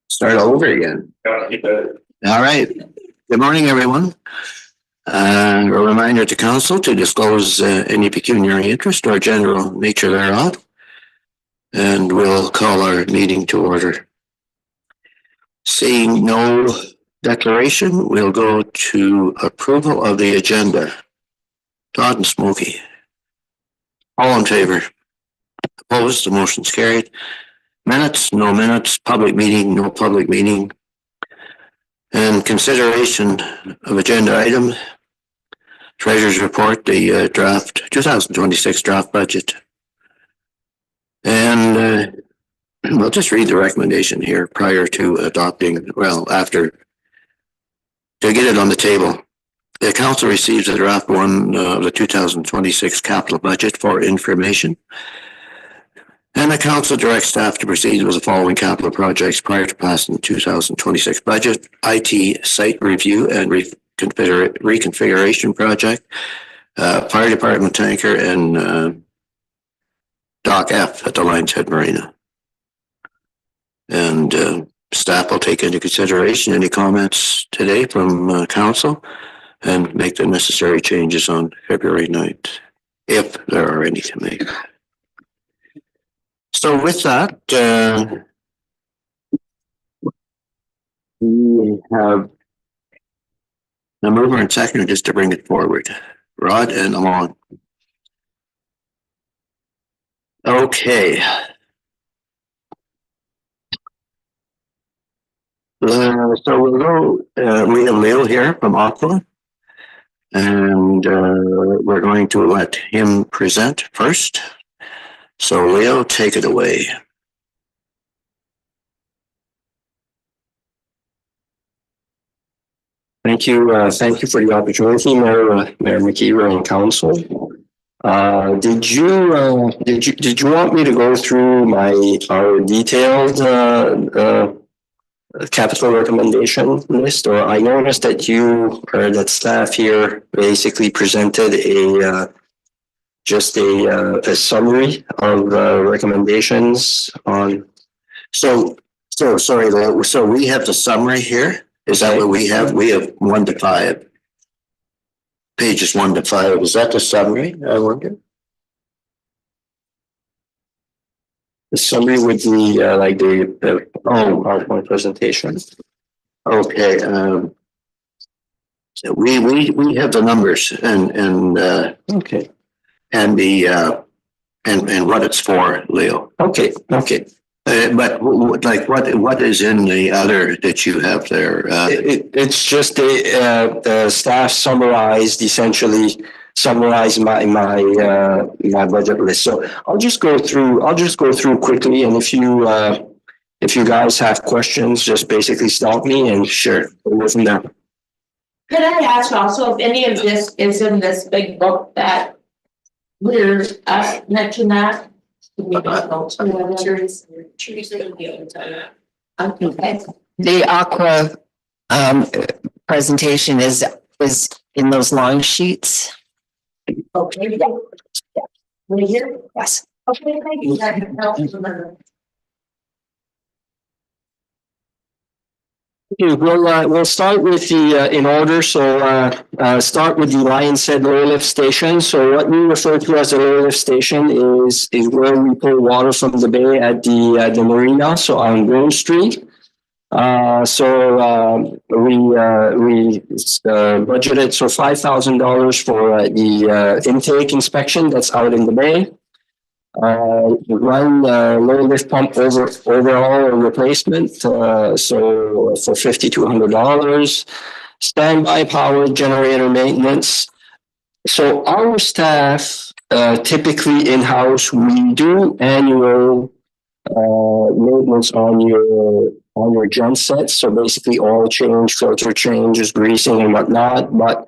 Start over again. All right. Good morning, everyone. A reminder to council to disclose any pecuniary interest or general nature thereof. And we'll call our meeting to order. Seeing no declaration, we'll go to approval of the agenda. Todd and Smokey. All in favor? Opposed? The motion's carried. Minutes, no minutes. Public meeting, no public meeting. And consideration of agenda item. Treasurer's report, the draft 2026 draft budget. And we'll just read the recommendation here prior to adopting, well, after, to get it on the table. The council receives the draft one of the 2026 capital budget for information. And the council directs staff to proceed with the following capital projects prior to passing the 2026 budget: IT site review and reconfiguration project, fire department tanker, and Dock F at the Lions Head Marina. And staff will take into consideration any comments today from council and make the necessary changes on February 9th, if there are any to make. So with that, we have a mover and seconder just to bring it forward. Rod and Alon. Okay. So we'll go, we have Leo here from Aqua, and we're going to let him present first. So Leo, take it away. Thank you. Thank you for the opportunity, Mayor McKeever and Council. Did you want me to go through our detailed capital recommendation list, or I noticed that you or that staff here basically presented just a summary of recommendations on. So sorry, Leo. So we have the summary here. Is that what we have? We have 1 to 5. Pages 1 to 5. Is that the summary? I wonder. The summary would be like the PowerPoint presentation. Okay. So we have the numbers and okay, and the and what it's for, Leo. Okay. But like what is in the other that you have there? It's just the staff essentially summarized my budget list. So I'll just go through quickly, and if you guys have questions, just basically stop me and we'll go from there. Can I ask also if any of this is in this big book that we're mentioned that? Okay. The Aqua presentation is in those long sheets. Okay. Yeah. Right here? Yes. Okay, thank you. That helps. We'll start with the in order. So start with the Lions Head low lift station. So what we refer to as a low lift station is where we pull water from the bay at the marina. So on Green Street. We budgeted $5,000 for the intake inspection that's out in the bay. Run low lift pump overall replacement, so for $5,200. Standby power generator maintenance. So our staff, typically in-house, we do annual maintenance on your gen sets. So basically oil change, filter changes, greasing and whatnot. But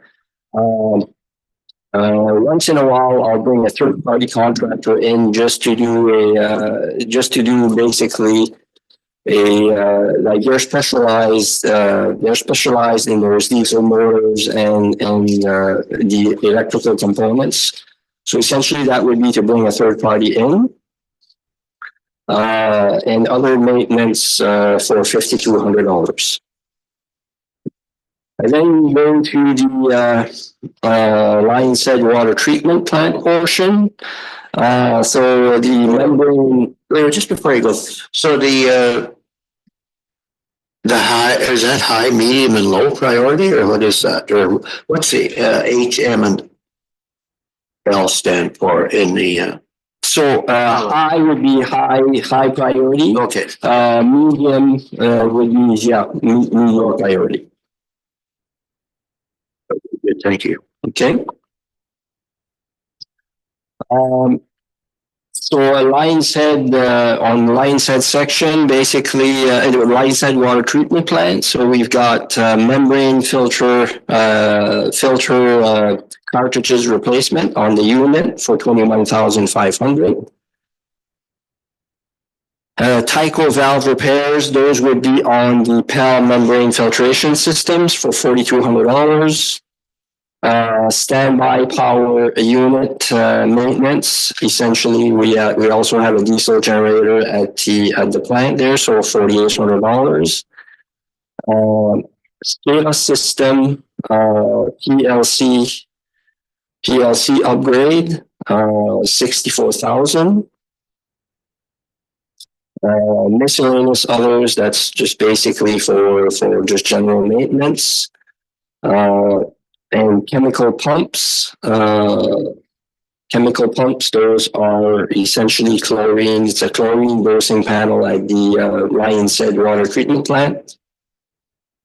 once in a while, I'll bring a third-party contractor in just to do basically like they're specialized in those diesel motors and the electrical components. So essentially, that would be to bring a third party in. and other maintenance, for $5,200. And then going to the, Lions Head water treatment plant portion. So the membrane, Just before you go, so the high, is that high, medium and low priority or what is that? Or what's the H, M and L stand for in the, so, high would be high priority. okay. Medium, would be, yeah, medium priority. Good, thank you. Okay. So Lions Head, on Lions Head section, basically, Lions Head water treatment plant. So we've got, membrane filter cartridges replacement on the unit for 21,500. Tyco valve repairs, those would be on the PAL membrane filtration systems for $4,200. Standby power unit, maintenance. Essentially, we also have a diesel generator at the plant there, so $4,800. SCADA system, PLC upgrade, $64,000. Miscellaneous others, that's just basically for just general maintenance. And chemical pumps, those are essentially chlorine. It's a chlorine dosing panel at the Lions Head water treatment plant,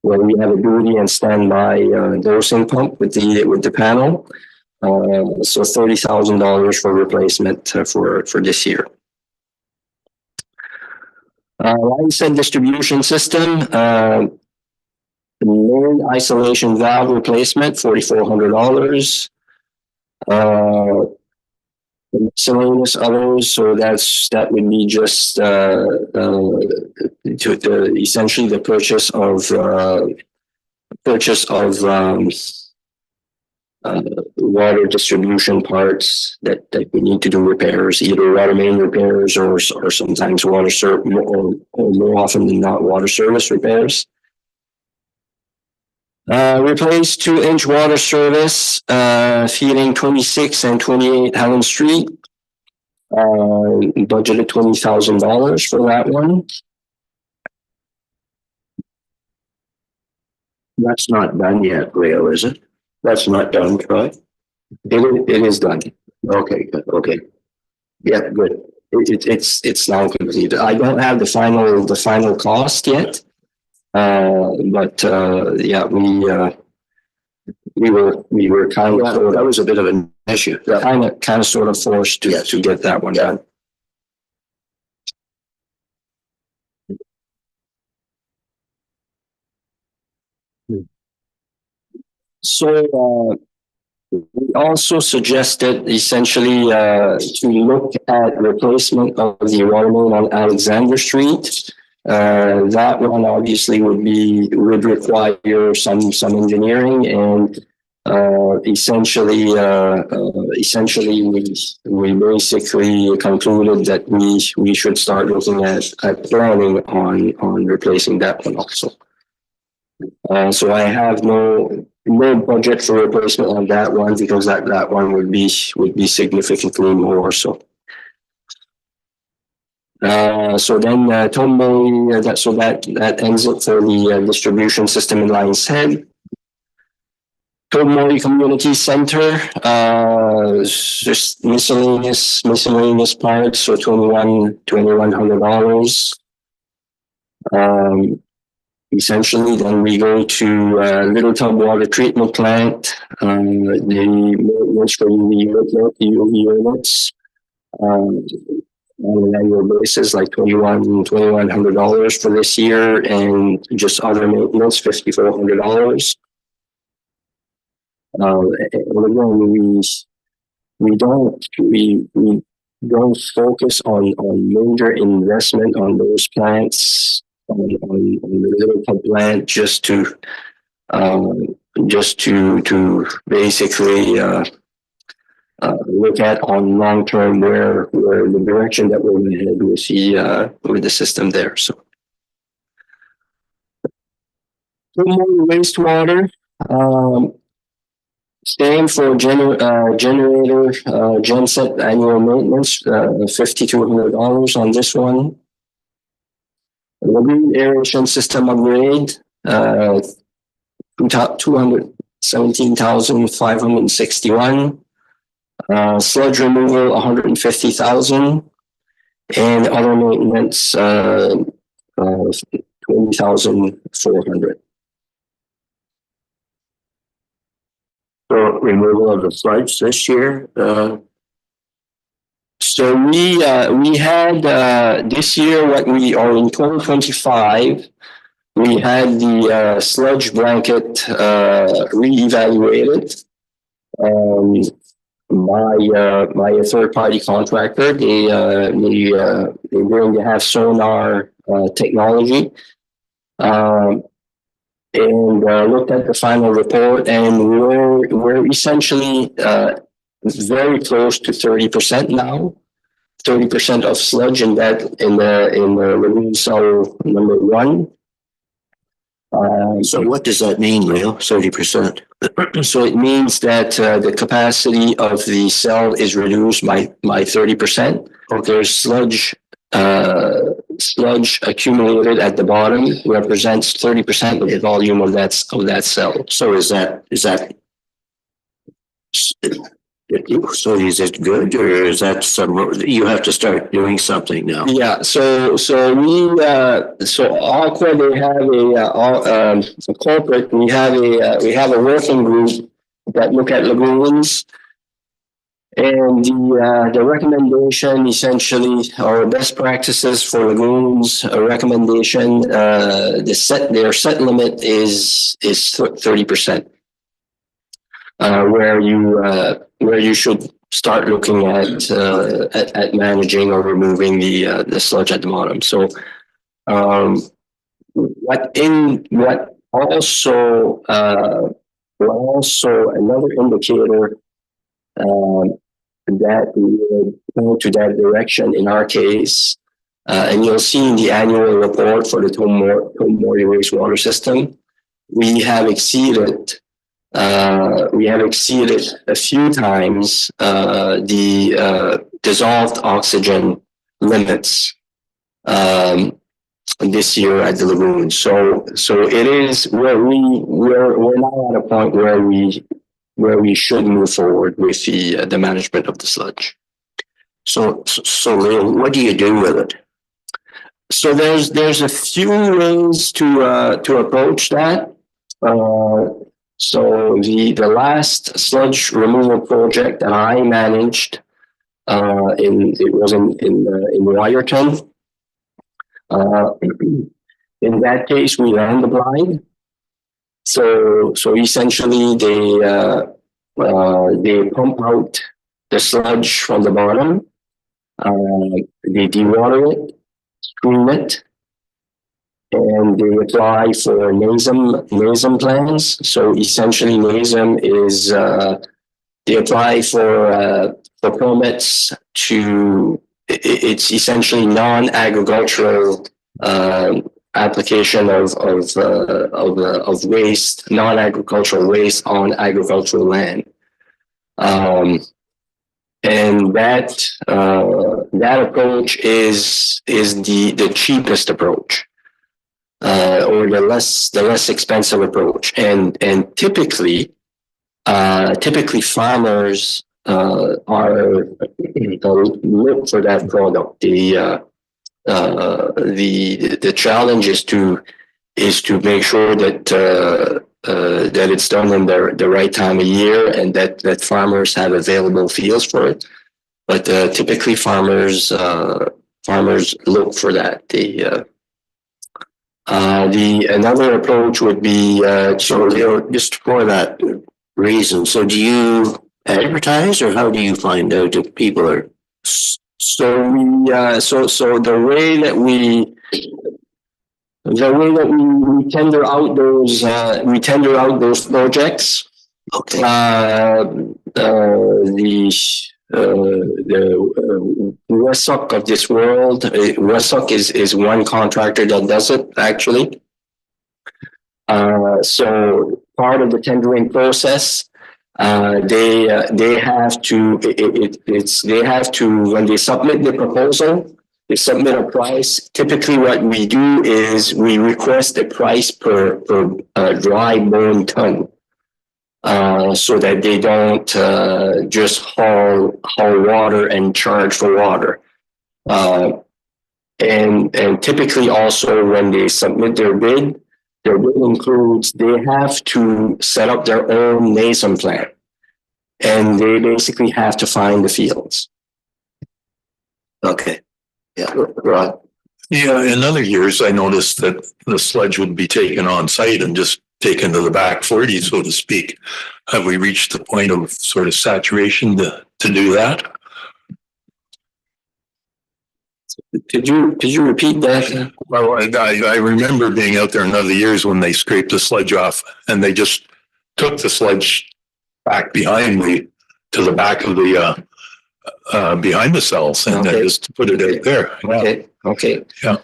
where we have a duty and standby dosing pump with the panel. So $30,000 for replacement for this year. Lions Head distribution system. Main isolation valve replacement, $4,400. Miscellaneous others, so that would be just essentially the purchase of water distribution parts that we need to do repairs, either water main repairs or sometimes or more often than not water service repairs. Replace 2-inch water service, feeding 26 and 28 Helen Street. Budgeted $20,000 for that one. That's not done yet, Leo, is it? That's not done, Troy? It is done. Okay, good, okay. Yeah, good. It's now completed. I don't have the final cost yet. But yeah, we were kind of That was a bit of an issue. kind of sort of forced to get that one done. So we also suggested essentially to look at replacement of the water main on Alexander Street. That one obviously would require some engineering, and essentially we basically concluded that we should start looking at planning on replacing that one also. So I have no budget for replacement on that one, because that one would be significantly more so. So then Tommy, that ends it for the distribution system in Lions Head. Tomoe Community Center, just miscellaneous parts, so $2,100. Essentially, then we go to Little Tub Water Treatment Plant, the maintenance for UV units. On an annual basis, like $2,100 for this year, and just other maintenance, $5,400. And again, we don't focus on major investment on those plants, on the Little Tub plant, just to basically look at on long term where the direction that we're headed with the system there. So wastewater. Same for generator, genset annual maintenance, $5,200 on this one. Lagoon aeration system upgrade, 217,561. Sludge removal, 150,000. And other maintenance, 20,400. So removal of the sludge this year, So we had this year in 2025 we had the sludge blanket reevaluated by a third party contractor. They're going to have sonar technology. And looked at the final report, and we're essentially very close to 30% now. 30% of sludge in the lagoon cell number 1. so what does that mean, Leo? 30%? So it means that the capacity of the cell is reduced by 30%. There's sludge accumulated at the bottom represents 30% of the volume of that cell. So is it good, or is that you have to start doing something now? Yeah. So Aqua, they have a corporate. We have a working group that look at lagoons. And the recommendation, essentially, our best practices for lagoons, a recommendation, their set limit is 30%, where you should start looking at managing or removing the sludge at the bottom. So, what also another indicator that we would go to that direction in our case, and you'll see in the annual report for the Pecuniary wastewater system, we have exceeded a few times the dissolved oxygen limits this year at the lagoon. So it is where we're now at a point where we should move forward with the management of the sludge. So Leo, what do you do with it? So there's a few ways to approach that. So the last sludge removal project that I managed, it was in Wyerton. In that case, we ran the blind. So essentially, they pump out the sludge from the bottom. They dewater it, screen it, and they apply for NASEM plans. So essentially, NASEM is they apply for permits to. It's essentially non-agricultural application of waste, non-agricultural waste on agricultural land, and that approach is the cheapest approach, or the less expensive approach, and typically farmers look for that product. The challenge is to make sure that it's done in the right time of year, and that farmers have available fields for it. But typically farmers look for that. Another approach would be just for that reason. So do you advertise, or how do you find out if people are? So the way that we tender out those projects. Okay. Westsock of this world. Westsock is one contractor that does it actually. So part of the tendering process, they have to they have to, when they submit the proposal, they submit a price. Typically, what we do is we request a price per dry bone ton. So that they don't just haul water and charge for water. And typically also when they submit their bid includes they have to set up their own mason plan. And they basically have to find the fields. Okay. Yeah, Rod. Yeah, in other years, I noticed that the sludge would be taken on site and just taken to the back 40, so to speak. Have we reached the point of sort of saturation to do that? Could you repeat that? Well, I remember being out there in other years when they scraped the sludge off and they just took the sludge back behind to the back of the behind the cells and then just put it out there. Yeah. Okay. Yeah.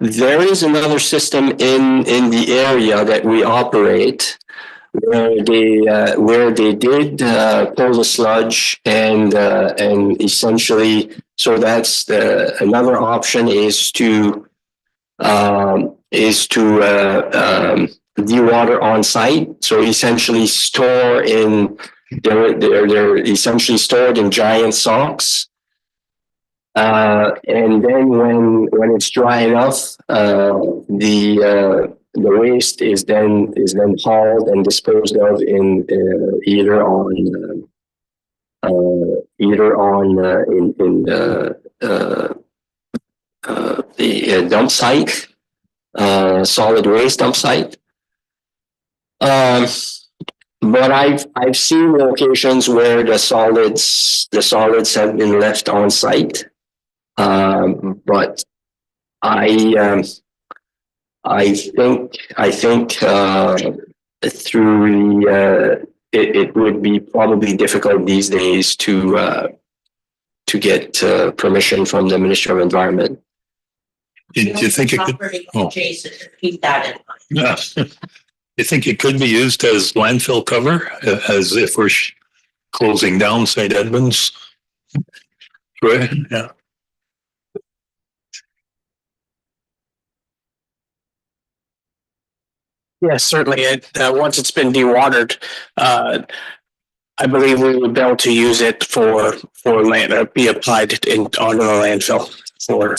There is another system in the area that we operate where they did pull the sludge and essentially, so that's another option is to dewater on site. So essentially store in they're essentially stored in giant socks. And then when it's dry enough, the waste is then hauled and disposed of in either on the dump site, solid waste dump site. But I've seen locations where the solids have been left on site. But I think through it would be probably difficult these days to get permission from the Ministry of Environment. Do you think it could? Oh. Jason, keep that in mind. Yeah. You think it could be used as landfill cover, as if we're closing down St. Edmunds? Right. Yeah. Yes, certainly. Once it's been dewatered, I believe we would be able to use it for land, be applied onto the landfill for.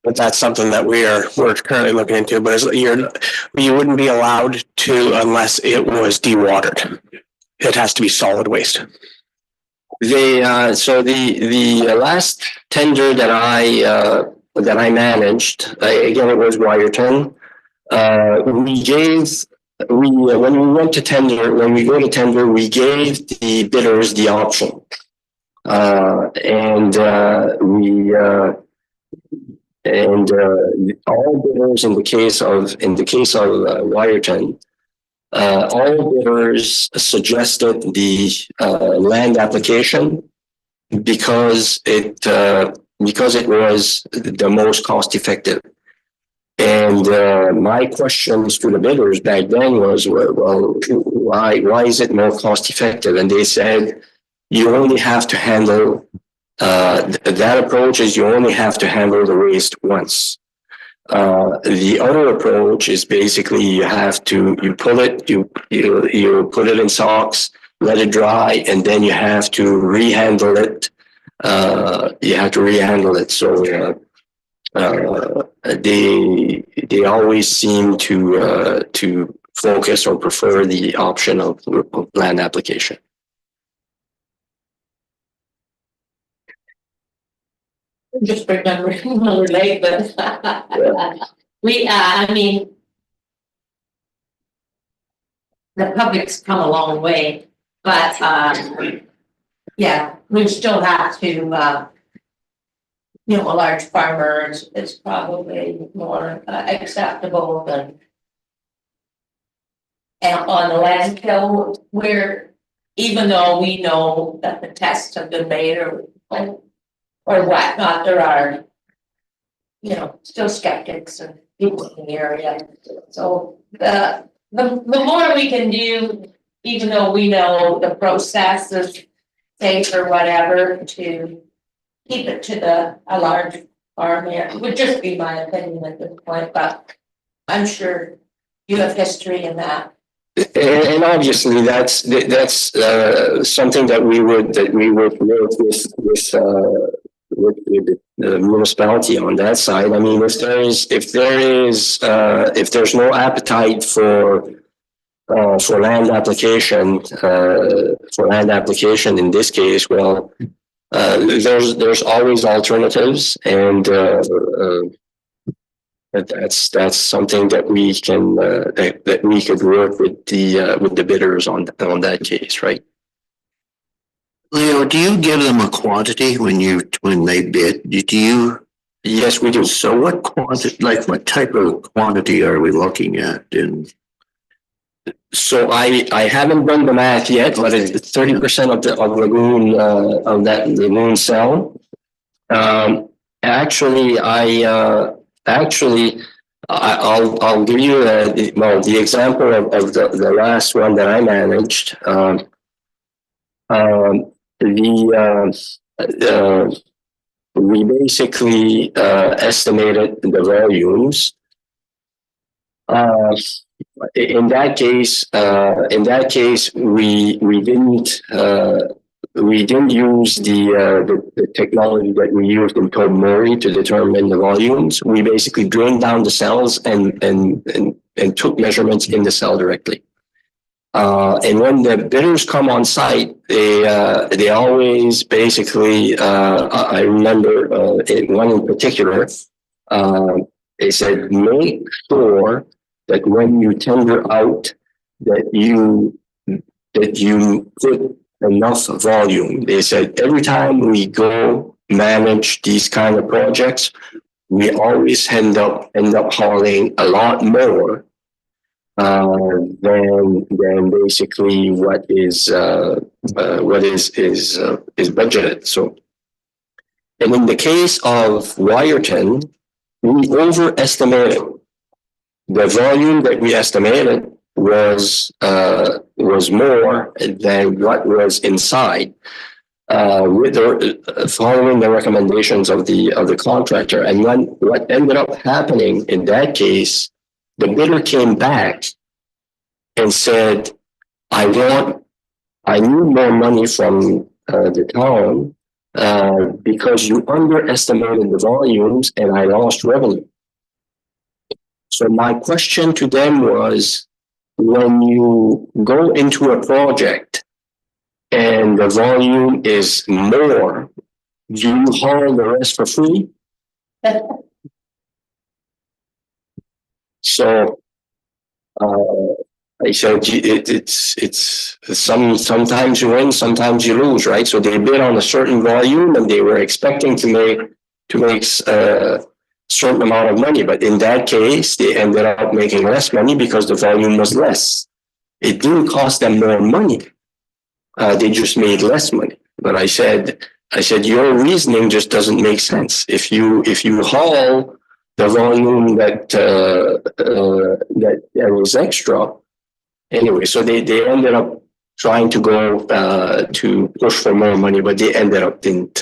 But that's something that we're currently looking into. But you wouldn't be allowed to unless it was dewatered. It has to be solid waste. So the last tender that I managed, again it was Wyerton. When we go to tender, we gave the bidders the option, and all bidders in the case of Wyerton, all bidders suggested the land application because it was the most cost effective. And my questions to the bidders back then was, well, why is it more cost effective? And they said, you only have to handle that approach is you only have to handle the waste once. The other approach is basically you put it in socks, let it dry, and then you have to rehandle it. So they always seem to focus or prefer the option of land application. Just remembering another lake, but I mean, the public's come a long way, but yeah, we still have to you know, a large farmer is probably more acceptable than and on the landfill where even though we know that the tests have been made or whatnot, there are, you know, still skeptics and people in the area. So the more we can do, even though we know the process is safe or whatever, to keep it to a large farm area, would just be my opinion at this point, but I'm sure you have history in that. And obviously, that's something that we would work with the municipality on that side. I mean, if there's no appetite for land application, in this case, well, there's always alternatives, and that's something that we can that we could work with the bidders on that case, right? Leo, do you give them a quantity when they bid? Do you? Yes, we do. So what quantity, like what type of quantity are we looking at in? So I haven't done the math yet, but it's 30% of the lagoon of that lagoon cell. Actually, I'll give you the example of the last one that I managed. We basically estimated the volumes. In that case, we didn't use the technology that we used in Pecuniary to determine the volumes. We basically drained down the cells and took measurements in the cell directly. And when the bidders come on site, they always basically, I remember one in particular, they said, make sure that when you tender out that you put enough volume. They said every time we go manage these kind of projects, we always end up hauling a lot more than basically what is budgeted. So, and in the case of Wyerton, we overestimated. The volume that we estimated was more than what was inside, with following the recommendations of the contractor. And what ended up happening in that case, the bidder came back and said, I need more money from the town because you underestimated the volumes and I lost revenue. So my question to them was, when you go into a project and the volume is more, do you haul the rest for free? So I said, it's sometimes you win, sometimes you lose, right? So they bid on a certain volume and they were expecting to make certain amount of money, but in that case, they ended up making less money because the volume was less. It didn't cost them more money. They just made less money. But I said, your reasoning just doesn't make sense. If you haul the volume that was extra, anyway. So they ended up trying to go to push for more money, but they ended up didn't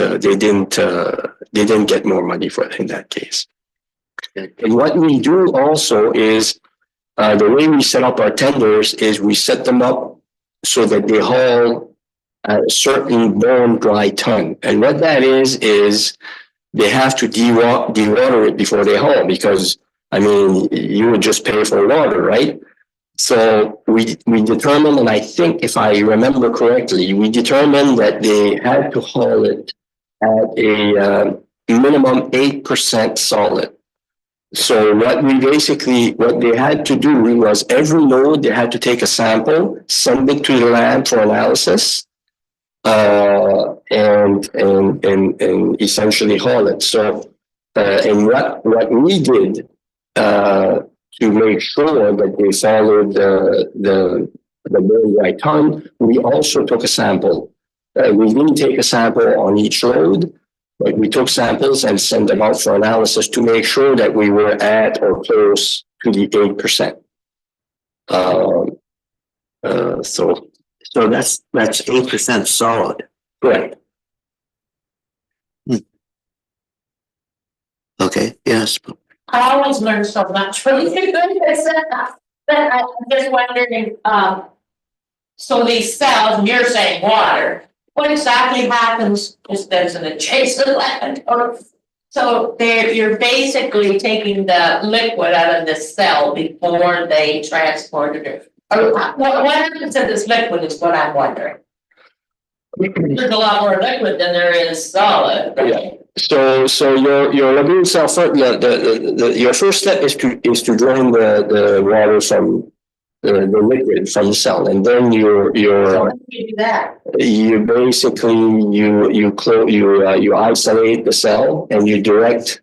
get more money for it in that case. And what we do also is the way we set up our tenders is we set them up so that they haul a certain bone dry ton. And what that is they have to dewater it before they haul, because I mean, you would just pay for water, right? So we determined, and I think if I remember correctly, we determined that they had to haul it at a minimum 8% solid. So what they had to do was every load, they had to take a sample, send it to the lab for analysis. and essentially haul it. So, and what we did, to make sure that they followed the bill right ton, we also took a sample. We didn't take a sample on each load, but we took samples and sent them out for analysis to make sure that we were at or close to the 8%. So that's 8% solid. Correct. Okay, yes. I always learn so much from you. But I'm just wondering, so these cells, and you're saying water, what exactly happens if there's an adjacent land? Or, so you're basically taking the liquid out of the cell before they transport it. Or what happens to this liquid is what I'm wondering. There's a lot more liquid than there is solid, right? Yeah. So your lagoon cell first, your first step is to drain the water from the liquid from the cell, and then So how do you do that? you basically you isolate the cell and you direct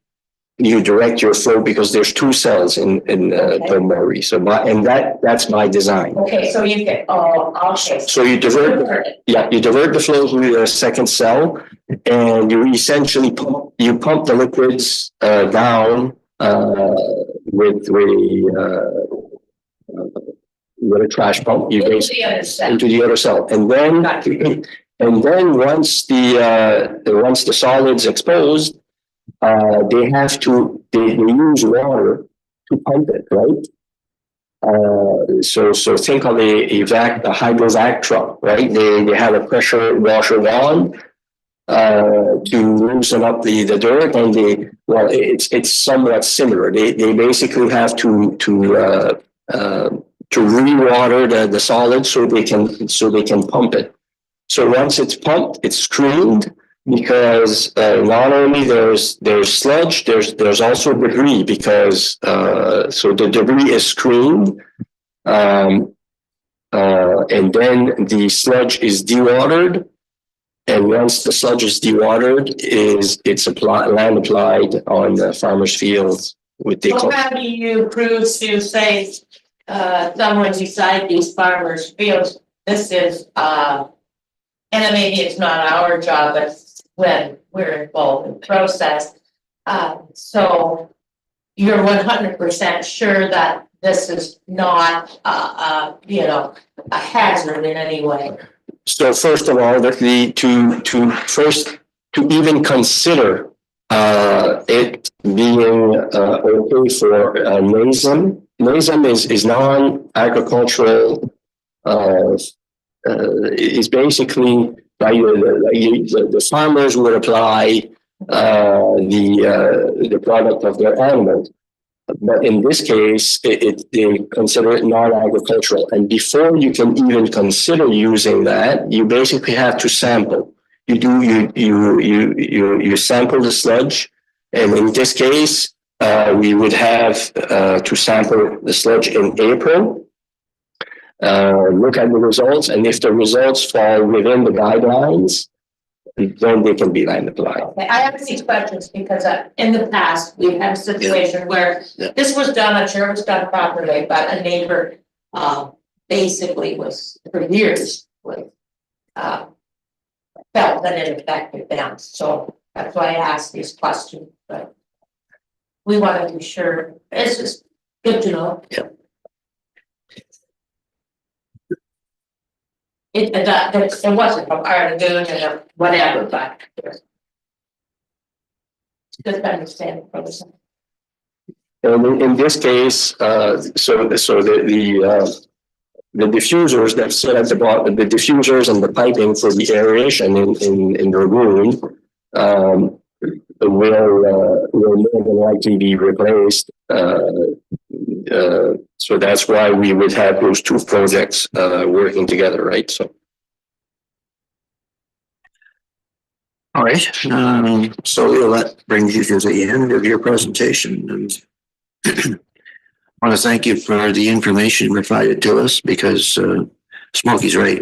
your flow, because there's two cells in Pecuniary. So that's by design. Okay, so you get, okay. So you divert the flow to the second cell, and you essentially pump the liquids down with a trash pump. You Into the other cell. into the other cell, and then once the solid's exposed, they use water to pump it, right? So think of a hydrovac truck, right? They have a pressure washer wand to loosen up the dirt, and it's somewhat similar. They basically have to re-water the solid so they can pump it. So once it's pumped, it's screened, because not only there's sludge, there's also debris, because so the debris is screened, and then the sludge is dewatered, and once the sludge is dewatered, it's land applied on the farmers' fields with the. So how do you prove to say someone beside these farmers' fields, this is and maybe it's not our job, but when we're involved in the process. So you're 100% sure that this is not, a hazard in any way. So first of all, to even consider it being okay for NASM. NASM is non-agricultural. Is basically. Right, the farmers would apply the product of their animals, but in this case, they consider it non-agricultural. And before you can even consider using that, you basically have to sample. You sample the sludge, and in this case, we would have to sample the sludge in April. Look at the results, and if the results fall within the guidelines, then they can be land applied. Okay, I have these questions because in the past, we've had a situation where this was done, I'm sure it was done properly, but a neighbor basically was for years felt that it affected them. So that's why I asked these questions, but we want to be sure. It's just good to know. Yeah. It wasn't from our lagoon or whatever, but it's good to understand from the. And in this case, so the diffusers that sit at the bottom, the diffusers and the piping for the aeration in the lagoon will more than likely be replaced. So that's why we would have those two projects working together, right? So. All right, so that brings you to the end of your presentation, and I want to thank you for the information provided to us, because Smokey's right.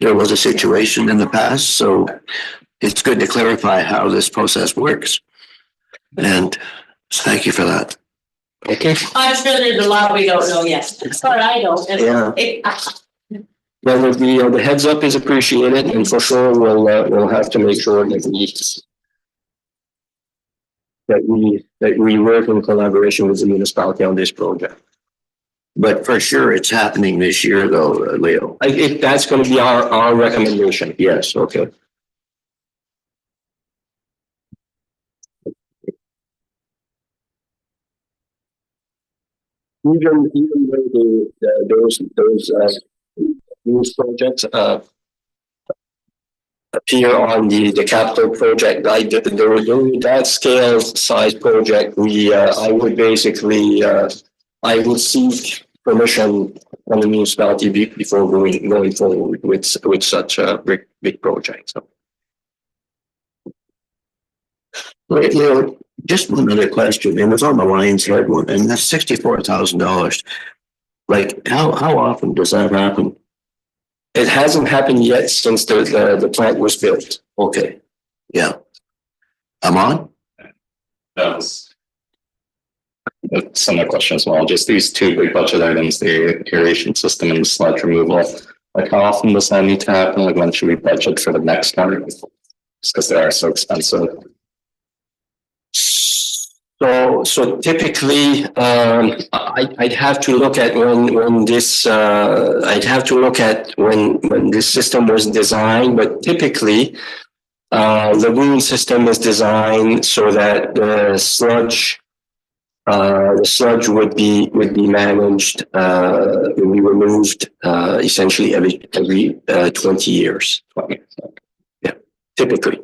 There was a situation in the past, so it's good to clarify how this process works. And thank you for that. Okay. I'm sure there's a lot we don't know yet, but I don't. Yeah. Well, the heads up is appreciated, and for sure we'll have to make sure that we work in collaboration with the municipality on this project. But for sure, it's happening this year though, Leo. That's going to be our recommendation. Yes. Okay. Even though those projects appear on the capital project, that scale size project, I would basically I would seek permission from the municipality before going forward with such a big project. So. Leo, just one other question, and it's on the Lions Head one, and that's $64,000. Like, how often does that happen? It hasn't happened yet since the plant was built. Okay, yeah. I'm on? Similar question as well. Just these two big budget items, the aeration system and the sludge removal. Like, how often does that need to happen? Like, when should we budget for the next one? Just because they are so expensive. So typically, I'd have to look at when this I'd have to look at when this system was designed, but typically the lagoon system is designed so that the sludge would be managed would be removed essentially every 20 years. Yeah, typically.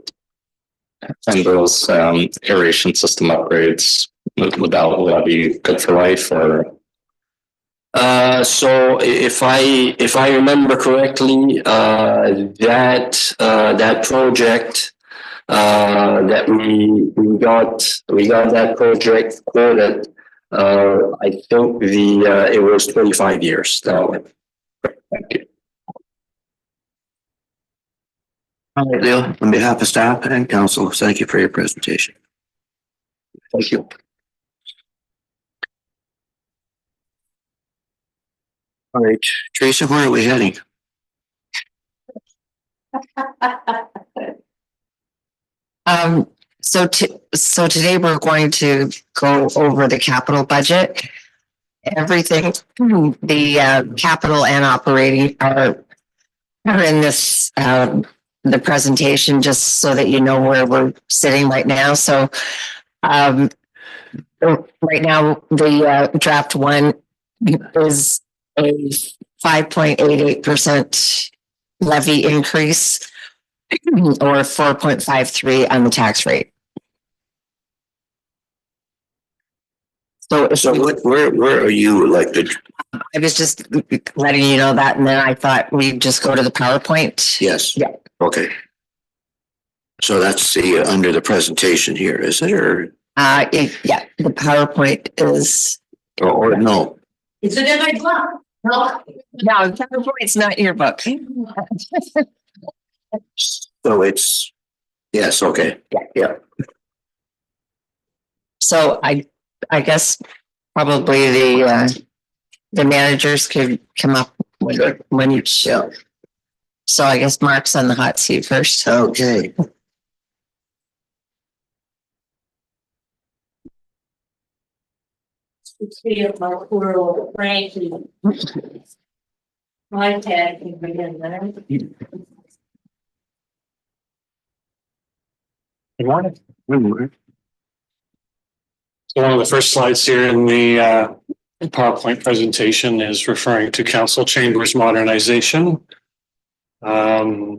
And those aeration system upgrades, would that be good for life, or? So if I remember correctly, that project that we got that project quoted. I think it was 25 years. That Thank you. All right, Leo, on behalf of staff and council, thank you for your presentation. Thank you. All right, Teresa, where are we heading? So today we're going to go over the capital budget. Everything, the capital and operating are in this, the presentation, just so that you know where we're sitting right now. So, right now, the draft one is a 5.88% levy increase or 4.53 on the tax rate. So where are you elected? I was just letting you know that, and then I thought we'd just go to the PowerPoint. Yes. Yeah. Okay. So that's under the presentation here, is it, or? Yeah, the PowerPoint is. Or no? Is it in my book? No. No, the PowerPoint's not your book. So it's, yes, okay. Yeah. So I guess probably the managers could come up when you show. So I guess Mark's on the hot seat first. Okay. See if my poor old Frankie. My tag can be in there. Good morning. Mm-hmm. So one of the first slides here in the PowerPoint presentation is referring to council chambers modernization. As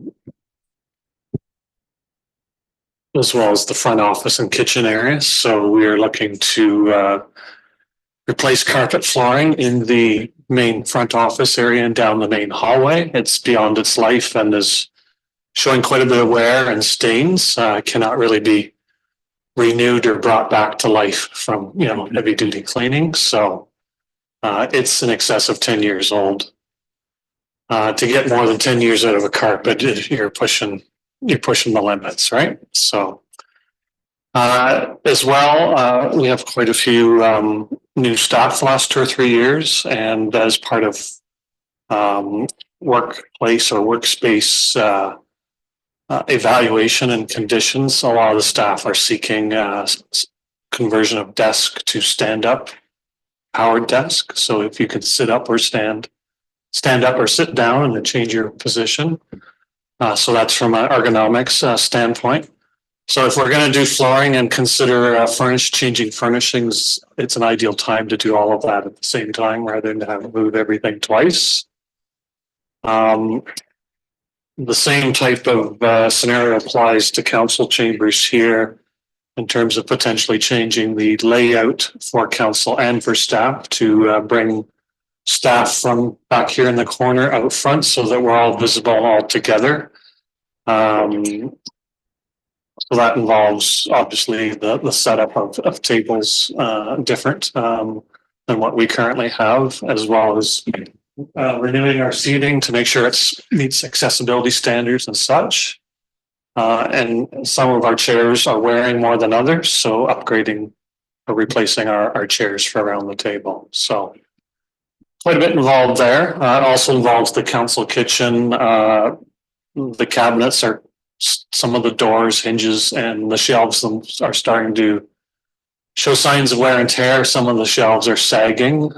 well as the front office and kitchen areas. So we are looking to replace carpet flooring in the main front office area and down the main hallway. It's beyond its life and is showing quite a bit of wear and stains. Cannot really be renewed or brought back to life from heavy duty cleaning. So it's in excess of 10 years old. To get more than 10 years out of a carpet, you're pushing the limits, right? So as well, we have quite a few new staff the last 2 or 3 years, and as part of workplace or workspace evaluation and conditions, a lot of the staff are seeking conversion of desk to stand up powered desk. So if you could sit up or stand up or sit down and then change your position. So that's from an ergonomics standpoint. So if we're going to do flooring and consider changing furnishings, it's an ideal time to do all of that at the same time rather than to have to move everything twice. The same type of scenario applies to council chambers here in terms of potentially changing the layout for council and for staff to bring staff from back here in the corner out front so that we're all visible all together. So that involves obviously the setup of tables different than what we currently have, as well as renewing our seating to make sure it meets accessibility standards and such. And some of our chairs are wearing more than others, so upgrading or replacing our chairs for around the table. So quite a bit involved there. It also involves the council kitchen. The cabinets are, some of the doors, hinges, and the shelves are starting to show signs of wear and tear. Some of the shelves are sagging.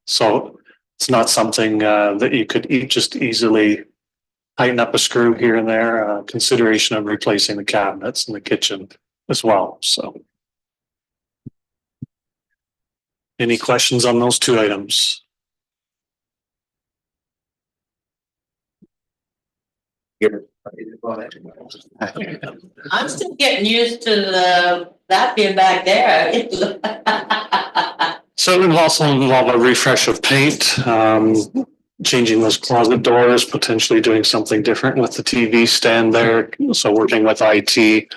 So it's not something that you could just easily tighten up a screw here and there. Consideration of replacing the cabinets in the kitchen as well. So any questions on those 2 items? I'm still getting used to that being back there. So it will also involve a refresh of paint, changing those closet doors, potentially doing something different with the TV stand there. So working with IT.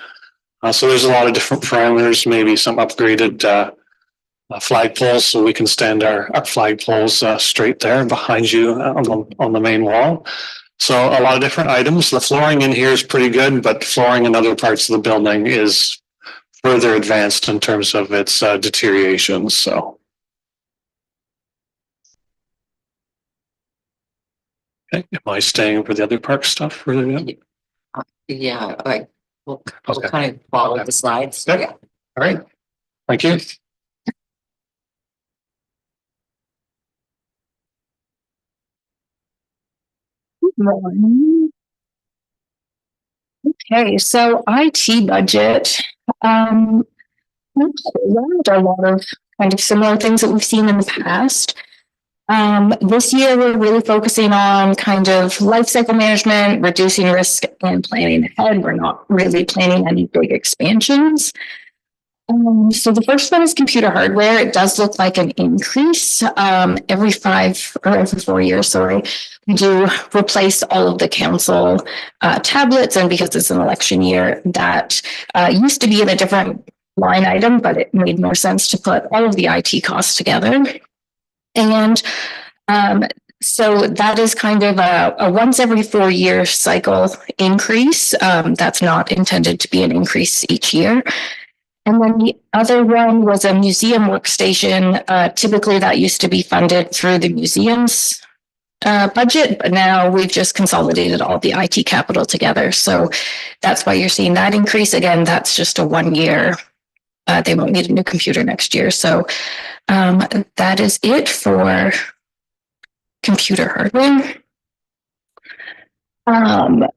So there's a lot of different parameters, maybe some upgraded flag poles so we can stand our flag poles straight there behind you on the main wall. So a lot of different items. The flooring in here is pretty good, but flooring in other parts of the building is further advanced in terms of its deterioration. So. Okay. Am I staying for the other park stuff further down? Yeah, like we'll Okay. kind of follow the slides. Okay. Yeah. All right. Thank you. Okay, so IT budget, learned a lot of kind of similar things that we've seen in the past. This year, we're really focusing on kind of life cycle management, reducing risk, and planning ahead. We're not really planning any big expansions. So the first one is computer hardware. It does look like an increase every 4 years, sorry. We do replace all of the council tablets, and because it's an election year, that used to be in a different line item, but it made more sense to put all of the IT costs together. And so that is kind of a once every 4 year cycle increase. That's not intended to be an increase each year. And then the other one was a museum workstation. Typically that used to be funded through the museum's budget, but now we've just consolidated all the IT capital together. So that's why you're seeing that increase. Again, that's just a 1 year. They won't need a new computer next year. So that is it for computer hardware. I don't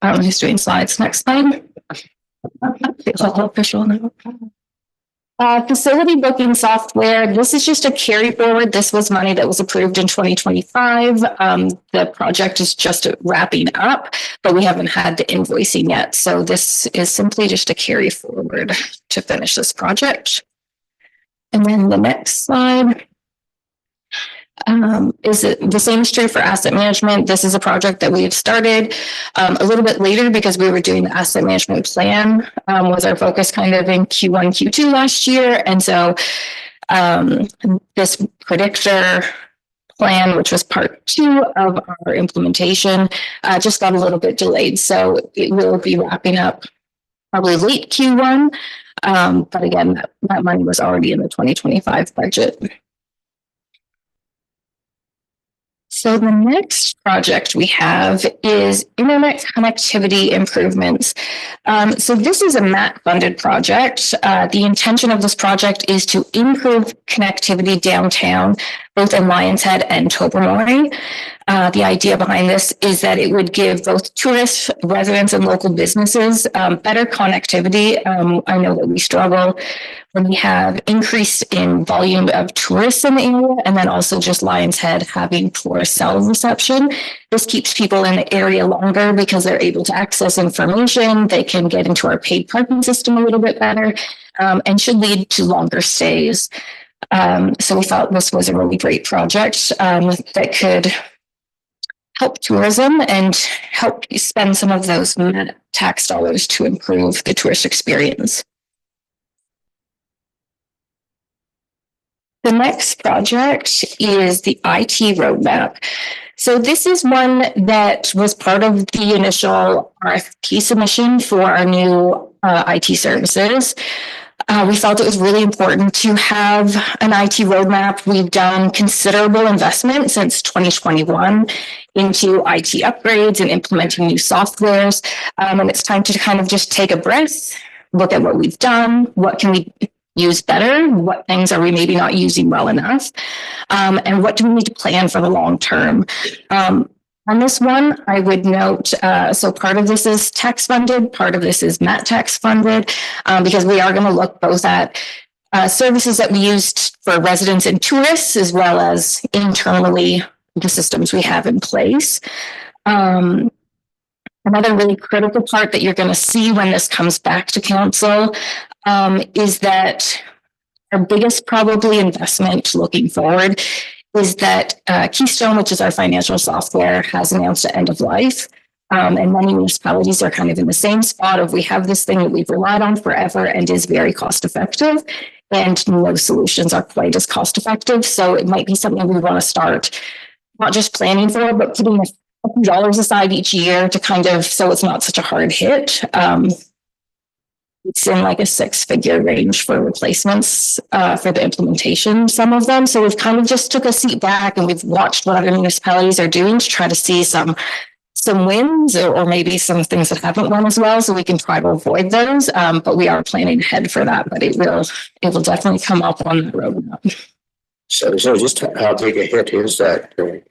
know who's doing slides. Next slide. It's all official now. Facility booking software. This is just a carry forward. This was money that was approved in 2025. The project is just wrapping up, but we haven't had the invoicing yet. So this is simply just a carry forward to finish this project. And then the next slide. Is it the same is true for asset management? This is a project that we've started a little bit later because we were doing the asset management plan was our focus kind of in Q1, Q2 last year. And so this predictor plan, which was part 2 of our implementation, just got a little bit delayed. So it will be wrapping up probably late Q1. But again, that money was already in the 2025 budget. So the next project we have is internet connectivity improvements. So this is a MAT-funded project. The intention of this project is to improve connectivity downtown, both in Lions Head and Tobermory. The idea behind this is that it would give both tourists, residents, and local businesses better connectivity. I know that we struggle when we have increase in volume of tourists in the area, and then also just Lions Head having poor cell reception. This keeps people in the area longer because they're able to access information. They can get into our paid parking system a little bit better, and should lead to longer stays. So we thought this was a really great project that could help tourism and help spend some of those tax dollars to improve the tourist experience. The next project is the IT roadmap. So this is one that was part of the initial RFP submission for our new IT services. We felt it was really important to have an IT roadmap. We've done considerable investment since 2021 into IT upgrades and implementing new softwares. And it's time to kind of just take a breath, look at what we've done, what can we use better, what things are we maybe not using well enough, and what do we need to plan for the long term. On this one, I would note, so part of this is tax funded, part of this is MAT tax funded, because we are going to look both at services that we used for residents and tourists, as well as internally the systems we have in place. Another really critical part that you're going to see when this comes back to council is that our biggest probably investment looking forward is that Keystone, which is our financial software, has announced an end of life. And many municipalities are kind of in the same spot of we have this thing that we've relied on forever and is very cost effective, and no solutions are quite as cost effective. So it might be something we want to start not just planning for, but putting a few dollars aside each year to kind of, so it's not such a hard hit. It's in like a 6-figure range for replacements for the implementation, some of them. So we've kind of just took a seat back and we've watched what other municipalities are doing to try to see some wins or maybe some things that haven't won as well, so we can try to avoid those. But we are planning ahead for that, but it will definitely come up on the roadmap. So just how big a hit is that? We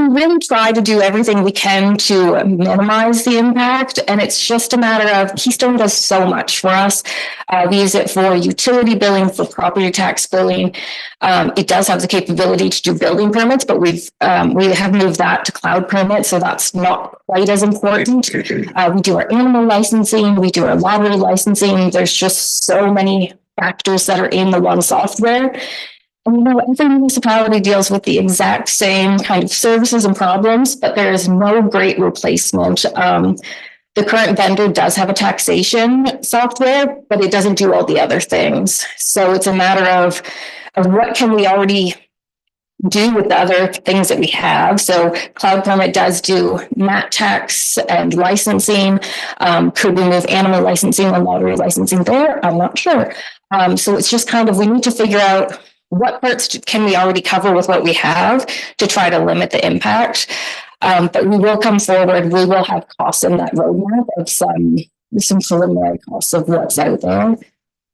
really try to do everything we can to minimize the impact. And it's just a matter of Keystone does so much for us. We use it for utility billing, for property tax billing. It does have the capability to do building permits, but we have moved that to cloud permits. So that's not quite as important. We do our animal licensing. We do our lottery licensing. There's just so many factors that are in the one software. And, every municipality deals with the exact same kind of services and problems, but there is no great replacement. The current vendor does have a taxation software, but it doesn't do all the other things. So it's a matter of what can we already do with the other things that we have. So Cloud Permit does do MAT tax and licensing. Could we move animal licensing and lottery licensing there? I'm not sure. So it's just kind of, we need to figure out what parts can we already cover with what we have to try to limit the impact. But we will come forward. We will have costs in that roadmap of some preliminary costs of what's out there.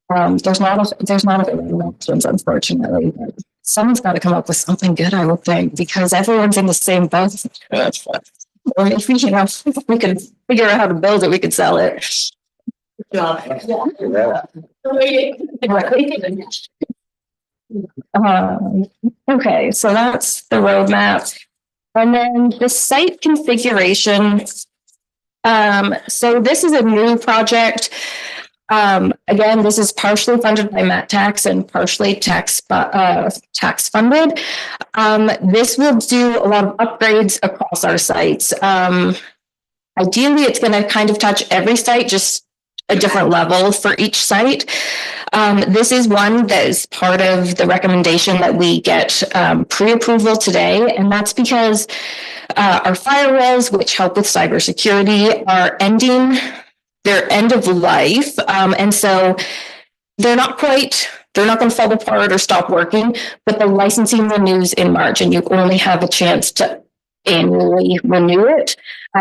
There's not a lot of options, unfortunately, but someone's got to come up with something good, I would think, because everyone's in the same boat. Or if we can figure out how to build it, we could sell it. Okay, so that's the roadmap. And then the site configuration. So this is a new project. Again, this is partially funded by MAT tax and partially tax funded. This will do a lot of upgrades across our sites. Ideally, it's going to kind of touch every site just a different level for each site. This is one that is part of the recommendation that we get pre-approval today, and that's because our firewalls, which help with cybersecurity, are ending their end of life, and so they're not going to fall apart or stop working, but the licensing renews in March, and you only have a chance to annually renew it.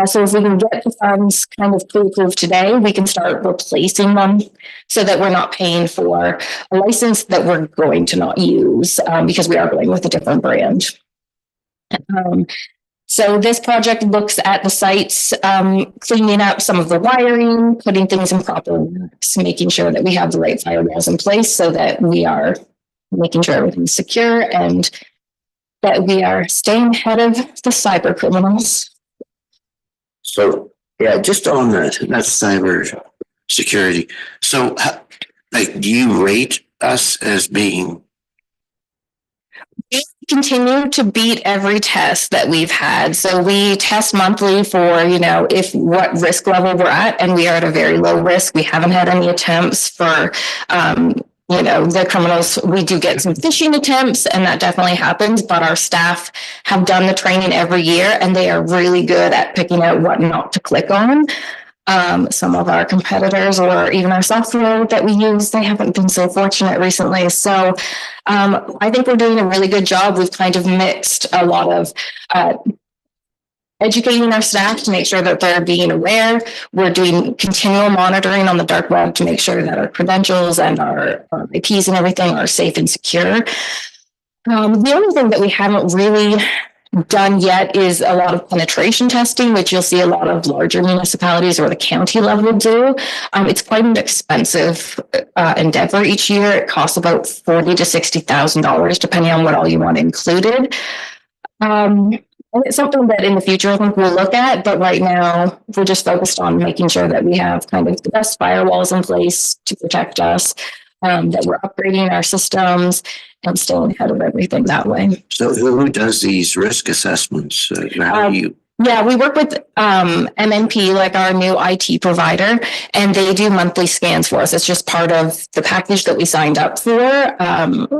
So if we can get the funds kind of pre-approved today, we can start replacing them so that we're not paying for a license that we're going to not use because we are going with a different brand. So this project looks at the sites, cleaning up some of the wiring, putting things in proper works, making sure that we have the right firewalls in place so that we are making sure everything's secure and that we are staying ahead of the cyber criminals. So, yeah, just on that cyber security. So, like, do you rate us as being? We continue to beat every test that we've had. So we test monthly for, if what risk level we're at, and we are at a very low risk. We haven't had any attempts for, the criminals. We do get some phishing attempts, and that definitely happens, but our staff have done the training every year, and they are really good at picking out what not to click on. Some of our competitors or even our software that we use, they haven't been so fortunate recently. So I think we're doing a really good job. We've kind of mixed a lot of educating our staff to make sure that they're being aware. We're doing continual monitoring on the dark web to make sure that our credentials and our IPs and everything are safe and secure. The only thing that we haven't really done yet is a lot of penetration testing, which you'll see a lot of larger municipalities or the county level do. It's quite an expensive endeavor each year. It costs about $40,000 to $60,000, depending on what all you want included. And it's something that in the future I think we'll look at, but right now we're just focused on making sure that we have kind of the best firewalls in place to protect us, that we're upgrading our systems and staying ahead of everything that way. So who does these risk assessments? How do you? Yeah, we work with MNP, like our new IT provider, and they do monthly scans for us. It's just part of the package that we signed up for.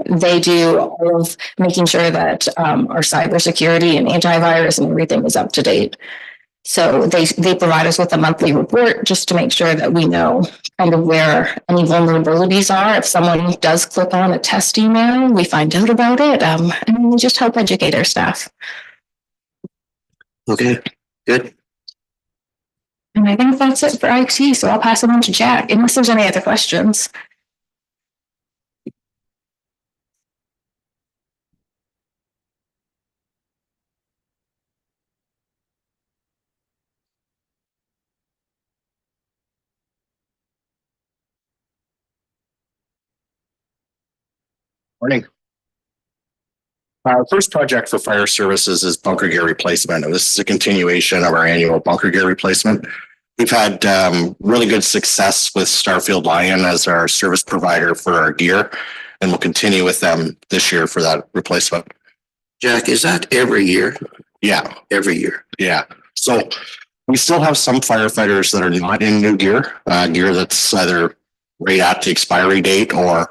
They do all of making sure that our cybersecurity and antivirus and everything is up to date. So they provide us with a monthly report just to make sure that we know kind of where any vulnerabilities are. If someone does click on a test email, we find out about it, and we just help educate our staff. Okay, good. And I think that's it for IT, so I'll pass it on to Jack, unless there's any other questions. Morning. Our first project for fire services is bunker gear replacement, and this is a continuation of our annual bunker gear replacement. We've had really good success with Starfield Lion as our service provider for our gear, and we'll continue with them this year for that replacement. Jack, is that every year? Yeah, Every year. yeah. So we still have some firefighters that are not in new gear, gear that's either right at the expiry date or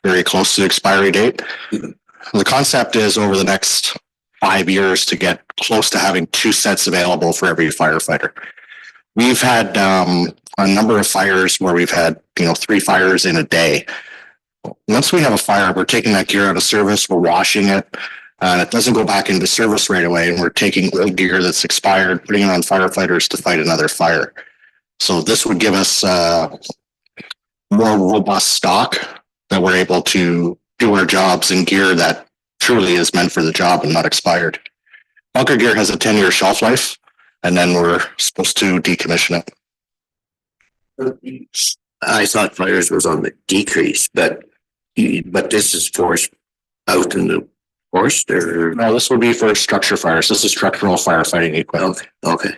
very close to the expiry date. The concept is over the next 5 years to get close to having 2 sets available for every firefighter. We've had a number of fires where we've had 3 fires in a day. Once we have a fire, we're taking that gear out of service, we're washing it, and it doesn't go back into service right away. And we're taking old gear that's expired, putting it on firefighters to fight another fire. So this would give us more robust stock that we're able to do our jobs in gear that truly is meant for the job and not expired. Bunker gear has a 10-year shelf life, and then we're supposed to decommission it. I thought fires was on the decrease, but this is forced out in the forest, or? No, this would be for structure fires. This is structural firefighting equipment. Okay.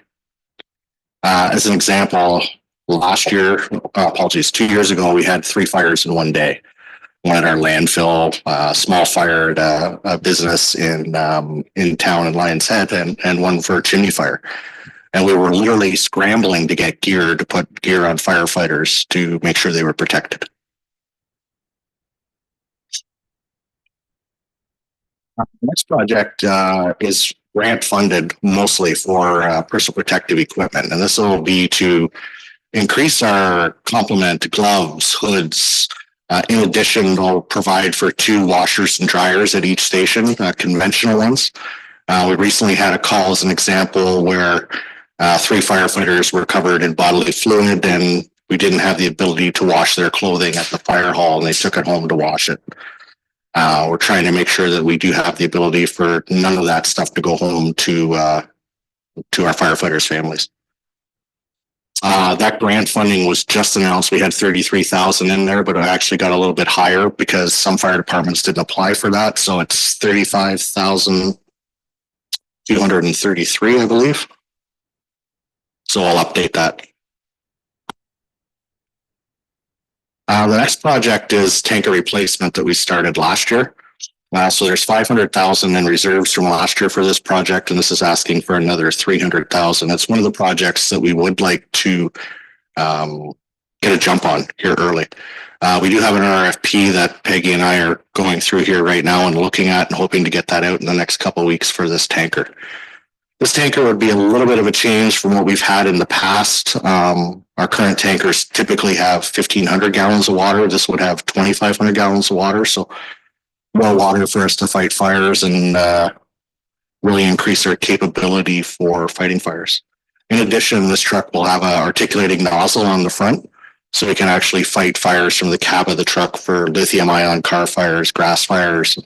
As an example, last year, 2 years ago, we had 3 fires in one day. One at our landfill, small fire at a business in town in Lions Head, and one for a chimney fire. And we were literally scrambling to get gear, to put gear on firefighters to make sure they were protected. The next project is grant funded mostly for personal protective equipment. And this will be to increase our complement gloves, hoods. In addition, we'll provide for 2 washers and dryers at each station, conventional ones. We recently had a call as an example where 3 firefighters were covered in bodily fluid and we didn't have the ability to wash their clothing at the fire hall and they took it home to wash it. We're trying to make sure that we do have the ability for none of that stuff to go home to our firefighters' families. That grant funding was just announced. We had 33,000 in there, but it actually got a little bit higher because some fire departments didn't apply for that. So it's 35,233, I believe. So I'll update that. The next project is tanker replacement that we started last year. So there's 500,000 in reserves from last year for this project, and this is asking for another 300,000. It's one of the projects that we would like to get a jump on here early. We do have an RFP that Peggy and I are going through here right now and looking at and hoping to get that out in the next couple of weeks for this tanker. This tanker would be a little bit of a change from what we've had in the past. Our current tankers typically have 1,500 gallons of water. This would have 2,500 gallons of water. So more water for us to fight fires and really increase our capability for fighting fires. In addition, this truck will have an articulating nozzle on the front, so we can actually fight fires from the cab of the truck for lithium-ion car fires, grass fires,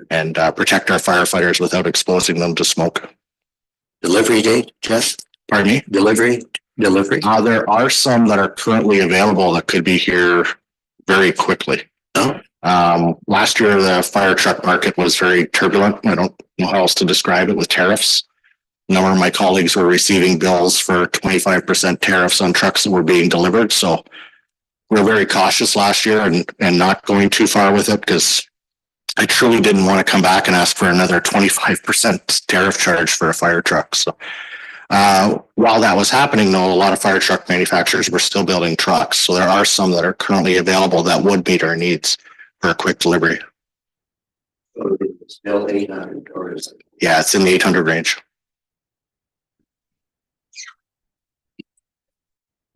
and protect our firefighters without exposing them to smoke. Delivery date, Jeff? Pardon me? Delivery? There are some that are currently available that could be here very quickly. Oh. Last year, the fire truck market was very turbulent. I don't know how else to describe it with tariffs. A number of my colleagues were receiving bills for 25% tariffs on trucks that were being delivered. So we were very cautious last year and not going too far with it because I truly didn't want to come back and ask for another 25% tariff charge for a fire truck. So while that was happening, though, a lot of fire truck manufacturers were still building trucks. So there are some that are currently available that would meet our needs for a quick delivery. Still 800 or is it? Yeah, it's in the 800 range.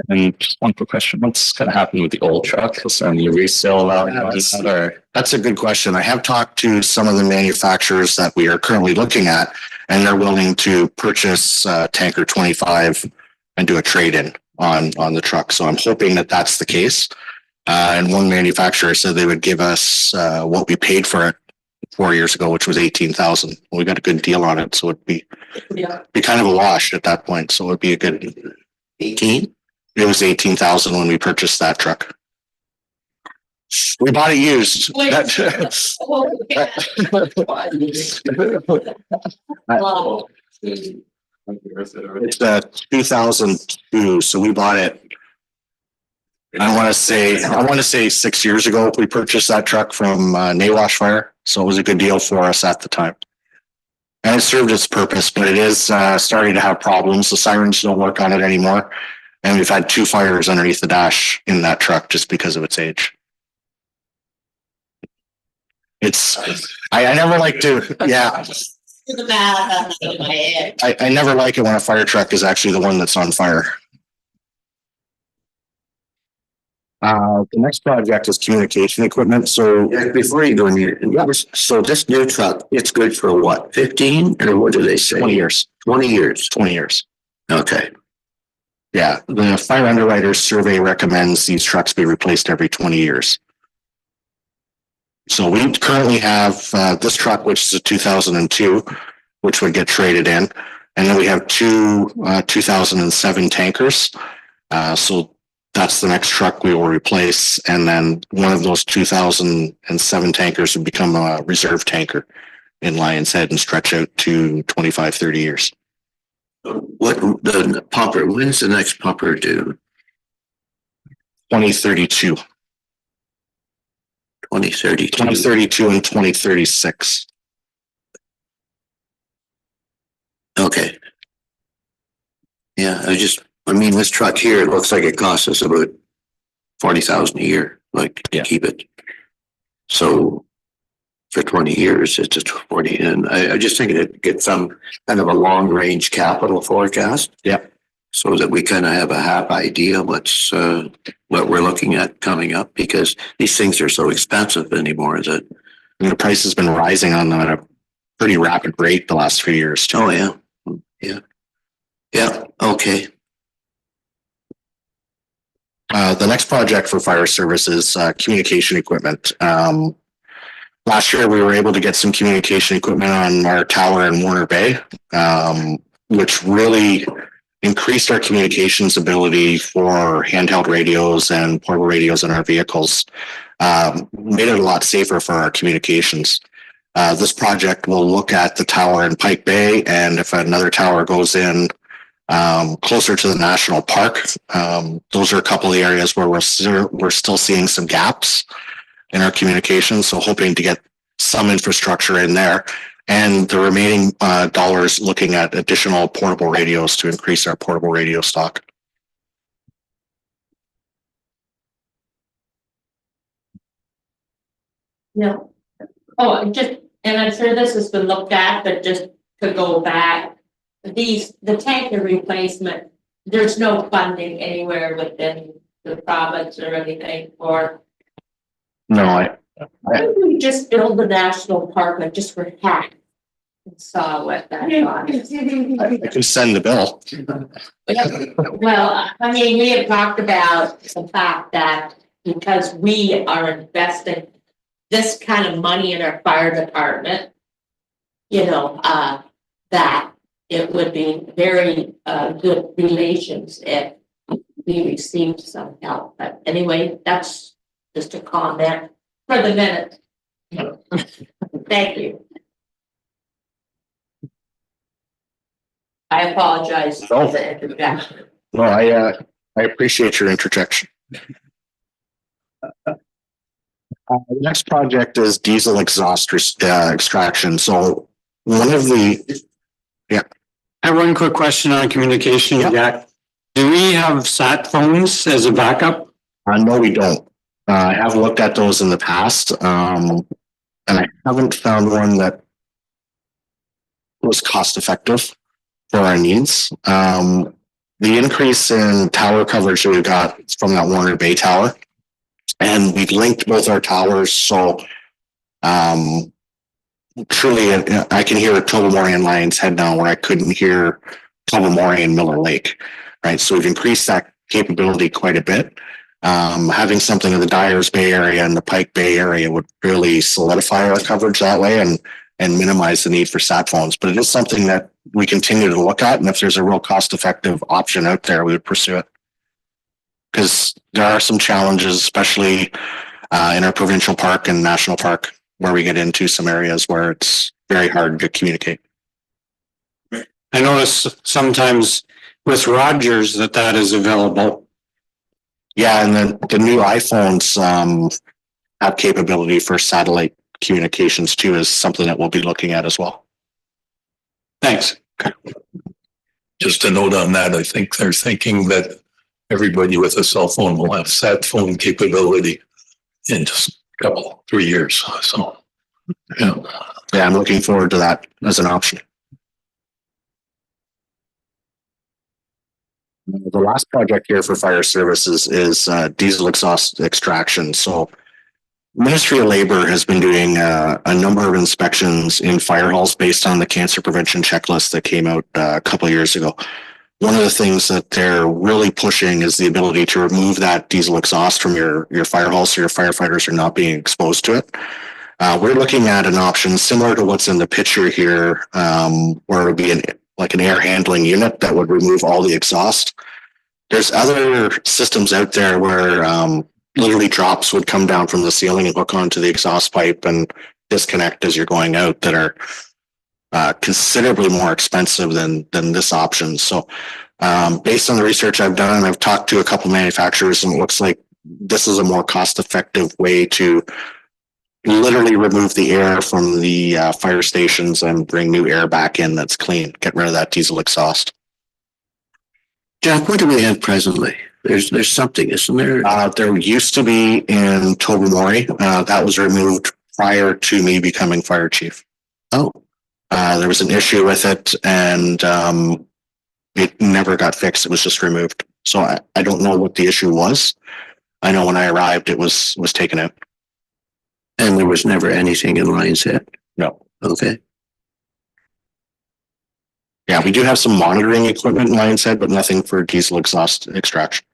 And just one quick question. What's going to happen with the old truck? Is there any resale value on that, or? That's a good question. I have talked to some of the manufacturers that we are currently looking at, and they're willing to purchase tanker 25 and do a trade-in on the truck. So I'm hoping that that's the case. And one manufacturer said they would give us what we paid for it 4 years ago, which was 18,000. We got a good deal on it, so it'd be kind of a wash at that point. So it'd be a good 18? It was 18,000 when we purchased that truck. We bought it used. Wait. It's 2002, so we bought it. I want to say 6 years ago. We purchased that truck from Nawash Fire, so it was a good deal for us at the time. And it served its purpose, but it is starting to have problems. The sirens don't work on it anymore. And we've had 2 fires underneath the dash in that truck just because of its age. I never like to, yeah. I never like it when a fire truck is actually the one that's on fire. The next project is communication equipment. So Yeah, before you go in here, so this new truck, it's good for what, 15 or what do they say? 20 years. 20 years. 20 years. Okay. Yeah, the Fire Underwriters Survey recommends these trucks be replaced every 20 years. So we currently have this truck, which is a 2002, which would get traded in. And then we have 2 2007 tankers. So that's the next truck we will replace. And then one of those 2007 tankers would become a reserve tanker in Lion's Head and stretch out to 25, 30 years. What the pumper, when's the next pumper due? 2032. 2032. 2032 and 2036. Okay. Yeah, I mean, this truck here, it looks like it costs us about 40,000 a year, like to Yeah. keep it. So for 20 years, it's a 40, and I just think it get some kind of a long range capital forecast. Yeah. So that we kind of have a half idea what's, what we're looking at coming up, because these things are so expensive anymore that, And the price has been rising on a pretty rapid rate the last few years too. oh, yeah. Yeah. Yeah, okay. The next project for fire service is communication equipment. Last year, we were able to get some communication equipment on our tower in Warner Bay, which really increased our communications ability for handheld radios and portable radios in our vehicles. Made it a lot safer for our communications. This project will look at the tower in Pike Bay, and if another tower goes in closer to the national park, those are a couple of areas where we're still seeing some gaps in our communications. So hoping to get some infrastructure in there, and the remaining dollars looking at additional portable radios to increase our portable radio stock. No. Oh, and I'm sure this has been looked at, but just to go back, the tanker replacement, there's no funding anywhere within the province or anything for. No, Why don't we just build the national park and just for half and saw what that cost? I can send the bill. Well, I mean, we have talked about the fact that because we are investing this kind of money in our fire department, you know, that it would be very good relations if we received some help. But anyway, that's just a comment for the minute. Thank you. I apologize for the interjection. No, I appreciate your interjection. The next project is diesel exhaust extraction. So one of the, I have one quick question on communication, Jack. Do we have sat phones as a backup? no, we don't. I have looked at those in the past, and I haven't found one that was cost effective for our needs. The increase in tower coverage that we got from that Warner Bay tower, and we've linked both our towers, so truly I can hear Tobermory and Lions Head now where I couldn't hear Tobermory and Miller Lake, right? So we've increased that capability quite a bit. Having something in the Dyers Bay area and the Pike Bay area would really solidify our coverage that way and minimize the need for sat phones. But it is something that we continue to look at, and if there's a real cost-effective option out there, we would pursue it. Because there are some challenges, especially in our provincial park and national park, where we get into some areas where it's very hard to communicate. I notice sometimes with Rogers that is available. Yeah, and then the new iPhones have capability for satellite communications too, is something that we'll be looking at as well. Thanks. Just a note on that, I think they're thinking that everybody with a cell phone will have sat phone capability in just a couple, 3 years. So, yeah. Yeah, I'm looking forward to that as an option. The last project here for fire services is diesel exhaust extraction. So Ministry of Labor has been doing a number of inspections in fire halls based on the cancer prevention checklist that came out a couple of years ago. One of the things that they're really pushing is the ability to remove that diesel exhaust from your fire hall so your firefighters are not being exposed to it. We're looking at an option similar to what's in the picture here, where it would be like an air handling unit that would remove all the exhaust. There's other systems out there where literally drops would come down from the ceiling and hook onto the exhaust pipe and disconnect as you're going out, that are considerably more expensive than this option. So based on the research I've done, I've talked to a couple manufacturers, and it looks like this is a more cost-effective way to literally remove the air from the fire stations and bring new air back in that's clean, get rid of that diesel exhaust. Jack, what do we have presently? There's something, isn't there? There used to be in Tobermory, that was removed prior to me becoming fire chief. Oh, There was an issue with it and, it never got fixed. It was just removed. So I don't know what the issue was. I know when I arrived, it was taken out. and there was never anything in Lion's Head? No. Okay. Yeah, we do have some monitoring equipment in Lion's Head, but nothing for diesel exhaust extraction.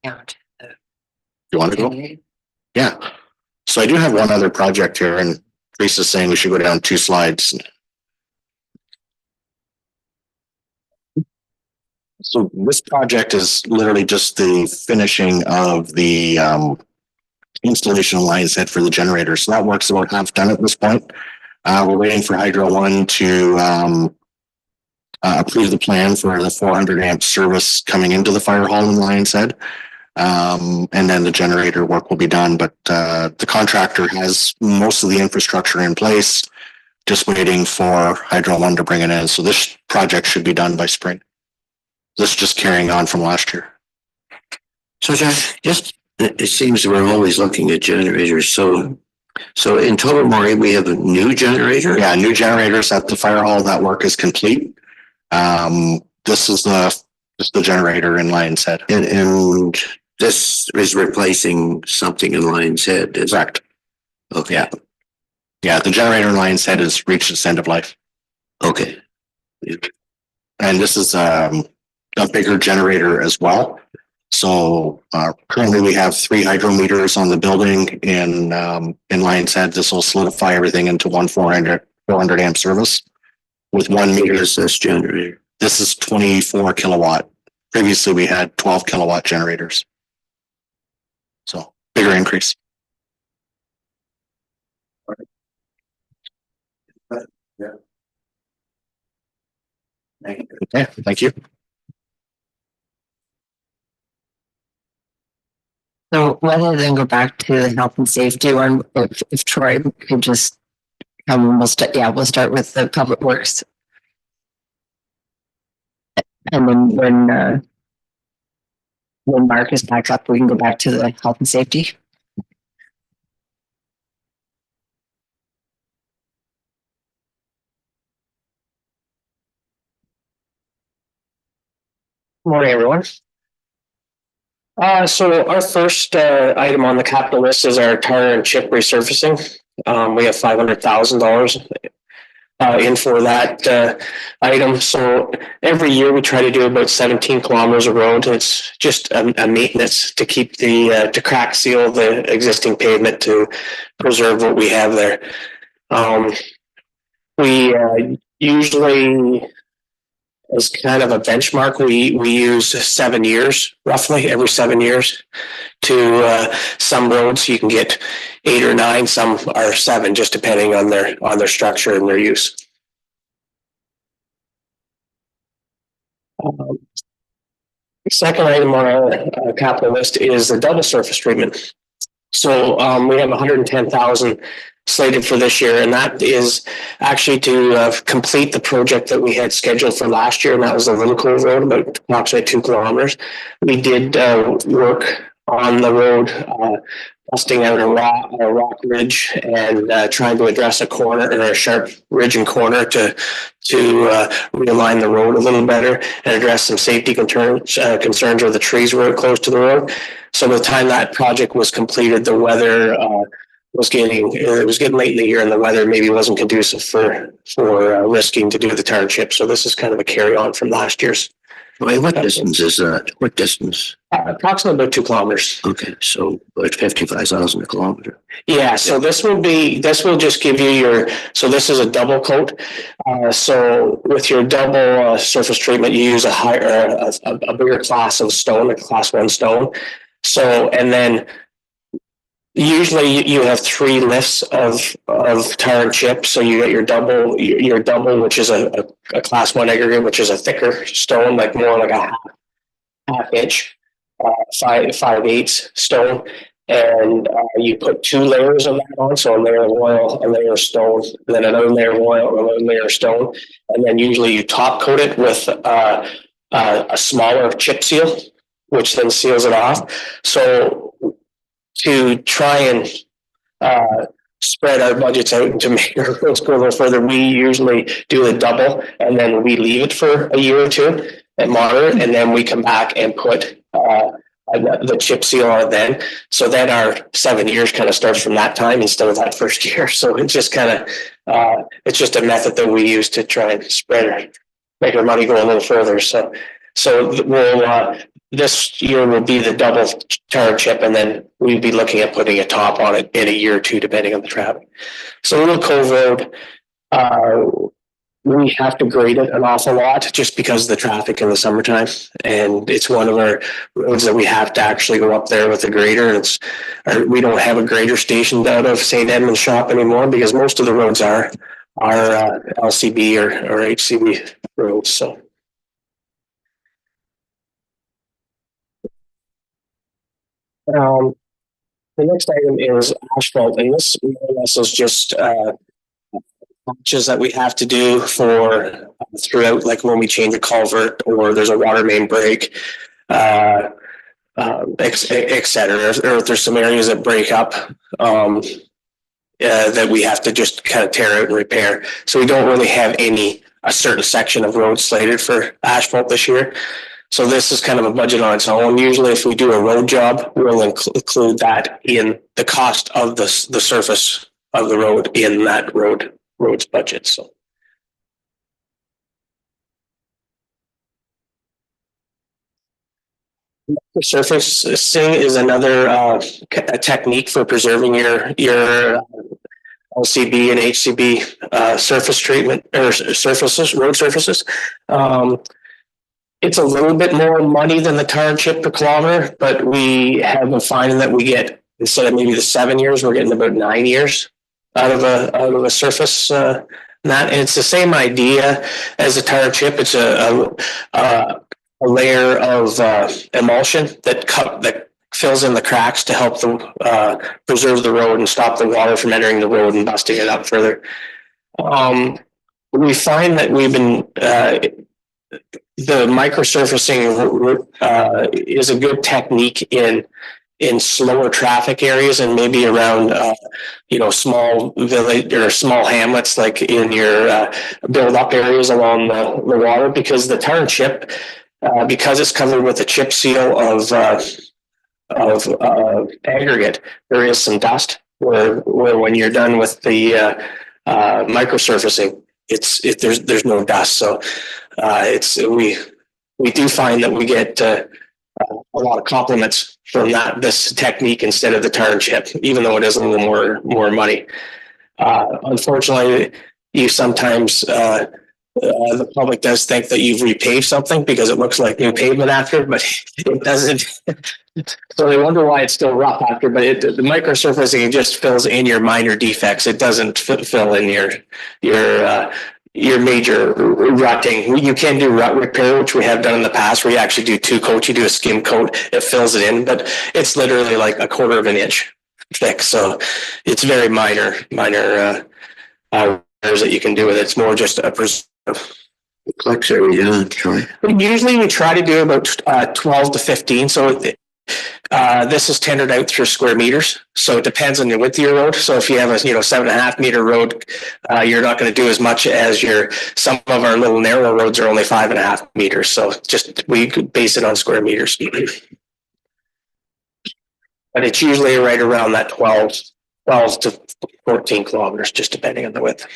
Count. You want to go? Yeah. So I do have one other project here, and Teresa's saying we should go down 2 slides. So this project is literally just the finishing of the installation of Lion's Head for the generator. So that work's about half done at this point. We're waiting for Hydro One to approve the plan for the 400 amp service coming into the fire hall in Lion's Head. And then the generator work will be done, but the contractor has most of the infrastructure in place, just waiting for Hydro One to bring it in. So this project should be done by spring. This is just carrying on from last year. So Jack, it seems we're always looking at generators. So in Tobermory, we have a new generator? Yeah, new generators at the fire hall. That work is complete. This is just the generator in Lion's Head. And this is replacing something in Lion's Head, is Correct. Okay. Yeah. Yeah, the generator in Lion's Head has reached its end of life. Okay. And this is a bigger generator as well. So currently we have 3 hydrometers on the building in Lion's Head. This will solidify everything into one 400 amp service with 1 meter. Is this generator? This is 24 kilowatt. Previously we had 12 kilowatt generators. So bigger increase. Yeah. Okay, thank you. So rather than go back to the health and safety one, if Troy could just come, we'll start with the public works. And then when Mark is back up, we can go back to the health and safety. Morning, everyone. So our first item on the capital list is our tire and chip resurfacing. We have $500,000 in for that item. So every year we try to do about 17 kilometers of road. It's just a maintenance to keep to crack seal the existing pavement to preserve what we have there. We usually, as kind of a benchmark, we use 7 years, roughly every 7 years. To some roads you can get 8 or 9, some are 7, just depending on their structure and their use. The second item on our capital list is the double surface treatment. So we have 110,000 slated for this year, and that is actually to complete the project that we had scheduled for last year, and that was the Little Cove Road, about approximately 2 kilometers. We did work on the road, busting out a rock ridge and trying to address a corner or a sharp ridge and corner to realign the road a little better and address some safety concerns where the trees were close to the road. So by the time that project was completed, the weather it was getting late in the year, and the weather maybe wasn't conducive for risking to do the tire and chip. So this is kind of a carry on from last year's. Wait, what distance is that? What distance? Approximately about 2 kilometers. Okay, so like 55,000 a kilometer. Yeah, so this will just give you so this is a double coat. So with your double surface treatment, you use a bigger class of stone, a class 1 stone. So, and then usually you have 3 lifts of tire and chip. So you get your double, which is a class 1 aggregate, which is a thicker stone, like more like a half inch, 5/8 stone. And you put 2 layers of that on, so a layer of oil, a layer of stone, and then another layer of oil, another layer of stone, and then usually you top coat it with a smaller chip seal, which then seals it off. So to try and spread our budgets out and to make our roads go a little further, we usually do the double, and then we leave it for a year or two and monitor it, and then we come back and put the chip seal on it then. So then our 7 years kind of starts from that time instead of that first year. So it's just kind of, it's just a method that we use to try and spread make our money go a little further. So we'll, this year will be the double tar chip, and then we'll be looking at putting a top on it in a year or two, depending on the traffic. So Little Cove Road, we have to grade it an awful lot just because of the traffic in the summertime. And it's one of our roads that we have to actually go up there with a grader. And we don't have a grader stationed out of St. Edmund's shop anymore because most of the roads are LCB or HCB roads. So. The next item is asphalt, and this more or less is just patches that we have to do for throughout, like when we change a culvert or there's a water main break, et cetera. Or if there's some areas that break up, that we have to just kind of tear out and repair. So we don't really have a certain section of road slated for asphalt this year. So this is kind of a budget on its own. Usually if we do a road job, we'll include that in the cost of the surface of the road in that road's budget. So. Surfacing is another technique for preserving your LCB and HCB surface treatment or surfaces, road surfaces. It's a little bit more money than the tar and chip per kilometer, but we have been finding that we get, instead of maybe the 7 years, we're getting about 9 years out of a surface. And it's the same idea as the tar and chip. It's a layer of emulsion that fills in the cracks to help preserve the road and stop the water from entering the road and busting it up further. We find that we've been the microsurfacing is a good technique in slower traffic areas and maybe around small village or small hamlets, like in your build up areas along the water, because the tar and chip, because it's covered with a chip seal of aggregate, there is some dust where when you're done with the microsurfacing, there's no dust. So we do find that we get a lot of compliments from this technique instead of the tar and chip, even though it is a little more money. Unfortunately, you sometimes the public does think that you've repaved something because it looks like new pavement after, but it doesn't. So they wonder why it's still rough after, but the microsurfacing just fills in your minor defects. It doesn't fill in your major rutting. You can do rut repair, which we have done in the past, where you actually do 2 coats. You do a skim coat, it fills it in, but it's literally like 1/4 of an inch thick. So it's very minor repairs that you can do with it. It's more just a preserve. Flex area, yeah, Troy. Usually we try to do about 12 to 15. So this is tendered out through square meters. So it depends on the width of your road. So if you have a 7.5 meter road, you're not going to do as much as some of our little narrow roads are only 5.5 meters. So we base it on square meters. But it's usually right around that 12 to 14 kilometers, just depending on the width.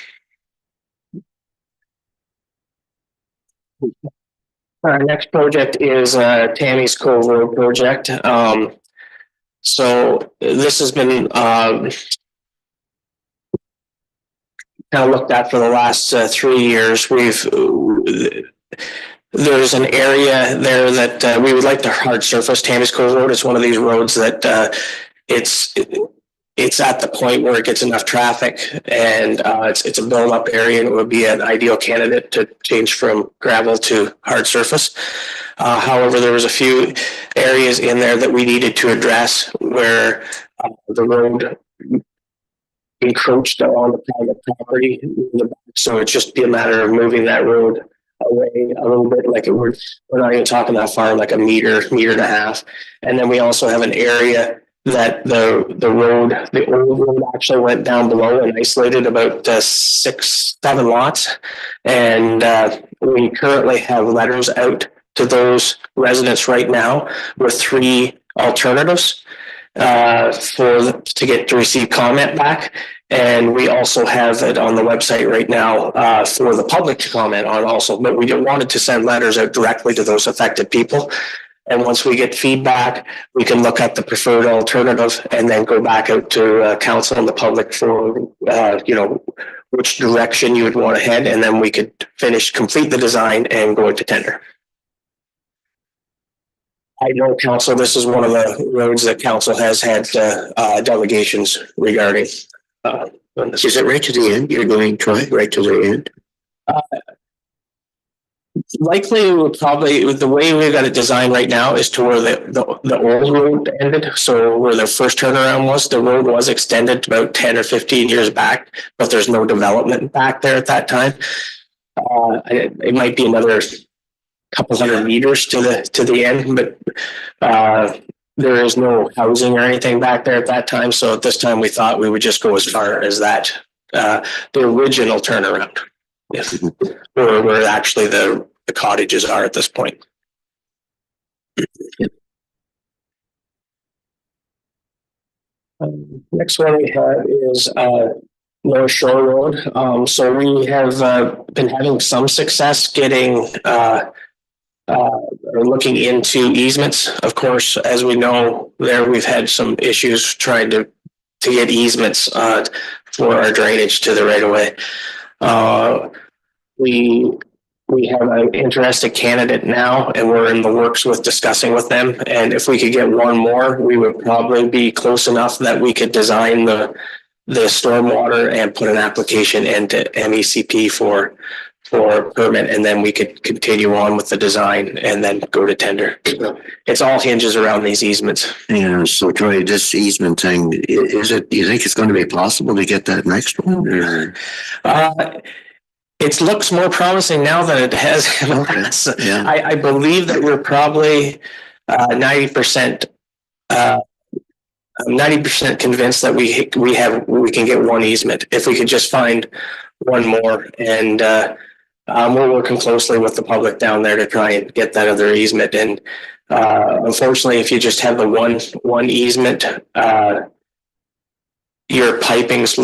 Our next project is Tammy's Cove Road project. So this has been kind of looked at for the last 3 years. There's an area there that we would like to hard surface Tammy's Cove Road. It's one of these roads that it's at the point where it gets enough traffic and it's a build up area and it would be an ideal candidate to change from gravel to hard surface. However, there was a few areas in there that we needed to address where the road encroached on the private property. So it's just be a matter of moving that road away a little bit, like we're not even talking that far, like a meter and a half. And then we also have an area that the old road actually went down below and isolated about 6-7 lots. And we currently have letters out to those residents right now with 3 alternatives to receive comment back. And we also have it on the website right now for the public to comment on also, but we wanted to send letters out directly to those affected people. And once we get feedback, we can look at the preferred alternative and then go back out to council and the public for, which direction you would want to head. And then we could complete the design and go into tender. I know council, this is one of the roads that council has had delegations regarding. Is it right to the end? You're going, Troy, right to the end? Likely, we'll probably, with the way we've got it designed right now is to where the old road ended. So where the first turnaround was, the road was extended about 10 or 15 years back, but there's no development back there at that time. It might be another couple hundred meters to the end, but there is no housing or anything back there at that time. So at this time, we thought we would just go as far as that, the original turnaround. Yes, where actually the cottages are at this point. Next one we have is North Shore Road. So we have been having some success getting looking into easements. Of course, as we know, we've had some issues trying to get easements for our drainage to the right of way. We have an interested candidate now, and we're in the works with discussing with them. And if we could get one more, we would probably be close enough that we could design the stormwater and put an application into MECP for permit, and then we could continue on with the design and then go to tender. It's all hinges around these easements. Yeah, so Troy, this easement thing, do you think it's going to be possible to get that next one? Or? It looks more promising now than it has in the past. Yeah. I believe that we're probably 90% 90% convinced that we can get one easement if we could just find one more. And we're working closely with the public down there to try and get that other easement. And unfortunately, if you just have the one easement, your piping's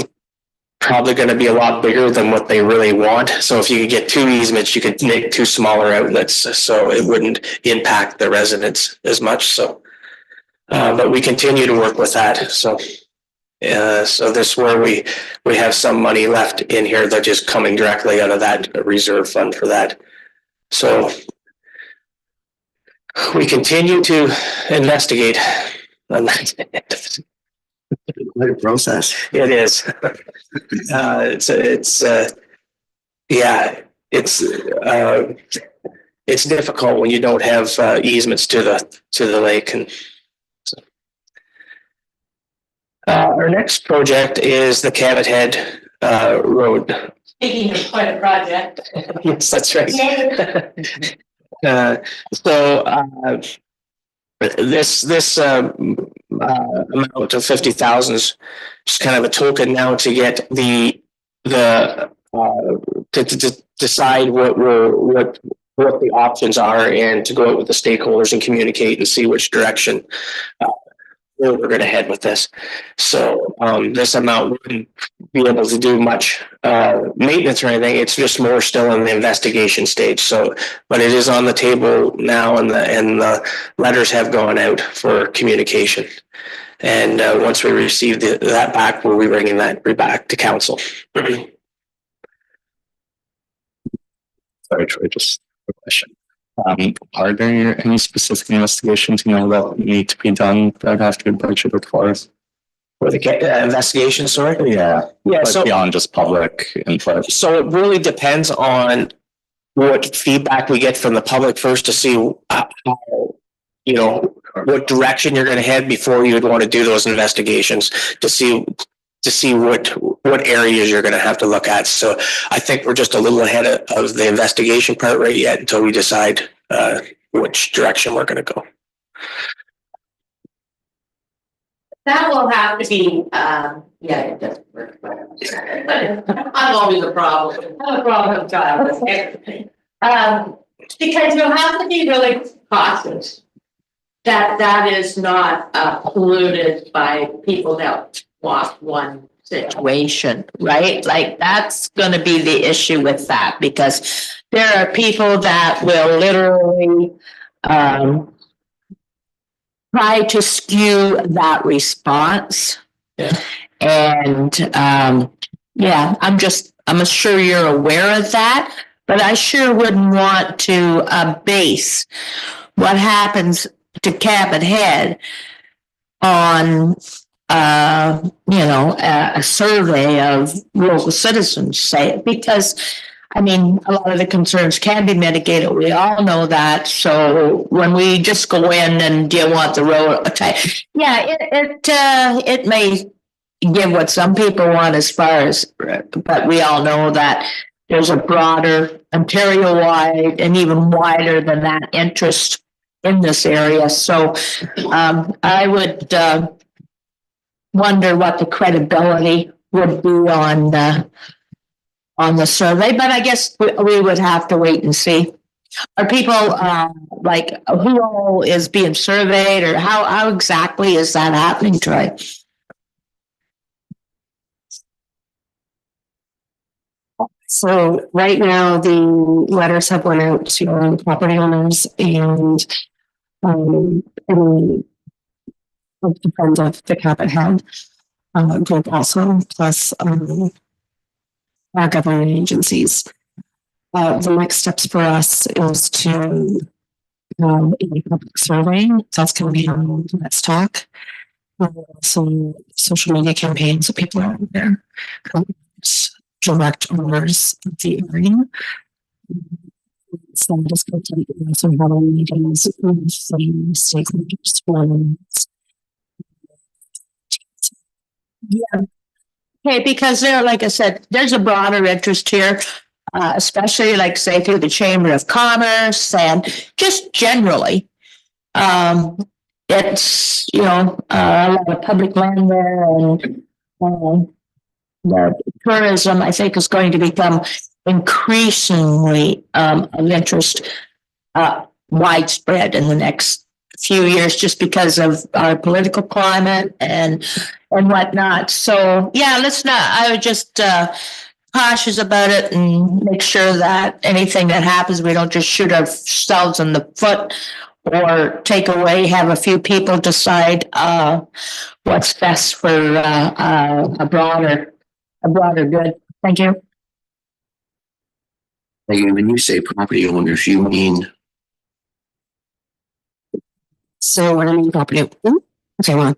probably going to be a lot bigger than what they really want. So if you could get 2 easements, you could make 2 smaller outlets, so it wouldn't impact the residents as much. So, but we continue to work with that. So, so this is where we have some money left in here that is coming directly out of that reserve fund for that. So we continue to investigate on that. Quite a process. It is. It's difficult when you don't have easements to the lake. And so. Our next project is the Cabot Head Road. Speaking of quite a project. Yes, that's right. This amount of 50,000 is just kind of a token now to get to decide what the options are and to go out with the stakeholders and communicate and see which direction where we're going to head with this. So this amount wouldn't be able to do much maintenance or anything. It's just more still in the investigation stage. So, but it is on the table now, and the letters have gone out for communication. And once we receive that back, we'll be bringing that back to council. Sorry, Troy, just a question. Are there any specific investigations, that need to be done that have to be budgeted for us? For the investigation, sorry? Yeah, Yeah, but so, beyond just public input. so it really depends on what feedback we get from the public first to see how, you know, what direction you're gonna head before you would want to do those investigations to see what areas you're gonna have to look at. So I think we're just a little ahead of the investigation part right yet until we decide which direction we're gonna go. That will have to be, yeah, it doesn't work. I'm always a problem. I'm a problem child with everything. Because you'll have to be really cautious that is not polluted by people that want one situation, right? Like that's gonna be the issue with that, because there are people that will literally try to skew that response. Yeah. And yeah, I'm sure you're aware of that, but I sure wouldn't want to base what happens to Cabot Head on a survey of local citizens, say, because I mean, a lot of the concerns can be mitigated. We all know that. So when we just go in and do you want the road? Yeah, it may give what some people want as far as, but we all know that there's a broader Ontario-wide and even wider than that interest in this area. So I would wonder what the credibility would be on the survey, but I guess we would have to wait and see. Are people like who all is being surveyed, or how exactly is that happening, Troy? So right now, the letters have went out to property owners and any of the friends of the Cabot Head group also, plus our government agencies. The next steps for us is to a public survey. That's going to be on Let's Talk. Some social media campaigns so people are out there. Direct owners of the area. So I'm just going to take some having meetings with the stakeholders. Yeah. Okay, because there, like I said, there's a broader interest here, especially like say through the Chamber of Commerce and just generally. It's, a lot of public land there, and the tourism, I think, is going to become increasingly of interest, widespread in the next few years, just because of our political climate and whatnot. So yeah, I would just cautious about it and make sure that anything that happens, we don't just shoot ourselves in the foot or take away, have a few people decide what's best for a broader good. Thank you. When you say property owners, you mean? So what I mean property, okay, well,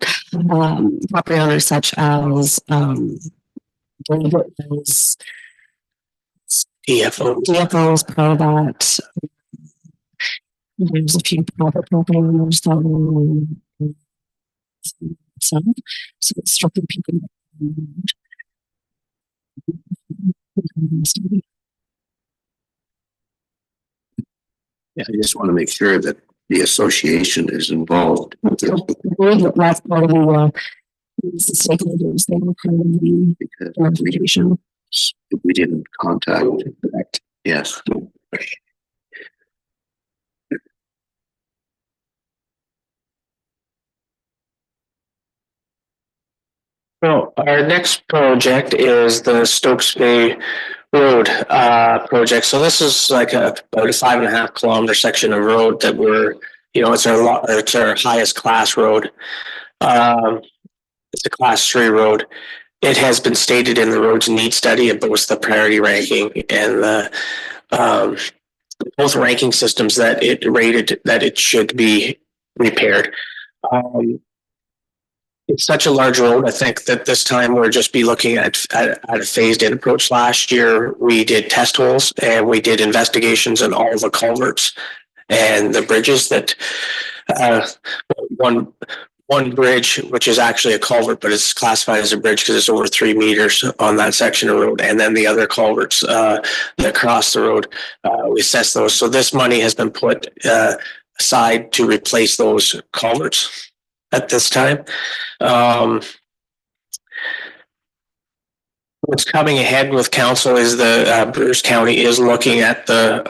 property owners such as DFOs, Provat. There's a few private property owners that so it's strictly people. Yeah, I just want to make sure that the association is involved. That's part of the stakeholders. They were part of the Because we didn't contact. Correct. Yes. So our next project is the Stokes Bay Road project. So this is like about a 5.5 kilometer section of road that it's our highest class road. It's a class 3 road. It has been stated in the roads need study, it was the priority ranking and the both ranking systems that it rated that it should be repaired. it's such a large road. I think that this time we'll just be looking at a phased in approach. Last year, we did test holes and we did investigations on all the culverts and the bridges that, one bridge, which is actually a culvert, but it's classified as a bridge because it's over 3 meters on that section of road. And then the other culverts, that cross the road, we assess those. So this money has been put, aside to replace those culverts at this time. What's coming ahead with council is the Bruce County is looking at the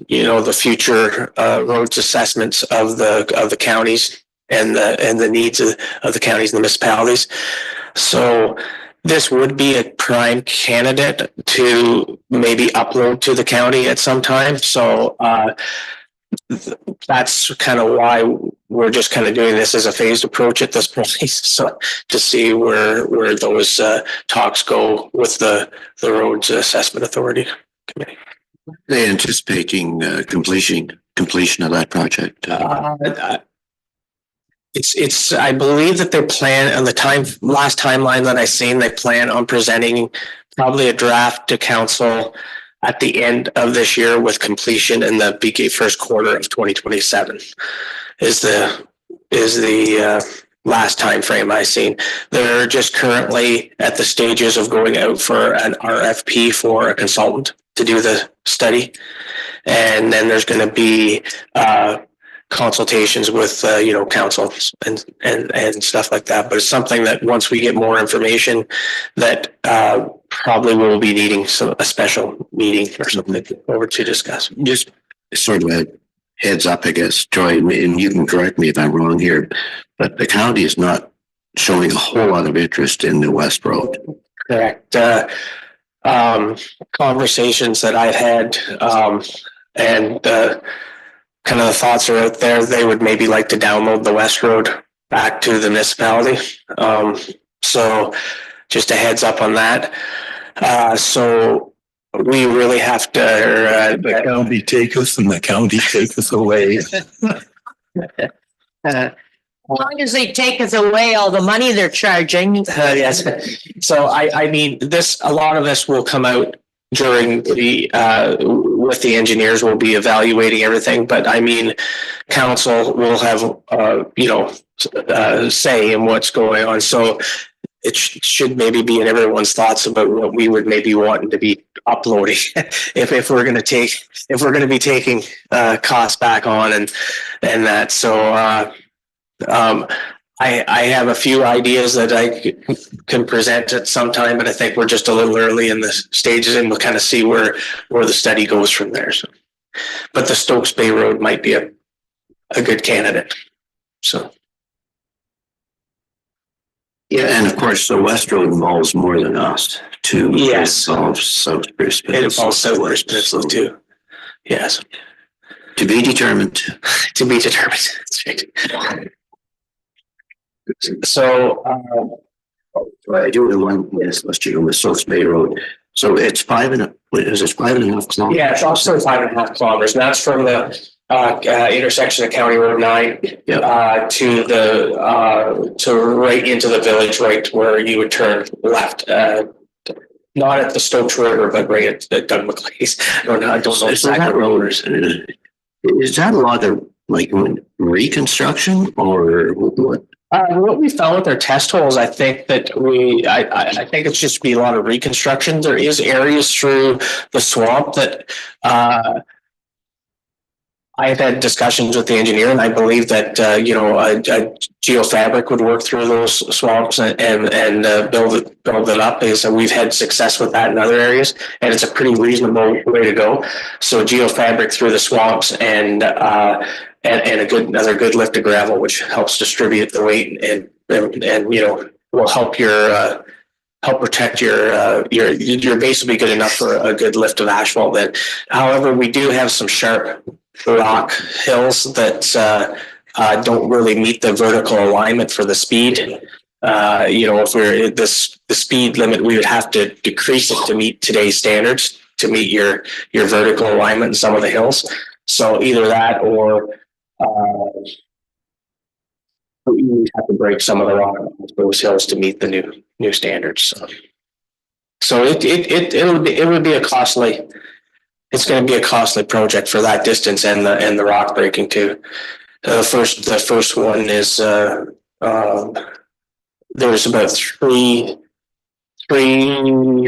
the future roads assessments of the counties and the needs of the counties and the municipalities. So this would be a prime candidate to maybe upload to the county at some time. So that's kind of why we're just kind of doing this as a phased approach at this point. So to see where those talks go with the Roads Assessment Authority Committee. They anticipating completion of that project. It's I believe that they plan on the last timeline that I seen, they plan on presenting probably a draft to council at the end of this year with completion in the first quarter of 2027 is the last time frame I seen. They're just currently at the stages of going out for an RFP for a consultant to do the study. And then there's going to be consultations with council and stuff like that. But it's something that once we get more information that probably we'll be needing a special meeting or something over to discuss. Just sort of a heads up, I guess, Joy, and you can correct me if I'm wrong here, but the county is not showing a whole lot of interest in the West Road. Correct. Conversations that I've had and kind of the thoughts are out there. They would maybe like to download the West Road back to the municipality. So just a heads up on that. So we really have to. The county take us and the county take us away. As long as they take us away all the money they're charging. Yes. So I mean, a lot of this will come out during the with the engineers. We'll be evaluating everything, but I mean, council will have say in what's going on. So it should maybe be in everyone's thoughts about what we would maybe want to be uploading if we're going to be taking costs back on and that. So I have a few ideas that I can present at some time, but I think we're just a little early in the stages and we'll kind of see where the study goes from there. So, but the Stokes Bay Road might be a good candidate. So. Yeah, and of course, the West Road involves more than us too. Yes. It involves South Bruce Peninsula. It involves South Bruce Peninsula too. Yes. To be determined. To be determined. That's right. So, I do the one, yes, let's check on the Stokes Bay Road. So it's 5.5 kilometers? Yeah, it's also 5.5 kilometers. And that's from the intersection of County Road 9 to right into the village, right where you would turn left. Not at the Stokes River, but right at Doug McClay's. I don't know exactly that road. Is that a lot of like reconstruction or what? What we found with our test holes, I think that I think it's just be a lot of reconstruction. There is areas through the swamp that I've had discussions with the engineer, and I believe that a geofabric would work through those swamps and build it up. So we've had success with that in other areas, and it's a pretty reasonable way to go. So geofabric through the swamps and another good lift of gravel, which helps distribute the weight and will help help protect you're basically good enough for a good lift of asphalt. Then, however, we do have some sharp rock hills that don't really meet the vertical alignment for the speed. If we're the speed limit, we would have to decrease it to meet today's standards to meet your vertical alignment in some of the hills. So either that or we have to break some of the rock those hills to meet the new standards. So it would be a costly. It's going to be a costly project for that distance and the rock breaking too. The first one is there's about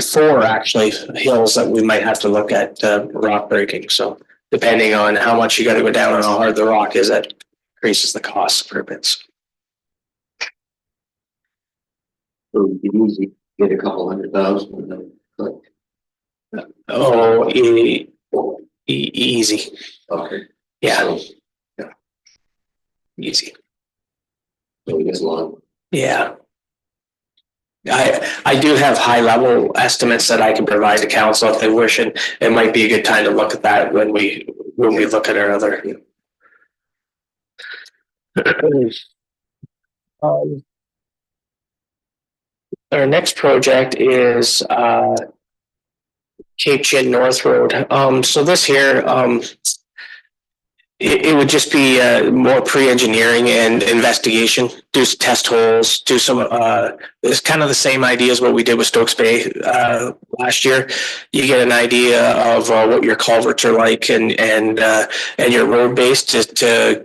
four actually hills that we might have to look at rock breaking. So depending on how much you got to go down and how hard the rock is, that increases the cost for bits. So you can easily get a couple $100,000. Oh, easy. Okay. Yeah. So, Easy. so we get along. Yeah. I do have high level estimates that I can provide to council if they wish, and it might be a good time to look at that when we look at our other. Our next project is Cape Chin North Road. So this here, it would just be more pre-engineering and investigation, do some test holes, do some, it's kind of the same idea as what we did with Stokes Bay last year. You get an idea of what your culverts are like and your road base to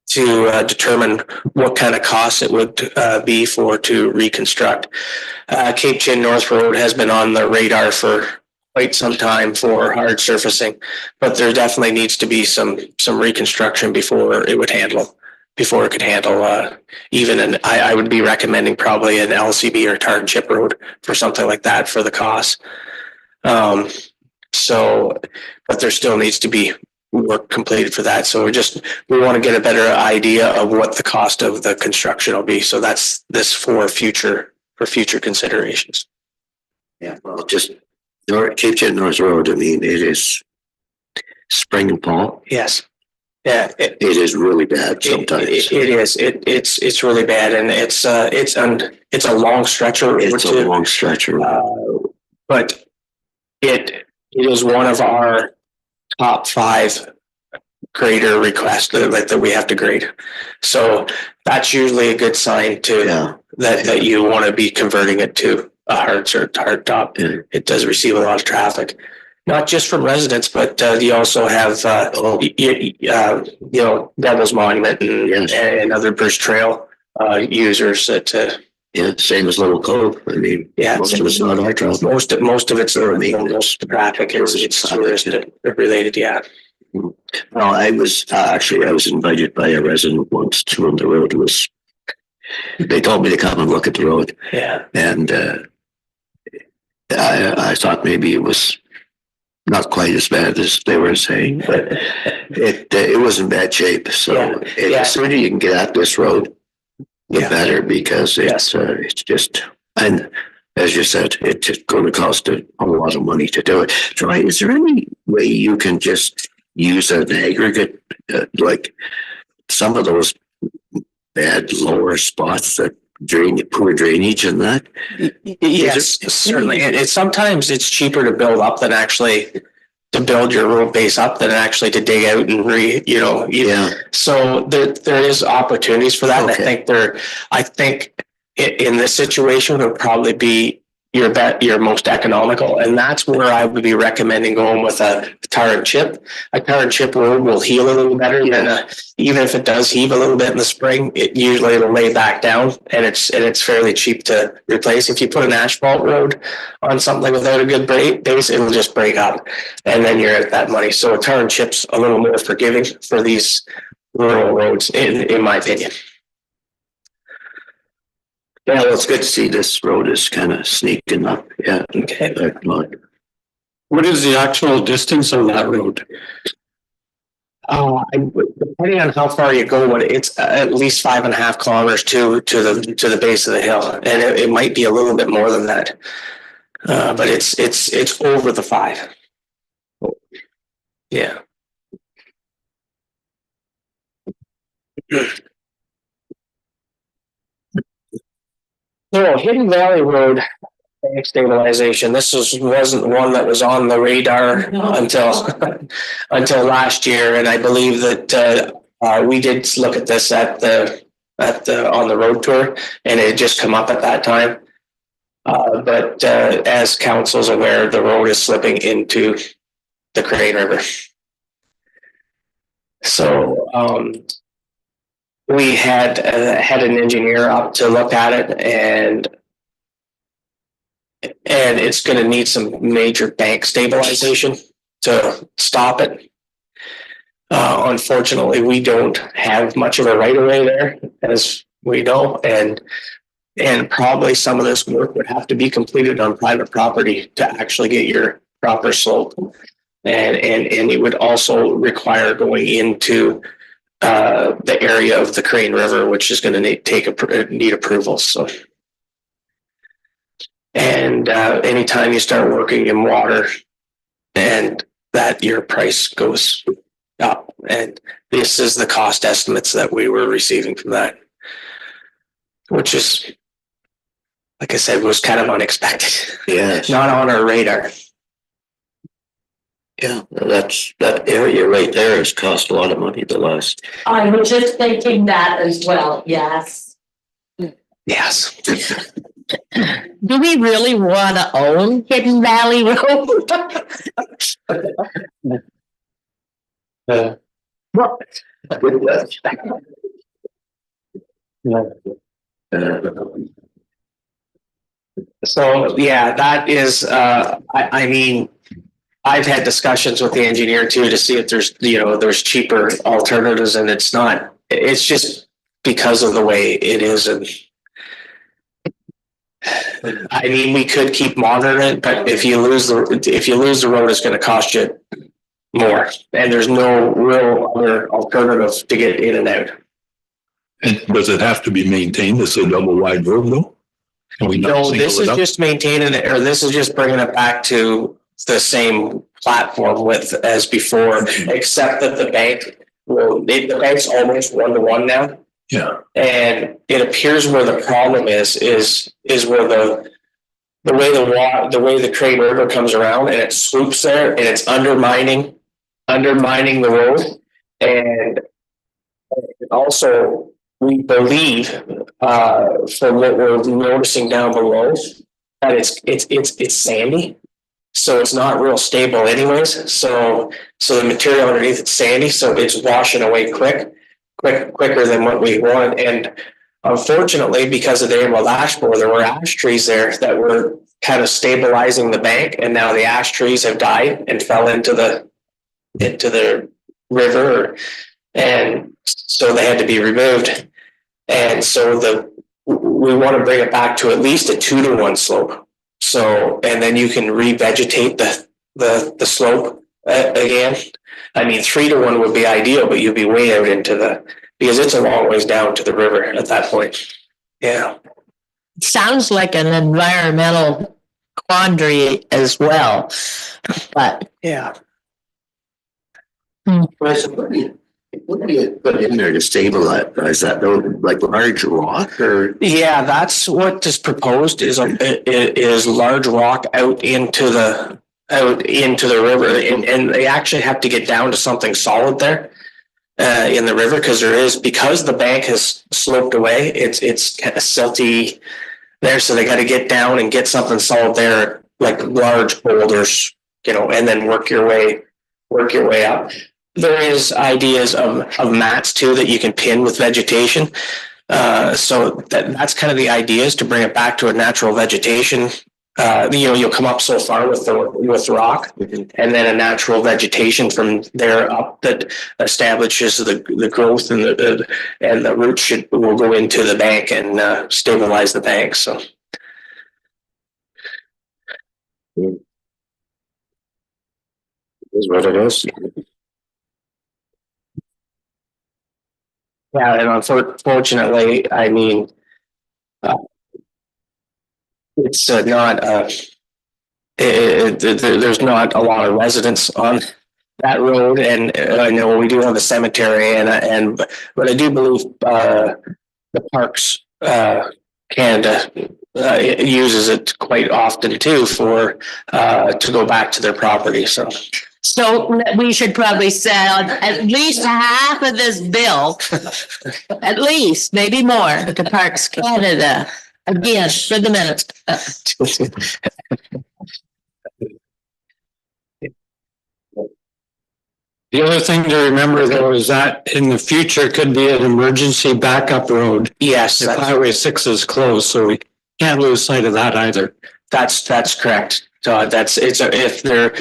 determine what kind of costs it would be to reconstruct. Cape Chin North Road has been on the radar for quite some time for hard surfacing, but there definitely needs to be some reconstruction before it could handle even an I would be recommending probably an LCB or tar and chip road for something like that for the cost. So but there still needs to be work completed for that. So we want to get a better idea of what the cost of the construction will be. So that's this for future considerations. Yeah, well, just Cape Chin North Road, I mean, it is spring and fall. Yes. Yeah. It is really bad sometimes. It is. It's really bad, and it's a long stretch of road. It's a long stretch of road. But it is one of our top 5 grader requests that we have to grade. So that's usually a good sign that you want to be converting it to a hard top. Yeah. It does receive a lot of traffic, not just from residents, but you also have Devil's Monument and other Bruce Trail users that. Yeah, same as Little Cove. I mean, most of it's not our trouble. Most of it's most traffic is tourist related. Yeah. Well, I was invited by a resident once to on the road. They told me to come and look at the road. Yeah. And I thought maybe it was not quite as bad as they were saying, but it was in bad shape. So the sooner you can get out this road, the better, because it's just, and as you said, it's just going to cost a lot of money to do it. Troy, is there any way you can just use an aggregate, like some of those bad lower spots that poor drainage and that? Yes, certainly. Sometimes it's cheaper to build up than actually to build your road base up than actually to dig out and So there is opportunities for that. Okay. And I think in this situation would probably be your most economical, and that's where I would be recommending going with a tar and chip. A tar and chip road will heal a little better than even if it does heave a little bit in the spring. It'll lay back down, and it's fairly cheap to replace. If you put an asphalt road on something without a good base, it'll just break up, and then you're at that money. So a tar and chip's a little more forgiving for these rural roads, in my opinion. Yeah, well, it's good to see this road is kind of sneaking up. Yeah. Okay. What is the actual distance on that road? Depending on how far you go, it's at least 5.5 kilometers to the base of the hill, and it might be a little bit more than that, but it's over the 5. Yeah. So Hidden Valley Road stabilization. This wasn't one that was on the radar until last year, and I believe that we did look at this at the on the road tour, and it had just come up at that time. But as council's aware, the road is slipping into the Crane River. So we had an engineer up to look at it, and it's going to need some major bank stabilization to stop it. Unfortunately, we don't have much of a right of way there, as we know, and probably some of this work would have to be completed on private property to actually get your proper slope, and it would also require going into the area of the Crane River, which is going to need approval. So, and anytime you start working in water, and that your price goes up, and this is the cost estimates that we were receiving from that, which is, like I said, was kind of unexpected. Yes. Not on our radar. Yeah, that area right there has cost a lot of money the last. I was just thinking that as well, yes. Yes. Do we really want to own Hidden Valley Road? So yeah, that is, I mean, I've had discussions with the engineer too, to see if there's cheaper alternatives, and it's just because of the way it is. And I mean, we could keep monitoring it, but if you lose the road, it's going to cost you more, and there's no real other alternative to get in and out. And does it have to be maintained as a double wide road though? Can we not No, single this it is up? just maintaining it, or this is just bringing it back to the same platform width as before, except that the bank's almost 1-to-1 now. Yeah. And it appears where the problem is where the way the Crane River comes around and it swoops there, and it's undermining the road. And also, we believe, from what we're noticing down below, that it's sandy, so it's not real stable anyways. So the material underneath it's sandy, so it's washing away quicker than what we want. And unfortunately, because of the emerald ash borer, there were ash trees there that were kind of stabilizing the bank, and now the ash trees have died and fell into the river, and so they had to be removed. And so we want to bring it back to at least a 2-to-1 slope. So, and then you can revegetate the slope again. I mean, 3-to-1 would be ideal, but you'd be way out because it's a long ways down to the river at that point. Yeah. Sounds like an environmental quandary as well, but Yeah. What do you put in there to stabilize that road, like large rock or? Yeah, that's what is proposed is large rock out into the river, and they actually have to get down to something solid there in the river, because the bank has sloped away. It's kind of silty there, so they got to get down and get something solid there, like large boulders, and then work your way up. There is ideas of mats too that you can pin with vegetation. So that's kind of the idea, is to bring it back to a natural vegetation. You'll come up so far with rock, and then a natural vegetation from there up that establishes the growth, and the roots will go into the bank and stabilize the bank. So. Is what it is. Yeah, and unfortunately, I mean, it's not. There's not a lot of residents on that road, and I know we do have a cemetery, but I do believe the Parks Canada uses it quite often too to go back to their property. So So we should probably sell at least half of this bill, at least, maybe more, to Parks Canada. Again, for the minutes. The other thing to remember though is that in the future could be an emergency backup road. Yes. If Highway 6 is closed, so we can't lose sight of that either. That's correct. If there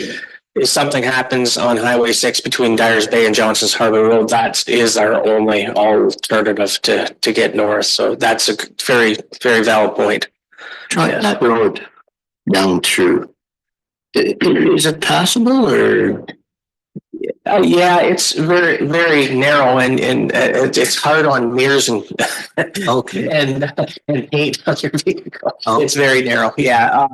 is something happens on Highway 6 between Dyers Bay and Johnson's Harbor Road, that is our only alternative to get north. So that's a very, very valid point. Try that road down through. Is it passable or? Yeah, it's very, very narrow and it's hard on mirrors and Okay. and paint on your vehicle. Oh. It's very narrow. Yeah.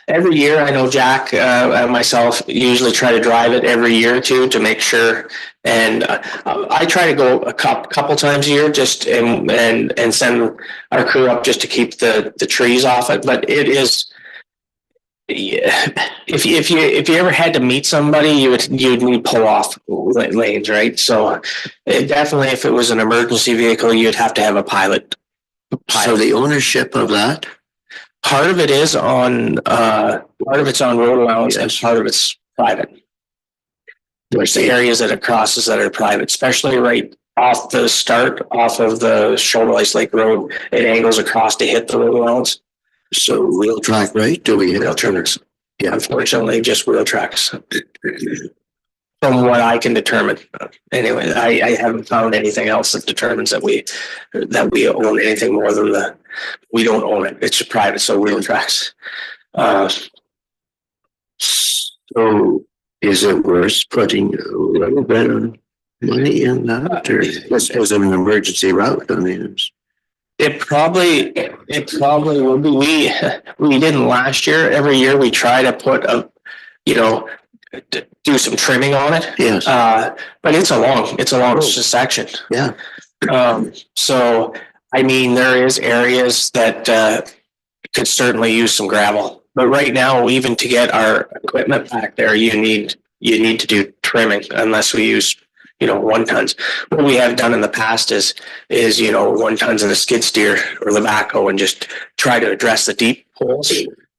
Every year, I know Jack and myself usually try to drive it every year or two to make sure. And I try to go a couple times a year just and send our crew up just to keep the trees off it. But it is. Yeah, if you ever had to meet somebody, you'd need pull off lanes, right? So definitely, if it was an emergency vehicle, you'd have to have a pilot. So the ownership of that? Part of it is on road allowance, and part of it's private. There's the areas that it crosses that are private, especially right off the Shoulder Ice Lake Road. It angles across to hit the road allowance. So wheel track, right? Do we Wheel tracks? Yeah. Unfortunately, just wheel tracks. From what I can determine. Anyway, I haven't found anything else that determines that we own anything more than we don't own it. It's private, so wheel tracks. So is it worth putting a little bit of money in that, or just as an emergency route? I mean, It probably will be. We didn't last year. Every year we try to put do some trimming on it. yes, But it's a long section. yeah. So I mean, there is areas that could certainly use some gravel. But right now, even to get our equipment back there, you need to do trimming unless we use 1 tons. What we have done in the past is 1 tons in a skid steer or the backhoe and just try to address the deep holes.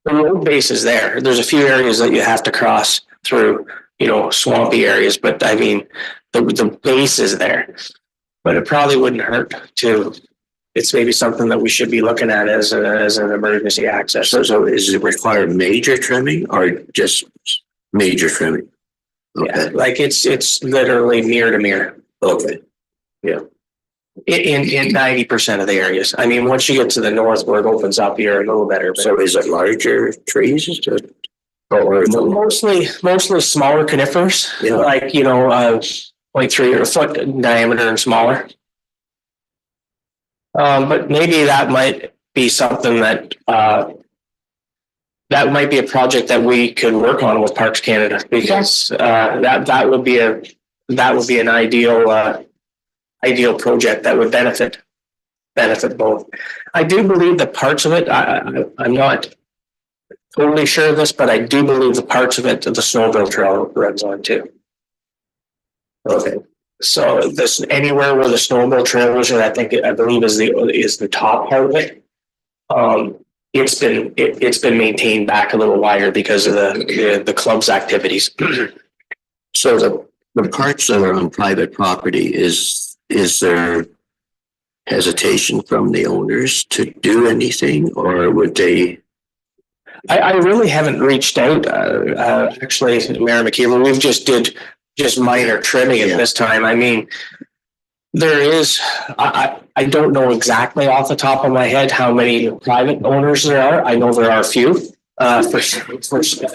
The road base is there. There's a few areas that you have to cross through, swampy areas, but I mean, the base is there. But it probably wouldn't hurt to. It's maybe something that we should be looking at as an emergency access. So is it require major trimming or just major trimming? Okay. Yeah, like it's literally mirror to mirror. Okay. Yeah. In 90% of the areas. I mean, once you get to the north where it opens up, you're a little better. So is it larger trees or mostly smaller conifers, Yeah. like 0.3 or a foot in diameter and smaller. But maybe that might be something that might be a project that we could work on with Parks Canada, because that would be an ideal project that would benefit both. I do believe that parts of it, I'm not totally sure of this, but I do believe the parts of it the snowmobile trail runs on too. Okay. So this anywhere where the snowmobile trail is, I believe is the top part of it. It's been maintained back a little wider because of the club's activities. So the parts that are on private property, is there hesitation from the owners to do anything, or would they? I really haven't reached out. Actually, Mayor McKeever, we've just minor trimming at this time. I mean, there is, I don't know exactly off the top of my head how many private owners there are. I know there are a few for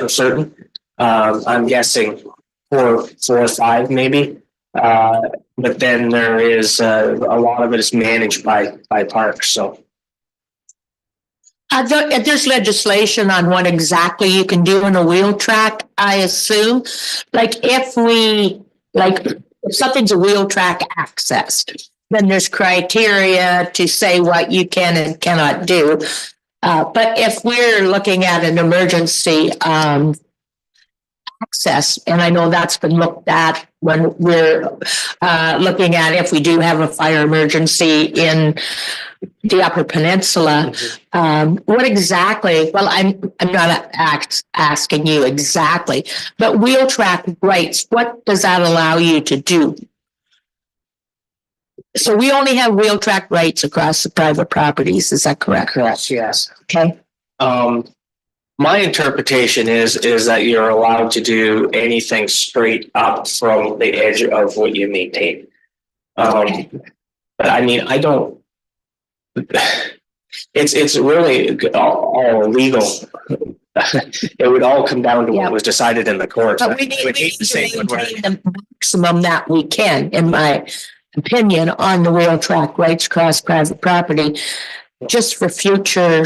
certain. I'm guessing four or five maybe. But then there is a lot of it is managed by parks. So There's legislation on what exactly you can do in a wheel track, I assume. Like if something's a wheel track accessed, then there's criteria to say what you can and cannot do. But if we're looking at an emergency, how access, and I know that's been looked at when we're looking at if we do have a fire emergency in the Upper Peninsula. What exactly, well, I'm not asking you exactly, but wheel track rights, what does that allow you to do? So we only have wheel track rights across the private properties, is that correct? Correct, yes. Okay. My interpretation is that you're allowed to do anything straight up from the edge of what you maintain. But I mean, I don't. It's really all legal. It would all come down to what was decided in the courts. But we need to maintain the maximum that we can, in my opinion, on the wheel track rights across private property, just for future.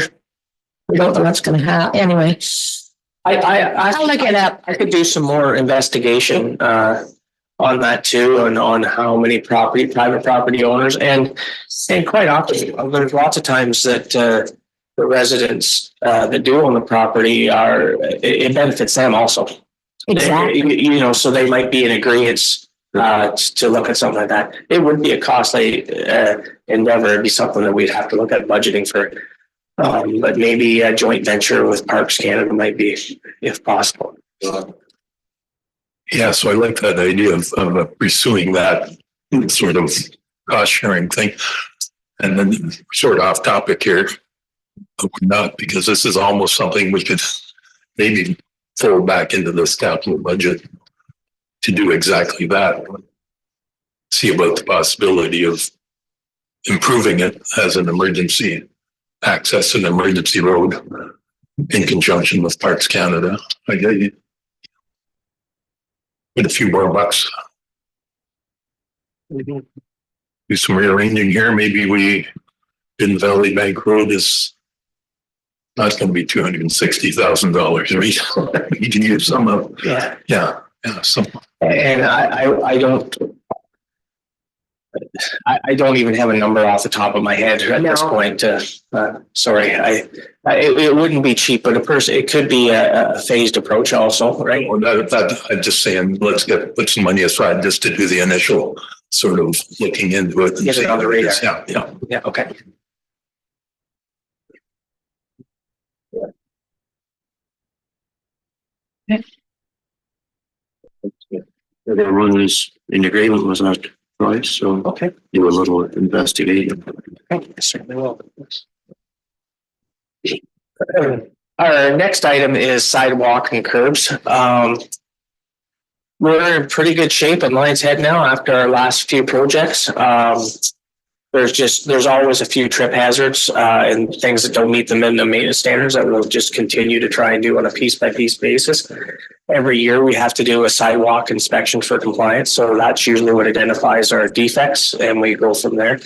We don't know what's going to happen anyway. I'll look it up. I could do some more investigation on that too, and on how many private property owners, and quite often there's lots of times that the residents that do own the property it benefits them also. Exactly. You know, so they might be in agreement to look at something like that. It would be a costly endeavor. It'd be something that we'd have to look at budgeting for. But maybe a joint venture with Parks Canada might be, if possible. Yeah, so I like that idea of pursuing that sort of cost sharing thing. And then sort of off topic here, but we're not, because this is almost something we could maybe fold back into this capital budget to do exactly that. See about the possibility of improving it as an emergency access, an emergency road in conjunction with Parks Canada. I get you. With a few more bucks. Do some rearranging here. Maybe in Valley Bank Road is not going to be $260,000, right? We can use some of. Yeah. Some. And I don't even have a number off the top of my head at this point. Sorry, it wouldn't be cheap, but it could be a phased approach also, right? Well, that I'm just saying, let's put some money aside just to do the initial sort of looking into it. Get it on the radar. Yeah. Okay. Everyone is in agreement with that price, so Okay. do a little investigating. I certainly will. Our next item is sidewalk and curbs. We're in pretty good shape at Lions Head now after our last few projects. There's always a few trip hazards and things that don't meet the minimum maintenance standards that we'll just continue to try and do on a piece by piece basis. Every year we have to do a sidewalk inspection for compliance. So that's usually what identifies our defects, and we go from there.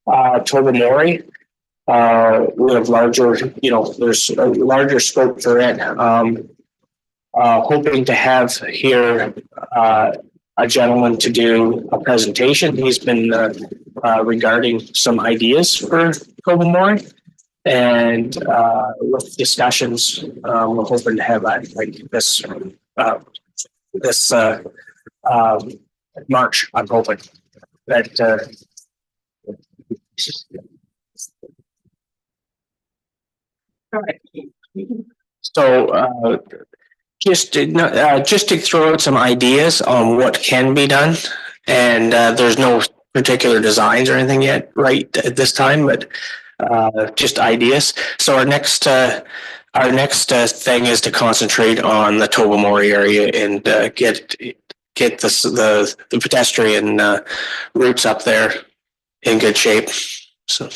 Tobermory, we have larger, there's a larger scope for it. Hoping to have here a gentleman to do a presentation. He's been regarding some ideas for Tobermory, and with discussions, we're hoping to have like this March. I'm hoping that. All right. So just to throw out some ideas on what can be done, and there's no particular designs or anything yet right at this time, but just ideas. So our next thing is to concentrate on the Tobermory area and get the pedestrian routes up there in good shape. So.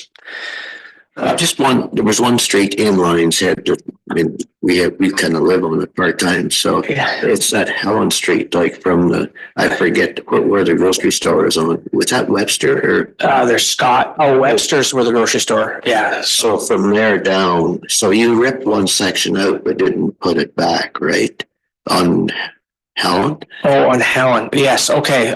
There was one street in Lions Head that, I mean, we kind of live on it part-time, so it's that Helen Street, like from I forget where the grocery store is on. Was that Webster or? There's Scott. Oh, Webster's where the grocery store. Yeah. So from there down, so you ripped one section out but didn't put it back, right? On Helen? Oh, on Helen. Yes. Okay.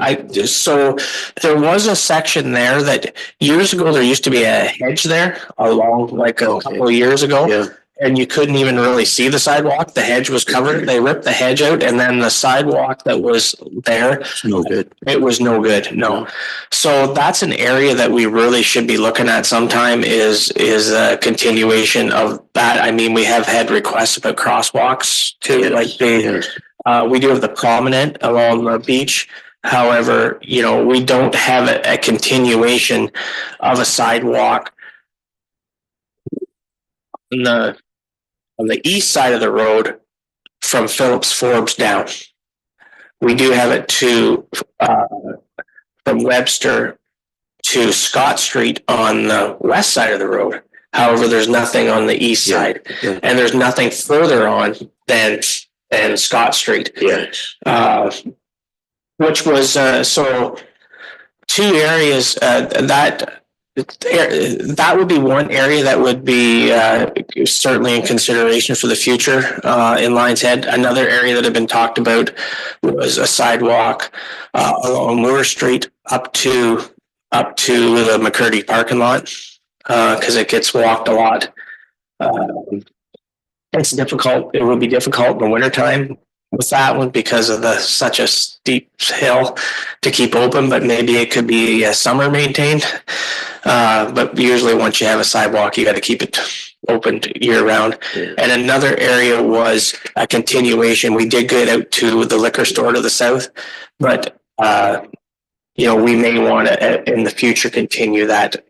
So there was a section there that years ago, there used to be a hedge there along like a couple of years ago. Yeah. and you couldn't even really see the sidewalk. The hedge was covered. They ripped the hedge out, and then the sidewalk that was there, It's no good. it was no good. No. So that's an area that we really should be looking at sometime is a continuation of that. I mean, we have had requests about crosswalks too, like we do have the promenade along the beach. However, we don't have a continuation of a sidewalk on the east side of the road from Phillips Forbes down. We do have it from Webster to Scott Street on the west side of the road. However, there's nothing on the east side, and there's nothing further on than Scott Street. Yes. Which was so two areas that would be one area that would be certainly in consideration for the future in Lions Head. Another area that had been talked about was a sidewalk along Moore Street up to the McCurdy parking lot because it gets walked a lot. It's difficult. It would be difficult in the wintertime with that one because of such a steep hill to keep open, but maybe it could be summer maintained. But usually once you have a sidewalk, you got to keep it open year round. Yeah. And another area was a continuation. We did get out to the liquor store to the south, but we may want to in the future continue that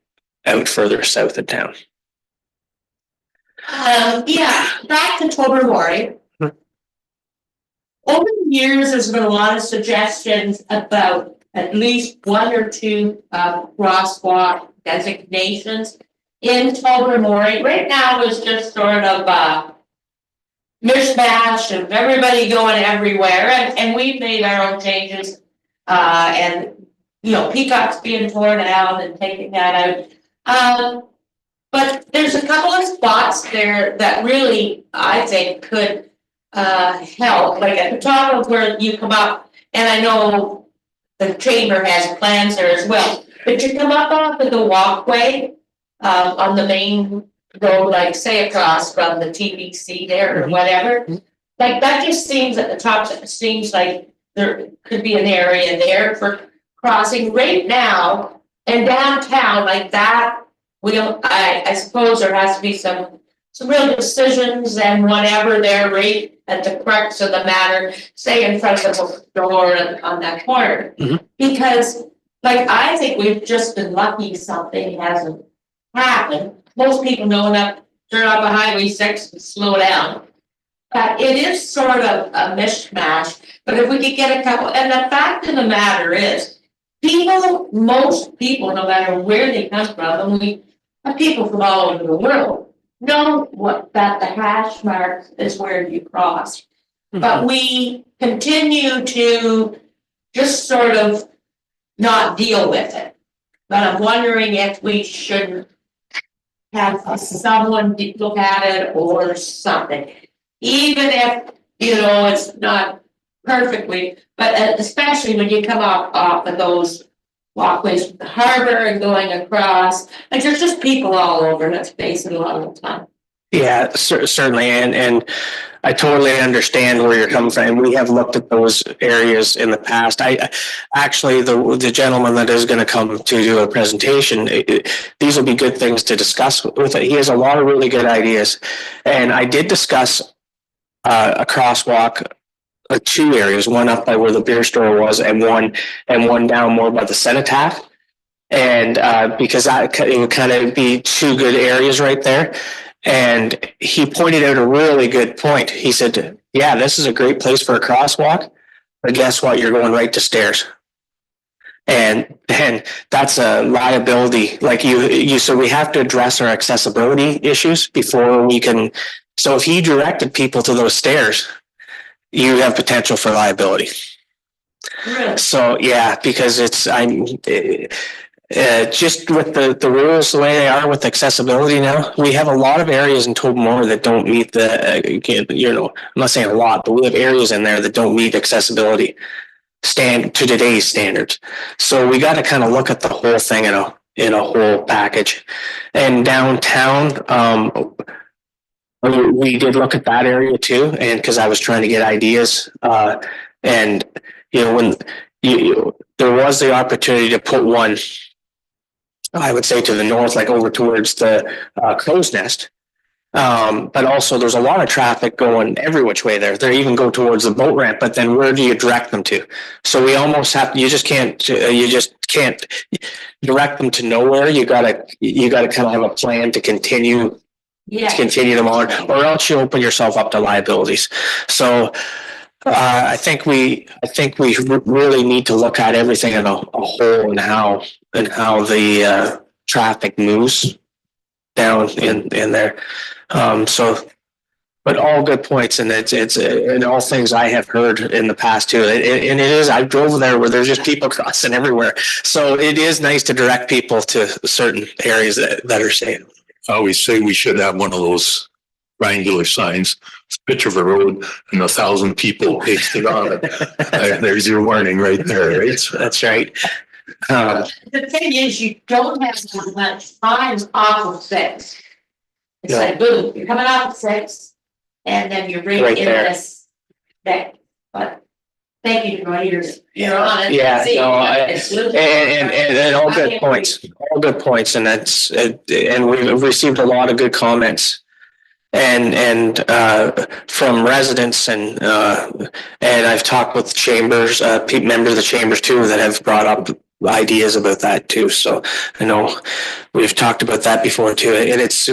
out further south of town. Back to Tobermory. Over the years, there's been a lot of suggestions about at least one or two crosswalk designations in Tobermory. Right now, it's just sort of mishmash of everybody going everywhere, and we've made our own changes. And Peacock's being torn out and taking that out. But there's a couple of spots there that really, I think, could help, like at the top of where you come up, and I know the chamber has plans there as well, but you come up off of the walkway on the main road, like say across from the TBC there or whatever, like that just seems at the top, it seems like there could be an area there for crossing right now, and downtown like that. I suppose there has to be some real decisions and whatever there right at the crux of the matter, say in front of the door on that corner. Because I think we've just been lucky something hasn't happened. Most people know enough to turn off a Highway 6 and slow down. But it is sort of a mishmash. But if we could get a couple, and the fact of the matter is, most people, no matter where they come from, and we have people from all over the world, know that the hash mark is where you cross. But we continue to just sort of not deal with it. But I'm wondering if we should have someone look at it or something. Even if, it's not perfectly, but especially when you come off of those walkways from the harbor and going across, like there's just people all over, let's face it, a lot of the time. Yeah, certainly, and I totally understand where you're coming from. We have looked at those areas in the past. I actually, the gentleman that is going to come to do a presentation, these will be good things to discuss with it. He has a lot of really good ideas, and I did discuss a crosswalk. Two areas, one up by where the beer store was, and one down more by the cenotaph, and because it would kind of be two good areas right there. And he pointed out a really good point. He said, "Yeah, this is a great place for a crosswalk, but guess what? You're going right to stairs, and that's a liability. Like so we have to address our accessibility issues before we can. So if he directed people to those stairs, you have potential for liability." Really? So yeah, because it's just with the rules the way they are with accessibility now, we have a lot of areas in Tobermory that don't meet I'm not saying a lot, but we have areas in there that don't meet accessibility to today's standards. So we got to kind of look at the whole thing in a whole package. And downtown, We did look at that area too, and because I was trying to get ideas, and when there was the opportunity to put one, I would say to the north, like over towards the crow's nest. But also there's a lot of traffic going every which way there. They even go towards the boat ramp, but then where do you direct them to? So we almost have, you just can't direct them to nowhere. You gotta kind of have a plan to continue them on, or else you open yourself up to liabilities. So I think we really need to look at everything in a whole and how the traffic moves down in there. But all good points, and it's and all things I have heard in the past too. And it is, I drove there where there's just people crossing everywhere. So it is nice to direct people to certain areas that are safe. I always say we should have one of those triangular signs, picture of a road and 1,000 people pasted on it. There's your warning right there, right? That's right. The thing is, you don't have that much time off of 6. It's like, boom, you're coming off of 6, and then you're right in there. this thing. But thank you, Troy, you're on it. Yeah, See, no, it's moving. and all good points, and and we've received a lot of good comments. And from residents and I've talked with members of the chambers too that have brought up ideas about that too. So I know we've talked about that before too, and it's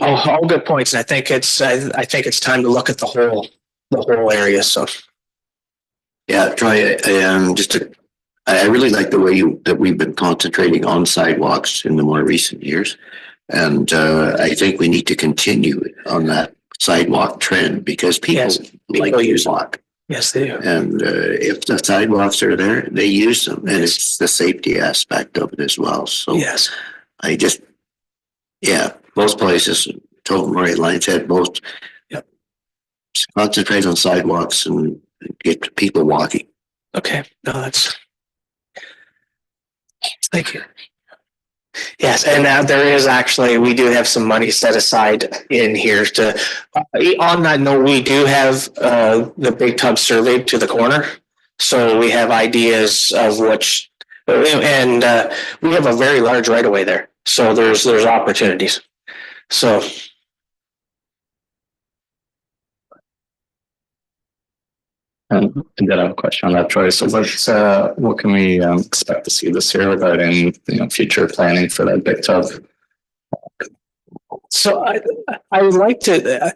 all good points. And I think it's time to look at the whole area. So Yeah, Troy, I really like the way that we've been concentrating on sidewalks in the more recent years. And I think we need to continue on that sidewalk trend because people like to walk. Yes, they do. And if the sidewalks are there, they use them, and it's the safety aspect of it as well. So Yes, most places, Total Murray, Lions Head, most concentrate on sidewalks and get people walking. okay, no, that's. Thank you. Yes, and now we do have some money set aside in here to, on that note, we do have the big tub surveyed to the corner. So we have ideas of which, and we have a very large right of way there. So there's opportunities. So. I did have a question on that, Troy. So what can we expect to see this year regarding future planning for that big tub? So I would like to,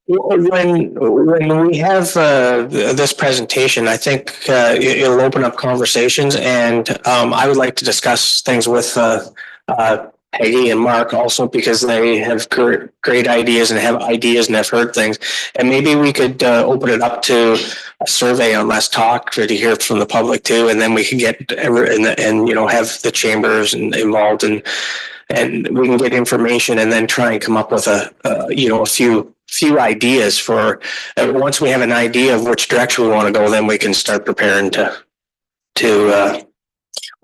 when we have this presentation, I think it'll open up conversations, and I would like to discuss things with Peggy and Mark also, because they have great ideas and have heard things, and maybe we could open it up to a survey on Let's Talk to hear from the public too, and then we can get and have the chambers involved, and we can get information and then try and come up with a few ideas for once we have an idea of which direction we want to go, then we can start preparing to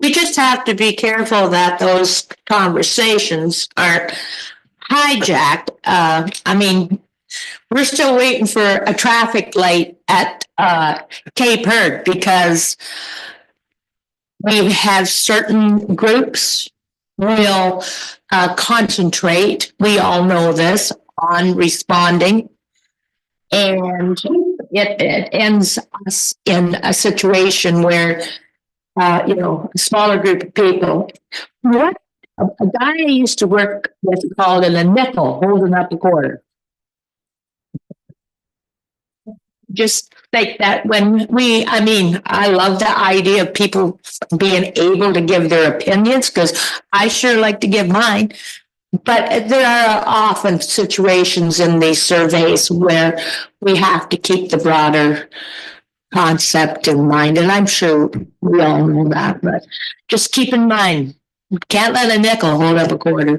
We just have to be careful that those conversations aren't hijacked. I mean, we're still waiting for a traffic light at Cape Herd because we have certain groups will concentrate, we all know this, on responding. And it ends us in a situation where a smaller group of people. What a guy I used to work with called it a nickel holding up a quarter. Just like that when I love the idea of people being able to give their opinions, because I sure like to give mine. But there are often situations in these surveys where we have to keep the broader concept in mind, and I'm sure we all know that, but just keep in mind, can't let a nickel hold up a quarter.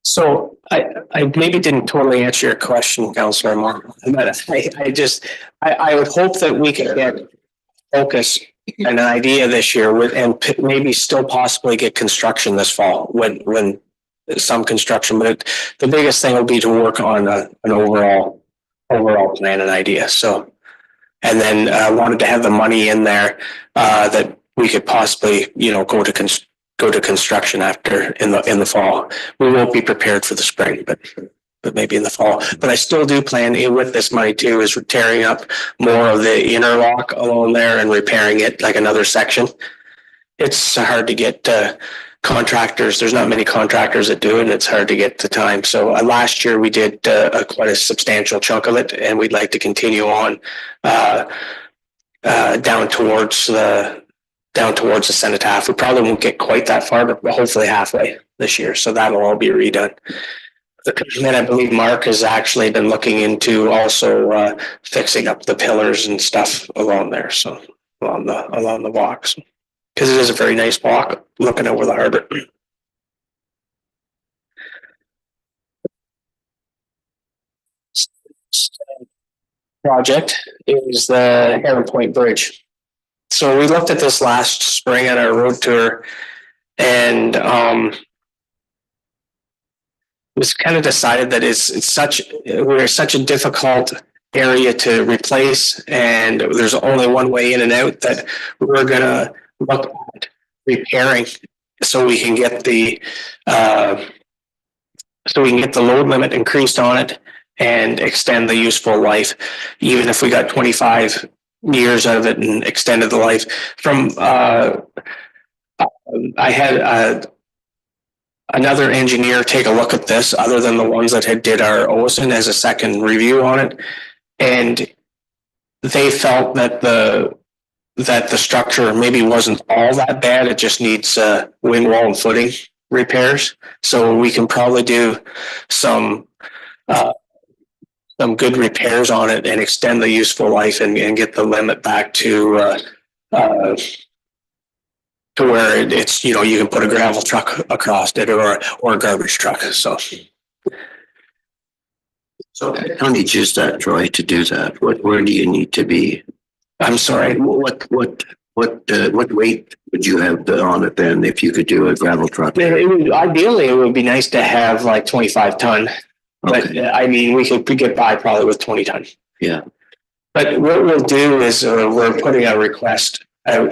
So I maybe didn't totally answer your question, Councillor Moore, but I would hope that we could get focus an idea this year with, and maybe still possibly get construction this fall when some construction, but the biggest thing will be to work on an overall plan and idea. So, and then wanted to have the money in there that we could possibly, go to construction after in the fall. We won't be prepared for the spring, but maybe in the fall. But I still do plan with this money too, is tearing up more of the interlock along there and repairing it, like another section. It's hard to get contractors. There's not many contractors that do it, and it's hard to get the time. So last year we did quite a substantial chunk of it, and we'd like to continue on down towards the cenotaph. We probably won't get quite that far, but hopefully halfway this year. So that'll all be redone. And I believe Mark has actually been looking into also fixing up the pillars and stuff along there. So along the walks, because it is a very nice walk looking over the harbor. Project is the Heron Point Bridge. So we looked at this last spring at our road tour, and it was kind of decided that we're such a difficult area to replace, and there's only one way in and out, that we're gonna look at repairing so we can get the load limit increased on it and extend the useful life, even if we got 25 years out of it and extended the life. From I had another engineer take a look at this, other than the ones that had did our OSIN, as a second review on it, and they felt that the structure maybe wasn't all that bad. It just needs wing wall and footing repairs. So we can probably do some good repairs on it and extend the useful life and get the limit back to where it's, you can put a gravel truck across it, or a garbage truck. So how do you choose that, Troy, to do that? Where do you need to be? I'm sorry. What weight would you have on it then if you could do a gravel truck? Ideally, it would be nice to have like 25 ton. But I mean, we could get by probably with 20 ton. Yeah. But what we'll do is we're putting a request out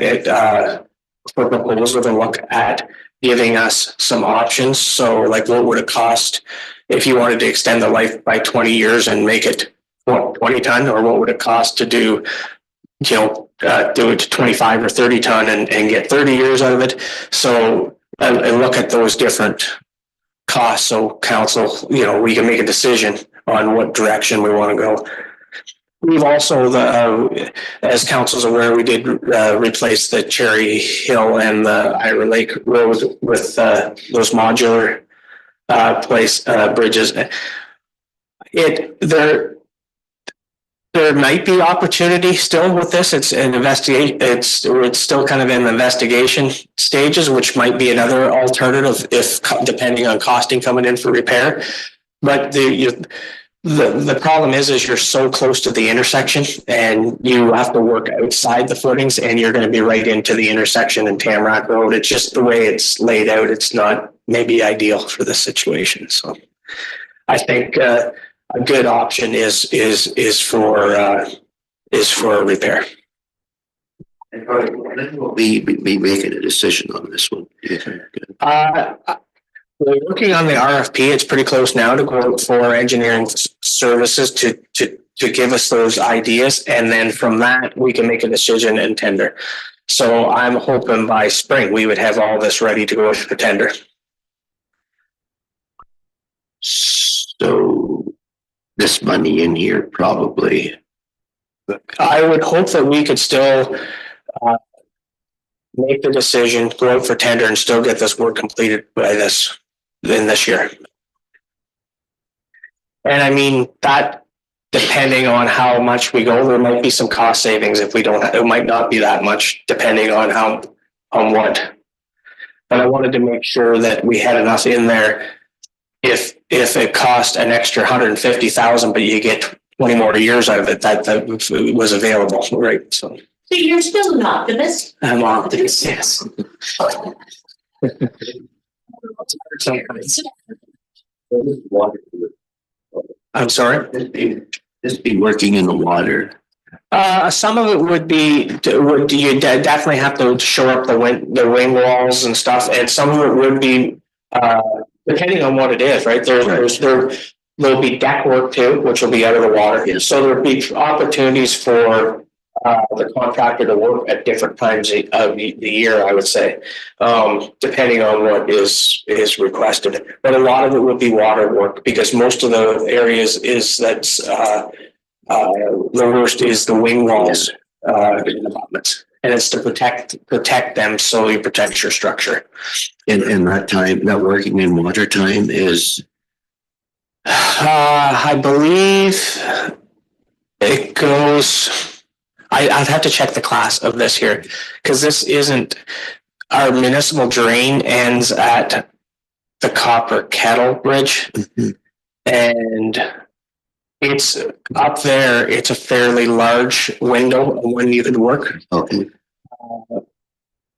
for proposal to look at giving us some options. So like, what would it cost if you wanted to extend the life by 20 years and make it 20 ton, or what would it cost to do it to 25 or 30 ton and get 30 years out of it. So and look at those different costs. So council, we can make a decision on what direction we want to go. We've also, as council's aware, we did replace the Cherry Hill and the Ira Lake Road with those modular bridges. There might be opportunity still with this. It's an investigation. It's still kind of in the investigation stages, which might be another alternative if depending on costing coming in for repair. But the problem is you're so close to the intersection, and you have to work outside the footings, and you're going to be right into the intersection in Tamarack Road. It's just the way it's laid out. It's not maybe ideal for this situation. So I think a good option is for repair. And when will we be making a decision on this one? Do you think? We're working on the RFP. It's pretty close now to go out for engineering services to give us those ideas. And then from that, we can make a decision and tender. So I'm hoping by spring, we would have all this ready to go for tender. So this money in here probably. I would hope that we could still make the decision, go out for tender, and still get this work completed by this year. And I mean, that depending on how much we go, there might be some cost savings if we don't. It might not be that much, depending on what. But I wanted to make sure that we had enough in there. If it cost an extra 150,000, but you get 20 more years out of it, that was available, right? So But you're still an optimist. I'm optimistic, yes. I'm sorry? Just be working in the water. Some of it would be, you definitely have to shore up the wing walls and stuff, and some of it would be, depending on what it is, right? There'll be deck work too, which will be out of the water. Yes. So there'll be opportunities for the contractor to work at different times of the year, I would say, depending on what is requested. But a lot of it would be water work, because most of the areas the worst is the wing walls in abutments, and it's to protect them, so you protect your structure. And that working in water time is, I believe it goes. I'd have to check the class of this here, because this isn't, our municipal drain ends at the Copper Kettle Bridge, and it's up there. It's a fairly large window when you could work. okay,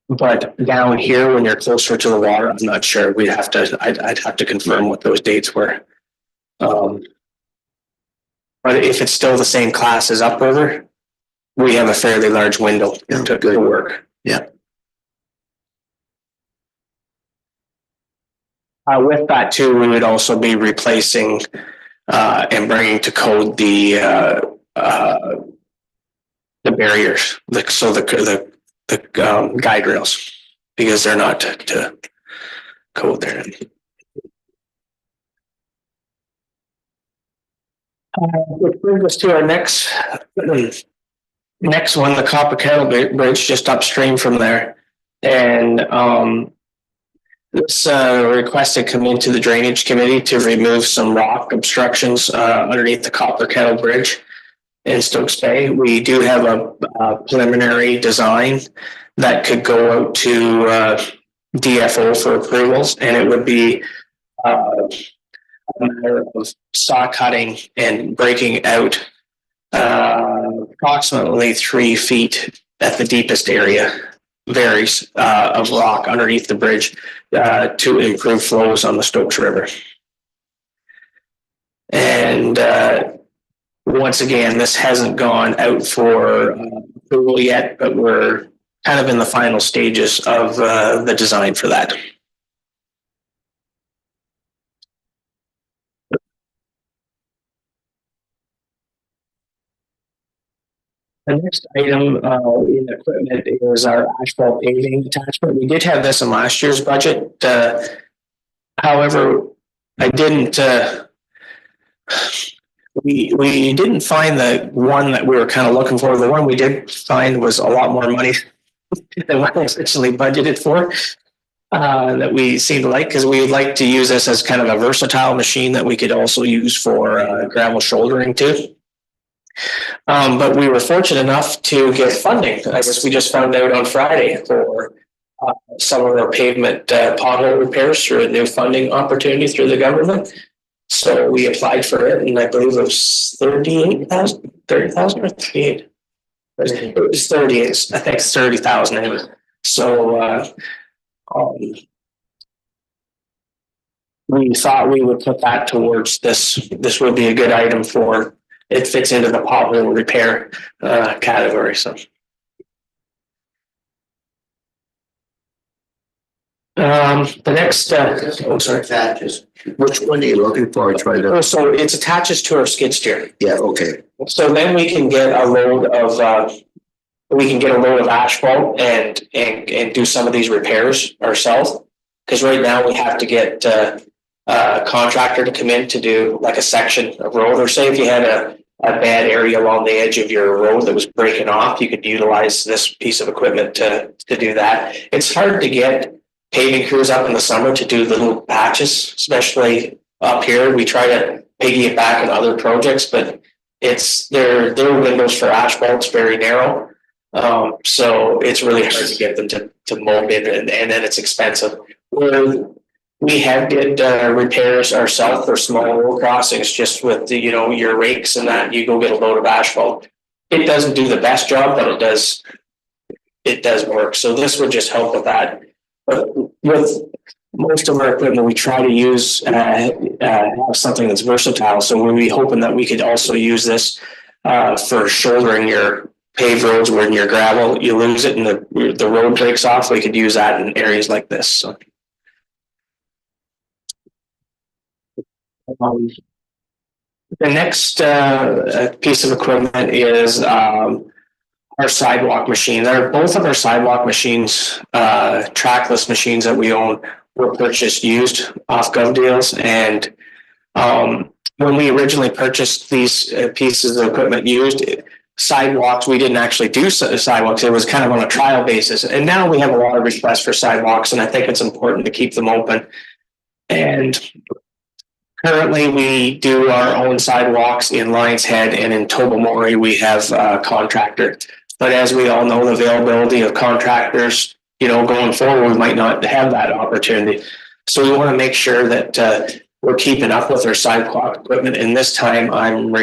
But down here, when you're closer to the water, I'm not sure. I'd have to confirm what those dates were. But if it's still the same class as upriver, we have a fairly large window to work. Yeah. With that too, we would also be replacing and bringing to code the barriers, the guide rails, because they're not to code there. Which brings us to our next one, the Copper Kettle Bridge, just upstream from there. And this requested come into the Drainage Committee to remove some rock obstructions underneath the Copper Kettle Bridge in Stokes Bay. We do have a preliminary design that could go out to DFO for approvals, and it would be a matter of saw cutting and breaking out approximately 3 feet at the deepest area varies of rock underneath the bridge to improve flows on the Stokes River. And once again, this hasn't gone out for approval yet, but we're kind of in the final stages of the design for that. The next item in equipment is our asphalt paving attachment. We did have this in last year's budget. However, I didn't. We didn't find the one that we were kind of looking for. The one we did find was a lot more money than what we originally budgeted for. That we seemed to like, because we would like to use this as kind of a versatile machine that we could also use for gravel shouldering too. But we were fortunate enough to get funding. I guess we just found out on Friday for some of our pavement pothole repairs through a new funding opportunity through the government. So we applied for it, and I believe it was 30,000 or 38. It was 38. I think 30,000 anyway. So we thought we would put that towards this. This would be a good item for. It fits into the pothole repair category. So, the next. attaches. Which one are you looking for? Try to. So it attaches to our skid steer. Yeah. Okay. So then we can get a load of asphalt and do some of these repairs ourselves. Because right now we have to get a contractor to come in to do like a section of road, or say if you had a bad area along the edge of your road that was breaking off, you could utilize this piece of equipment to do that. It's hard to get paving crews up in the summer to do the little patches, especially up here. We try to piggy it back on other projects, but it's their windows for asphalt's very narrow. So it's really hard to get them to mow in, and then it's expensive. We have did repairs ourselves for small road crossings, just with the, your rakes and that. You go get a load of asphalt. It doesn't do the best job, but it does it does work. So this would just help with that. But with most of our equipment, we try to use have something that's versatile. So we'll be hoping that we could also use this for shouldering your paved roads where in your gravel you lose it and the road breaks off. We could use that in areas like this. So. The next piece of equipment is our sidewalk machine. Both of our sidewalk machines, trackless machines that we own, were purchased used off Gov Deals. And when we originally purchased these pieces of equipment used, sidewalks, we didn't actually do sidewalks. It was kind of on a trial basis. And now we have a lot of requests for sidewalks, and I think it's important to keep them open. And currently, we do our own sidewalks in Lions Head, and in Tobermory, we have a contractor. But as we all know, the availability of contractors, going forward, we might not have that opportunity. So we want to make sure that we're keeping up with our sidewalk equipment. And this time, I'm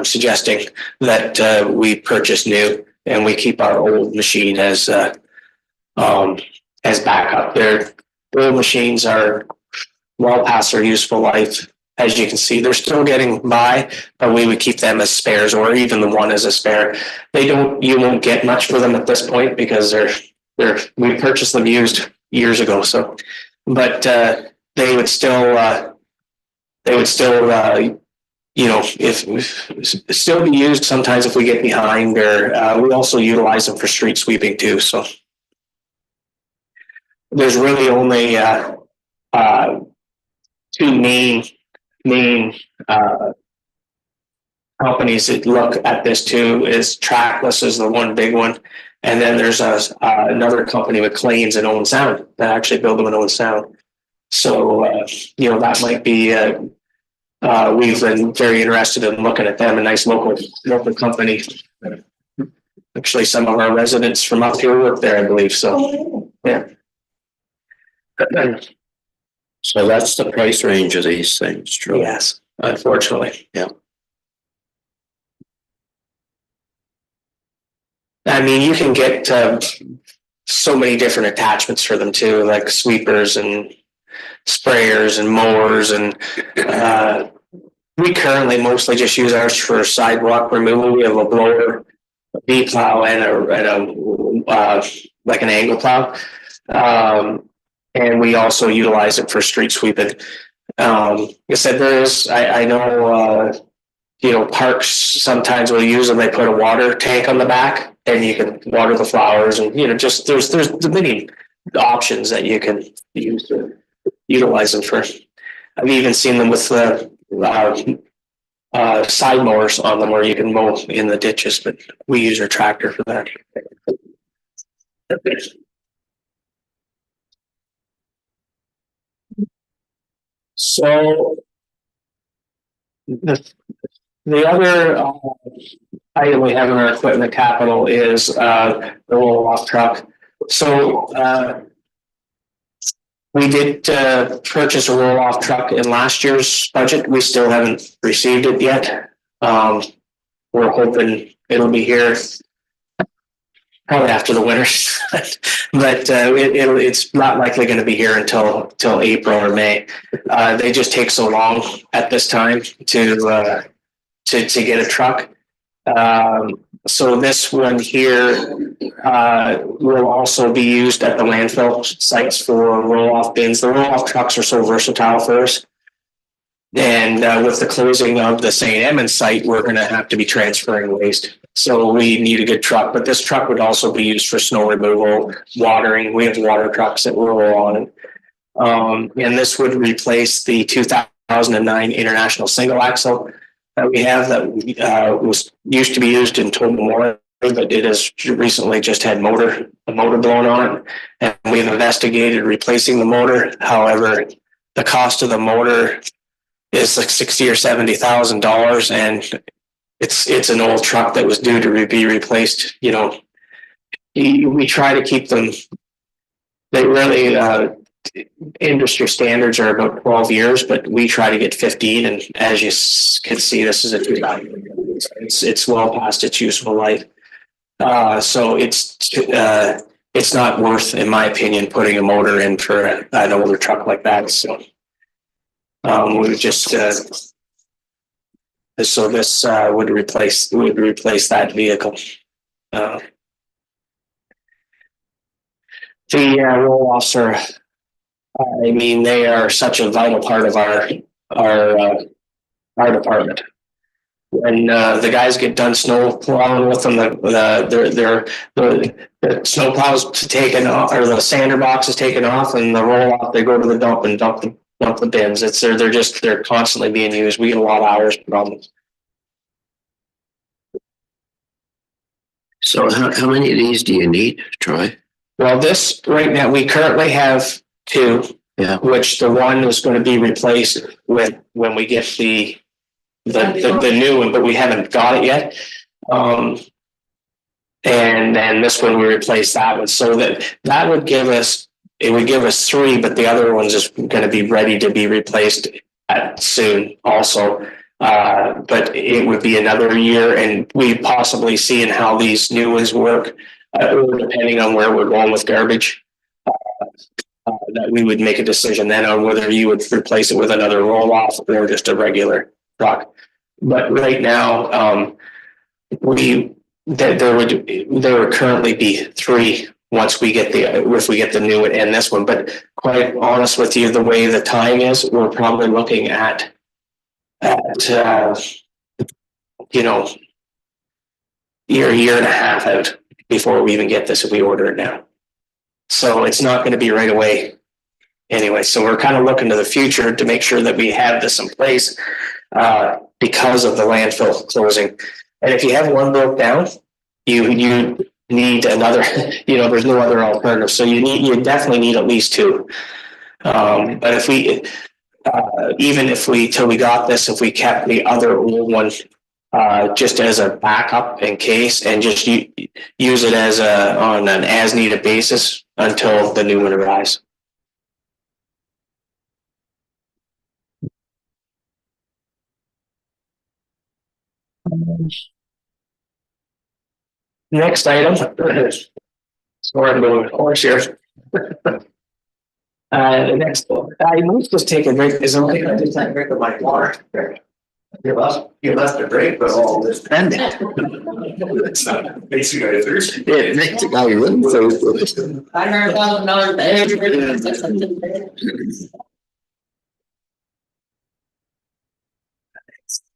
suggesting that we purchase new and we keep our old machine as backup. Their old machines are well past their useful life. As you can see, they're still getting by, but we would keep them as spares, or even the one as a spare. You won't get much for them at this point because we purchased them used years ago. So, but they would still still be used sometimes if we get behind, or we also utilize them for street sweeping too. So there's really only two main companies that look at this too. Is Trackless is the one big one, and then there's another company with Claims and Owen Sound that actually build them in Owen Sound. So that might be we've been very interested in looking at them. A nice local company. Actually, some of our residents from up here work there, I believe. So yeah. So that's the price range of these things, true? Yes, unfortunately. Yeah. I mean, you can get so many different attachments for them too, like sweepers and sprayers and mowers. And we currently mostly just use ours for sidewalk removal. We have a blower, a V plow, and a like an angle plow. And we also utilize it for street sweeping. Like I said, I know, parks sometimes will use them. They put a water tank on the back and you can water the flowers, and, just there's many options that you can use to utilize them for. I've even seen them with side mowers on them where you can mow in the ditches, but we use our tractor for that. So the other item we have in our equipment capital is the roll-off truck. So we did purchase a roll-off truck in last year's budget. We still haven't received it yet. We're hoping it'll be here probably after the winter, but it's not likely going to be here until April or May. They just take so long at this time to get a truck. So this one here will also be used at the landfill sites for roll-off bins. The roll-off trucks are so versatile for us. And with the closing of the St. Edmunds site, we're going to have to be transferring waste. So we need a good truck, but this truck would also be used for snow removal, watering. We have water trucks that roll on. And this would replace the 2009 International Single Axle that we have that was used to be used in Tobermory, but it has recently just had a motor blown on it. And we've investigated replacing the motor. However, the cost of the motor is like $60,000 or $70,000, and it's an old truck that was due to be replaced. We try to keep them. They really industry standards are about 12 years, but we try to get 15. And as you can see, this is a 2000. It's well past its useful life. So it's not worth, in my opinion, putting a motor in for an older truck like that, so. We would just, so this, would replace that vehicle. The roll-offs are, I mean, they are such a vital part of our department. When the guys get done snow plowing with them, the snow plows taken off, or the sander box is taken off, and the roll off, they go to the dump and dump the bins. They're constantly being used. We get a lot of hours problems. So how many of these do you need, Troy? Well, this right now, we currently have 2. Yeah. Which the one is going to be replaced with when we get the new one, but we haven't got it yet. And then this one we replace that one, so that would give us, it would give us 3, but the other one's is going to be ready to be replaced soon also. But it would be another year, and we possibly seeing how these new ones work, depending on where we're going with garbage. That we would make a decision then on whether you would replace it with another roll-off or just a regular truck. But right now, there would currently be 3 once we get if we get the new one and this one. But quite honest with you, the way the time is, we're probably looking at year and a half out before we even get this if we order it now. So it's not going to be right away anyway. So we're kind of looking to the future to make sure that we have this in place because of the landfill closing. And if you have one broke down, you need another, there's no other alternative. So you definitely need at least 2. But if we, even if we, till we got this, if we kept the other old one just as a backup in case, and just use it as on an as needed basis until the new one arrives. Next item. Sorry, I'm going horse here. The next one. I might just take a drink. Is it okay? I just take a drink of my water. You left a drink, but all this pending. It's not makes you guys thirsty. It makes a guy really thirsty. I heard well known.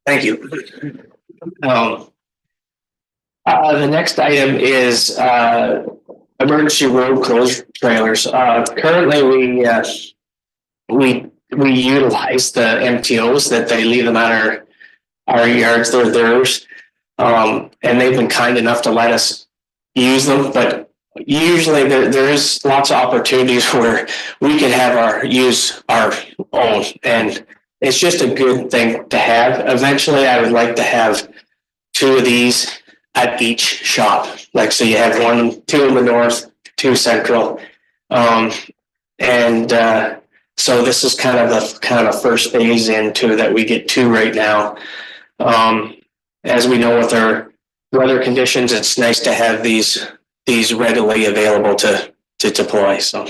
Thank you. The next item is emergency road closure trailers. Currently, we utilize the MTOs that they leave them at our yards. They're theirs, and they've been kind enough to let us use them. But usually, there is lots of opportunities where we can have use our own, and it's just a good thing to have. Eventually, I would like to have 2 of these at each shop. Like, so you have 2 in the north, 2 central. So this is kind of a first phase into that. We get 2 right now. As we know with our weather conditions, it's nice to have these readily available to deploy. So.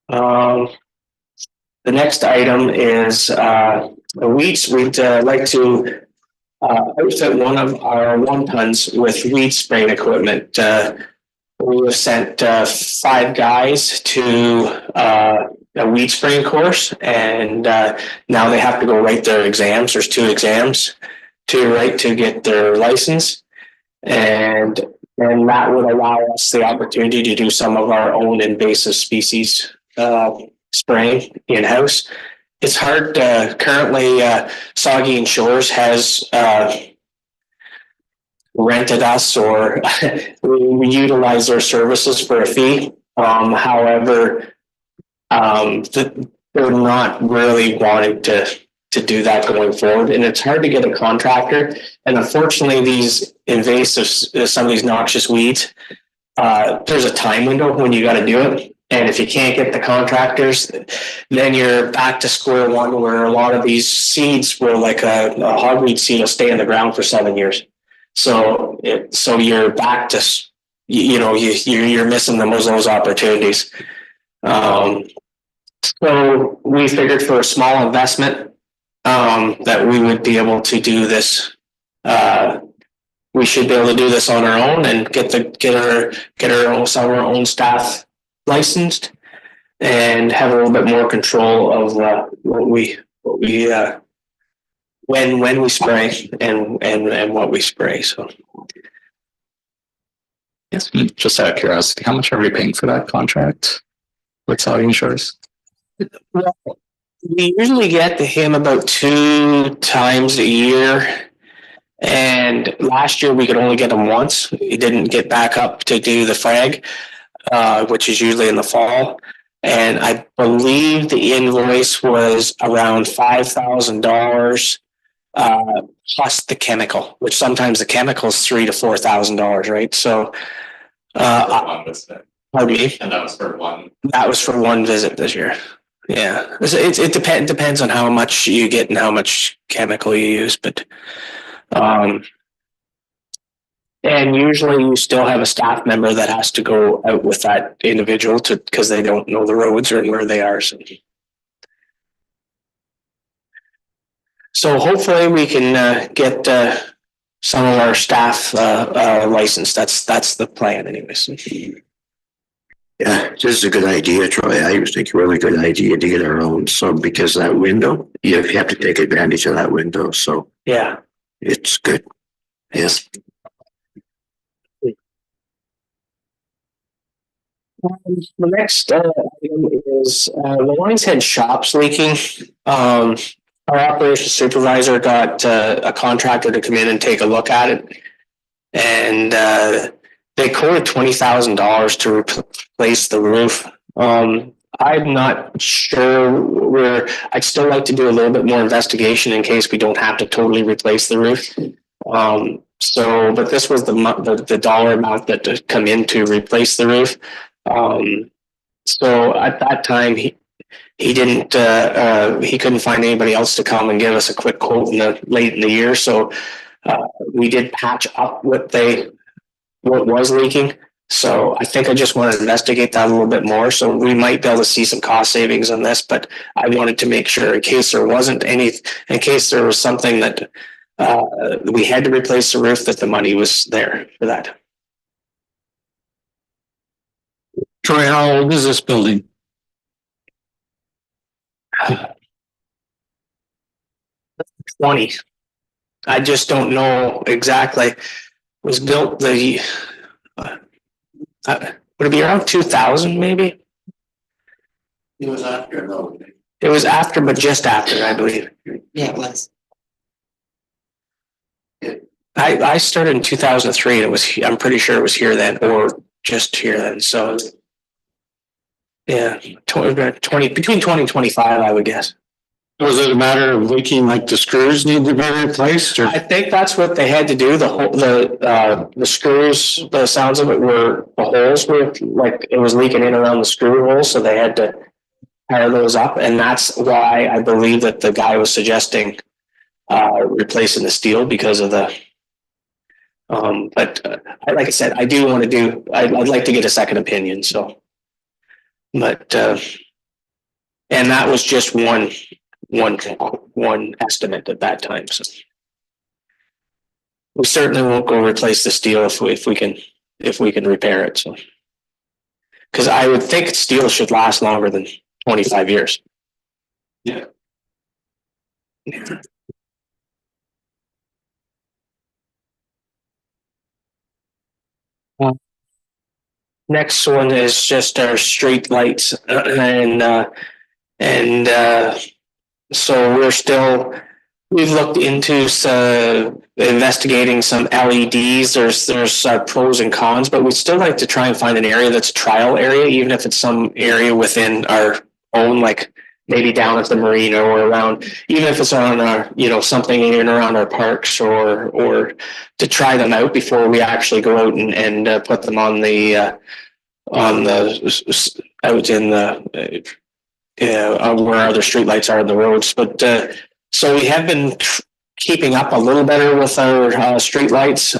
The next item is weeds. We'd like to outfit one of our 1-tons with weed spraying equipment. We have sent 5 guys to a weed spraying course, and now they have to go write their exams. There's 2 exams to write to get their license, and that would allow us the opportunity to do some of our own invasive species spraying in-house. It's hard. Currently, Soggy and Shores has rented us, or we utilize their services for a fee. However, they're not really wanting to do that going forward, and it's hard to get a contractor. And unfortunately, these invasive, some of these noxious weeds, there's a time window when you got to do it. And if you can't get the contractors, then you're back to square one, where a lot of these seeds will, like a hogweed seed, will stay in the ground for 7 years. So you're back to, you're missing those opportunities. So we figured for a small investment, that we would be able to do this. We should be able to do this on our own and get some of our own staff licensed and have a little bit more control of when we spray and what we spray. So Yes, just out of curiosity, how much are we paying for that contract with Saudi Insurance? we usually get to him about 2 times a year. And last year we could only get him once. He didn't get back up to do the frag, which is usually in the fall. And I believe the invoice was around $5,000 plus the chemical, which sometimes the chemical is $3,000 to $4,000, right? So, pardon me. And that was for one. That was for one visit this year. Yeah, it depends on how much you get and how much chemical you use, but and usually you still have a staff member that has to go out with that individual because they don't know the roads or where they are. So hopefully we can get some of our staff licensed. That's the plan, anyways. Yeah, this is a good idea, Troy. I think a really good idea to get our own sub, because that window, you have to take advantage of that window. So Yeah. it's good. Yes. The next item is the Lines Head shops leaking. Our operations supervisor got a contractor to come in and take a look at it, and they quoted $20,000 to replace the roof. I'm not sure I'd still like to do a little bit more investigation in case we don't have to totally replace the roof. But this was the dollar amount that to come in to replace the roof. So at that time he couldn't find anybody else to come and give us a quick quote late in the year. So we did patch up what was leaking. So I think I just want to investigate that a little bit more. So we might be able to see some cost savings on this, but I wanted to make sure in case there was something that we had to replace the roof, that the money was there for that. Troy, how old is this building? $20. I just don't know exactly. It was built would it be around 2000 maybe? It was after, no. It was after, but just after, I believe. Yeah, it was. I started in 2003 and I'm pretty sure it was here then, or just here then. So yeah, 20 between 20 and 25, I would guess. Was it a matter of leaking, like the screws need to be replaced, or? I think that's what they had to do. The screws, the sounds of it were, the holes were like it was leaking in around the screw holes, so they had to pair those up, and that's why I believe that the guy was suggesting replacing the steel because of the. But like I said, I do want to do. I'd like to get a second opinion. So, but and that was just one estimate at that time. So we certainly won't go replace the steel if we can repair it. So, because I would think steel should last longer than 25 years. Yeah. Next one is just our street lights, and so we've looked into investigating some LEDs. There's pros and cons, but we'd still like to try and find an area that's a trial area, even if it's some area within our own, like maybe down at the marina or around, even if it's on our, something in and around our parks, or to try them out before we actually go out and put them on the out in the where other streetlights are in the roads. But so we have been keeping up a little better with our streetlights,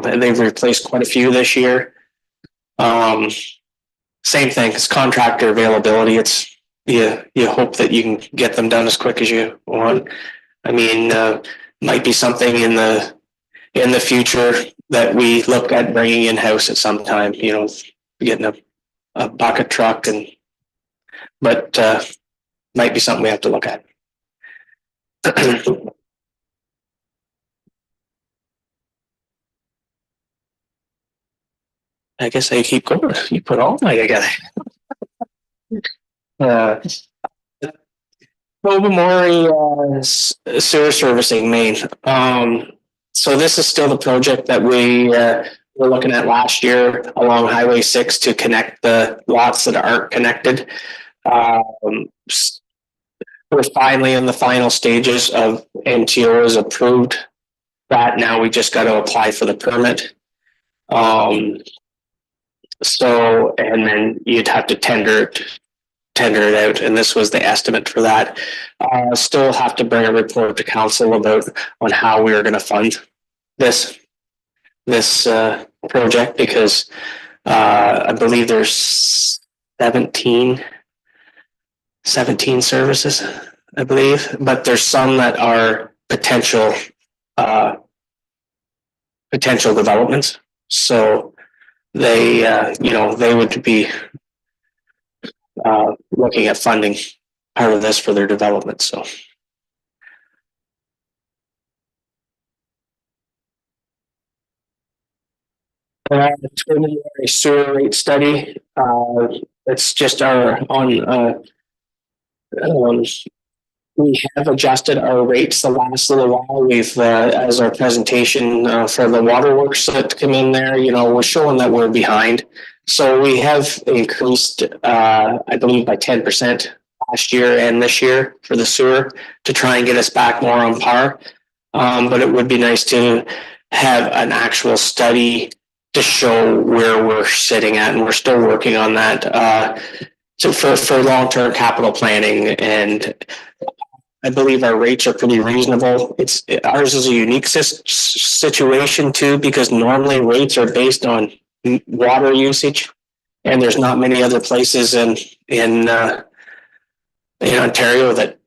and they've replaced quite a few this year. Same thing, it's contractor availability. It's you hope that you can get them done as quick as you want. I mean, might be something in the future that we look at bringing in house at some time. You know, getting a bucket truck but might be something we have to look at. I guess I keep going. You put all night together. Tobermory sewer servicing main. So this is still the project that we were looking at last year along Highway 6 to connect the lots that aren't connected. We're finally in the final stages of MTO is approved. That now we just got to apply for the permit. So, and then you'd have to tender it out, and this was the estimate for that. Still have to bring a report to council on how we are going to fund this project, because I believe there's 17 services, I believe, but there's some that are potential developments. So they they would be looking at funding part of this for their development. So preliminary sewer rate study. It's just our on. We have adjusted our rates the last little while. We've, as our presentation for the waterworks that come in there, we're showing that we're behind. So we have increased, I believe, by 10% last year and this year for the sewer to try and get us back more on par. But it would be nice to have an actual study to show where we're sitting at, and we're still working on that. So for long-term capital planning, and I believe our rates are pretty reasonable. Ours is a unique situation too, because normally rates are based on water usage, and there's not many other places in Ontario that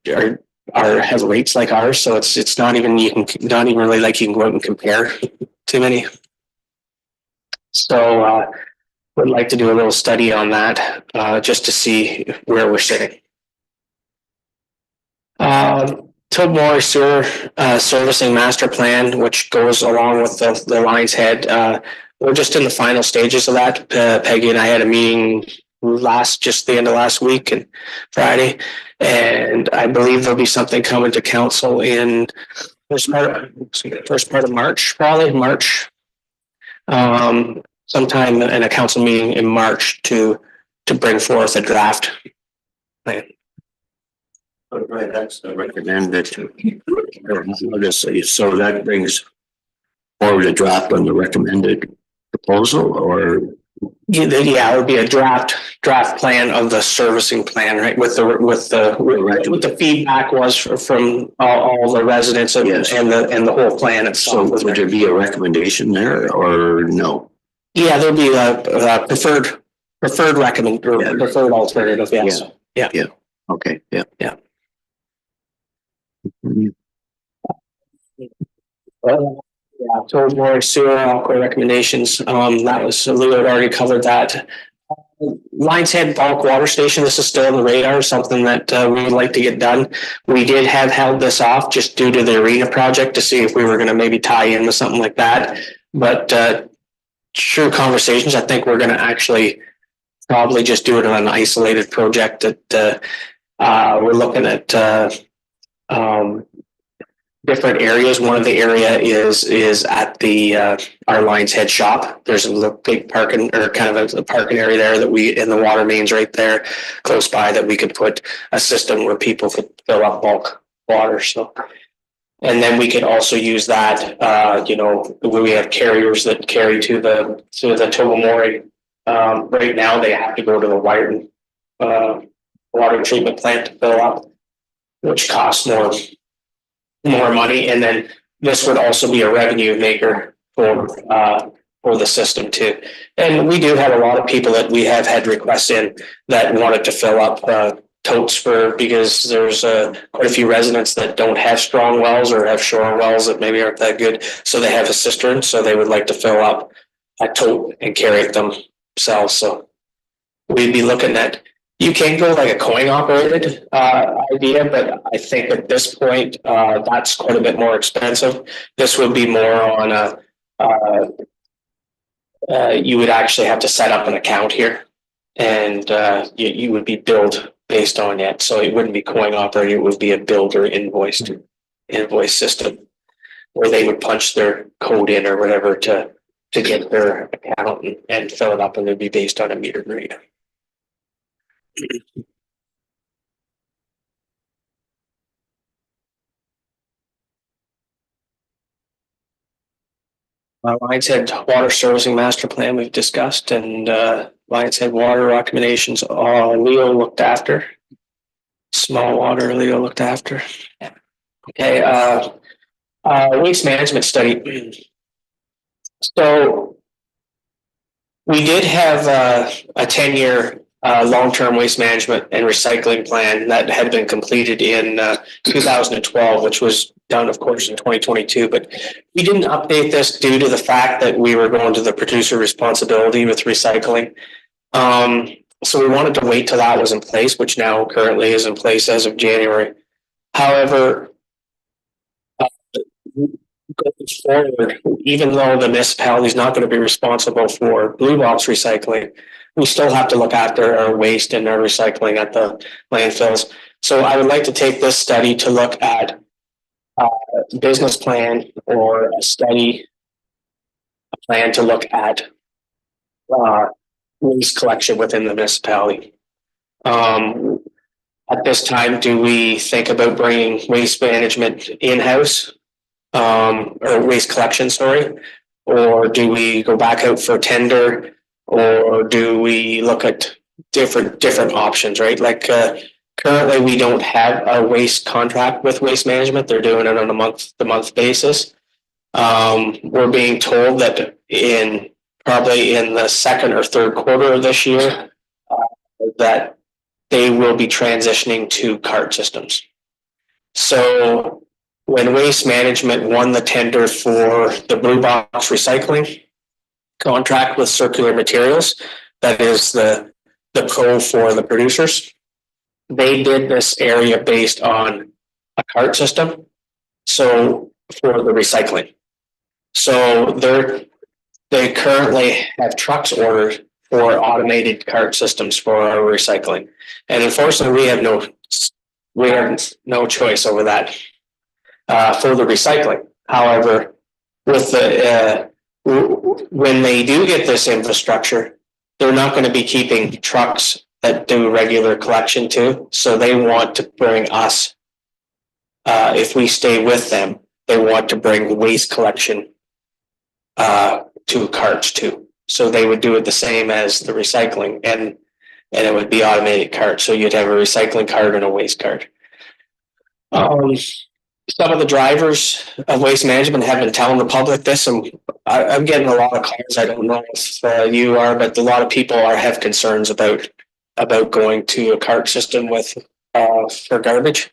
have rates like ours. So it's not even really like you can go out and compare too many. So would like to do a little study on that just to see where we're sitting. Tobermory sewer servicing master plan, which goes along with the Lions Head. We're just in the final stages of that. Peggy and I had a meeting just the end of last week and Friday, and I believe there'll be something coming to council in first part of March, probably March. Sometime in a council meeting in March to bring forth a draft plan. Right, that's recommended. So that brings forward a draft on the recommended proposal, or yeah, it would be a draft plan of the servicing plan, right? With the feedback was from all the residents and the whole plan itself. So would there be a recommendation there or no? Yeah, there'll be a preferred preferred alternative. Yes. Yeah. Okay. Yeah. Tobermory sewer aqua recommendations. That was Lou had already covered that. Lions Head bulk water station. This is still on the radar. Something that we would like to get done. We did have held this off just due to the arena project to see if we were going to maybe tie in with something like that. But through conversations, I think we're going to actually probably just do it on an isolated project. That we're looking at different areas. One of the area is at the our Lions Head shop. There's a big parking or kind of a parking area there that in the water mains right there close by that we could put a system where people could fill up bulk water. So, and then we could also use that. When we have carriers that carry to the Tobermory. Right now they have to go to the water treatment plant to fill up, which costs more money. And then this would also be a revenue maker for the system too. And we do have a lot of people that we have had requests in that wanted to fill up totes because there's quite a few residents that don't have strong wells or have shore wells that maybe aren't that good. So they have a cistern, so they would like to fill up a tote and carry it themselves. So we'd be looking at, you can go like a coin operated idea, but I think at this point that's quite a bit more expensive. This would be more on you would actually have to set up an account here, and you would be billed based on that. So it wouldn't be coin operated; it would be a billed or invoice system where they would punch their code in or whatever to get their account and fill it up, and it would be based on a meter read. Lions Head water servicing master plan we've discussed, and Lions Head water recommendations Leo looked after. Small water Leo looked after. Okay, waste management study. So we did have a 10-year long-term waste management and recycling plan that had been completed in 2012, which was done, of course, in 2022. But we didn't update this due to the fact that we were going to the producer responsibility with recycling. So we wanted to wait till that was in place, which now currently is in place as of January. However, going forward, even though the municipality is not going to be responsible for blue box recycling, we still have to look after our waste and our recycling at the landfills. So I would like to take this study to look at a business plan or a study plan to look at waste collection within the municipality. At this time, do we think about bringing waste management in-house or waste collection, sorry, or do we go back out for tender? Or do we look at different options, right? Like currently we don't have a waste contract with Waste Management. They're doing it on a month-to-month basis. We're being told that probably in the second or third quarter of this year that they will be transitioning to cart systems. So when Waste Management won the tender for the blue box recycling contract with Circular Materials, that is the pro for the producers, they did this area based on a cart system, so for the recycling. So they currently have trucks ordered for automated cart systems for our recycling, and unfortunately we have no choice over that for the recycling. However, with the when they do get this infrastructure, they're not going to be keeping trucks that do regular collection too. So they want to bring us, if we stay with them, they want to bring waste collection to carts too. So they would do it the same as the recycling, and it would be automated carts. So you'd have a recycling cart and a waste cart. Some of the drivers of Waste Management have been telling the public this, and I'm getting a lot of calls. I don't know if you are, but a lot of people have concerns about going to a cart system with for garbage.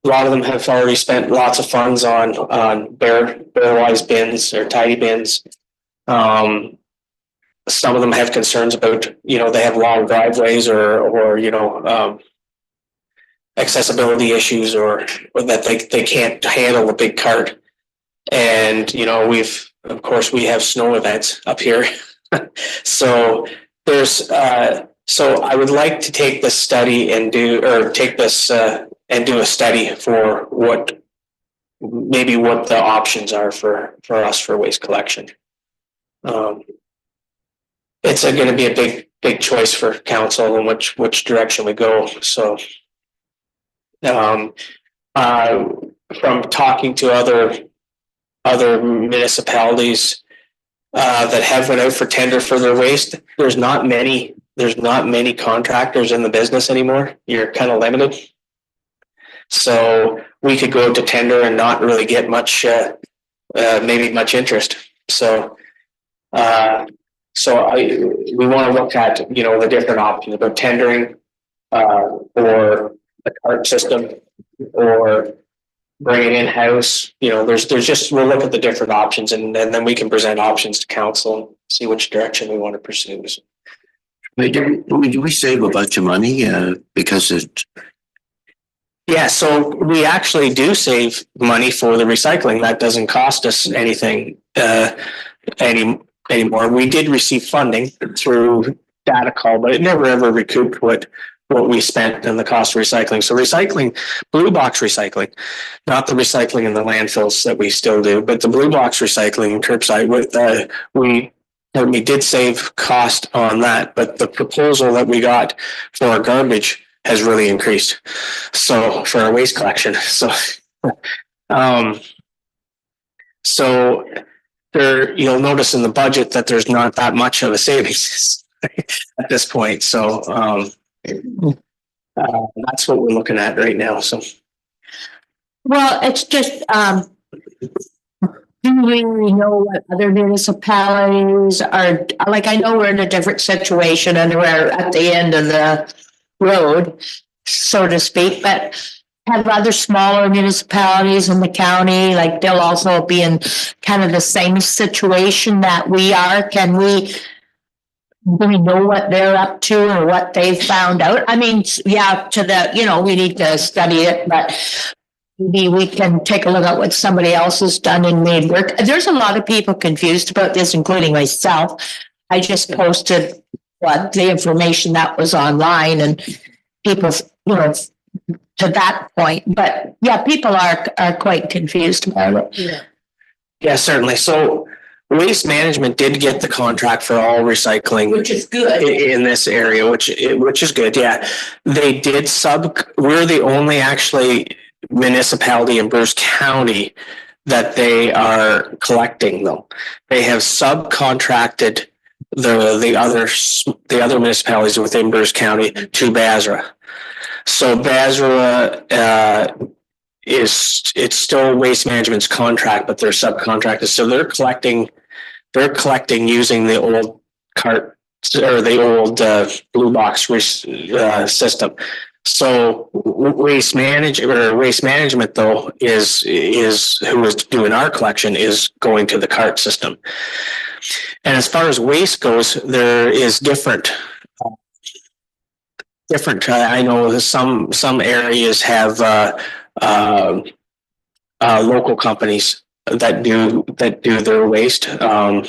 A lot of them have already spent lots of funds on bare-wise bins or tidy bins. Some of them have concerns about, they have long driveways or accessibility issues or that they can't handle a big cart. And, we have snow events up here. So so I would like to take this study and do a study for what the options are for us for waste collection. It's going to be a big choice for council and which direction we go. So from talking to other municipalities that have went out for tender for their waste, there's not many there's not many contractors in the business anymore. You're kind of limited. So we could go to tender and not really get much, maybe much interest. So, we want to look at, you know, the different options of tendering, or a cart system, or bring it in-house. You know, there's just, we'll look at the different options, and then we can present options to council and see which direction we want to pursue. Do we save a bunch of money, because it, Yeah, so we actually do save money for the recycling. That doesn't cost us anything anymore. We did receive funding through data call, but it never ever recouped what we spent and the cost of recycling. So recycling, blue box recycling, not the recycling in the landfills that we still do, but the blue box recycling curbside, we did save cost on that, but the proposal that we got for our garbage has really increased. So for our waste collection, so there, you'll notice in the budget that there's not that much of a savings at this point. So that's what we're looking at right now. So, Well, it's just, do we know what other municipalities are, like, I know we're in a different situation and we're at the end of the road, so to speak, but have other smaller municipalities in the county, like they'll also be in kind of the same situation that we are? Do we know what they're up to or what they found out? I mean, yeah, we need to study it, but maybe we can take a look at what somebody else has done and made work. There's a lot of people confused about this, including myself. I just posted the information that was online, and people, to that point. But yeah, people are quite confused about it. yeah, certainly. So Waste Management did get the contract for all recycling, Which is good. in this area, which is good. Yeah, they did we're the only actually municipality in Bruce County that they are collecting though. They have subcontracted the other municipalities within Bruce County to Basra. So Basra it's still Waste Management's contract, but they're subcontracted. So they're collecting using the old cart or the old blue box system. So Waste Management though is who is doing our collection is going to the cart system. And as far as waste goes, there is different. I know some areas have local companies that do their waste. I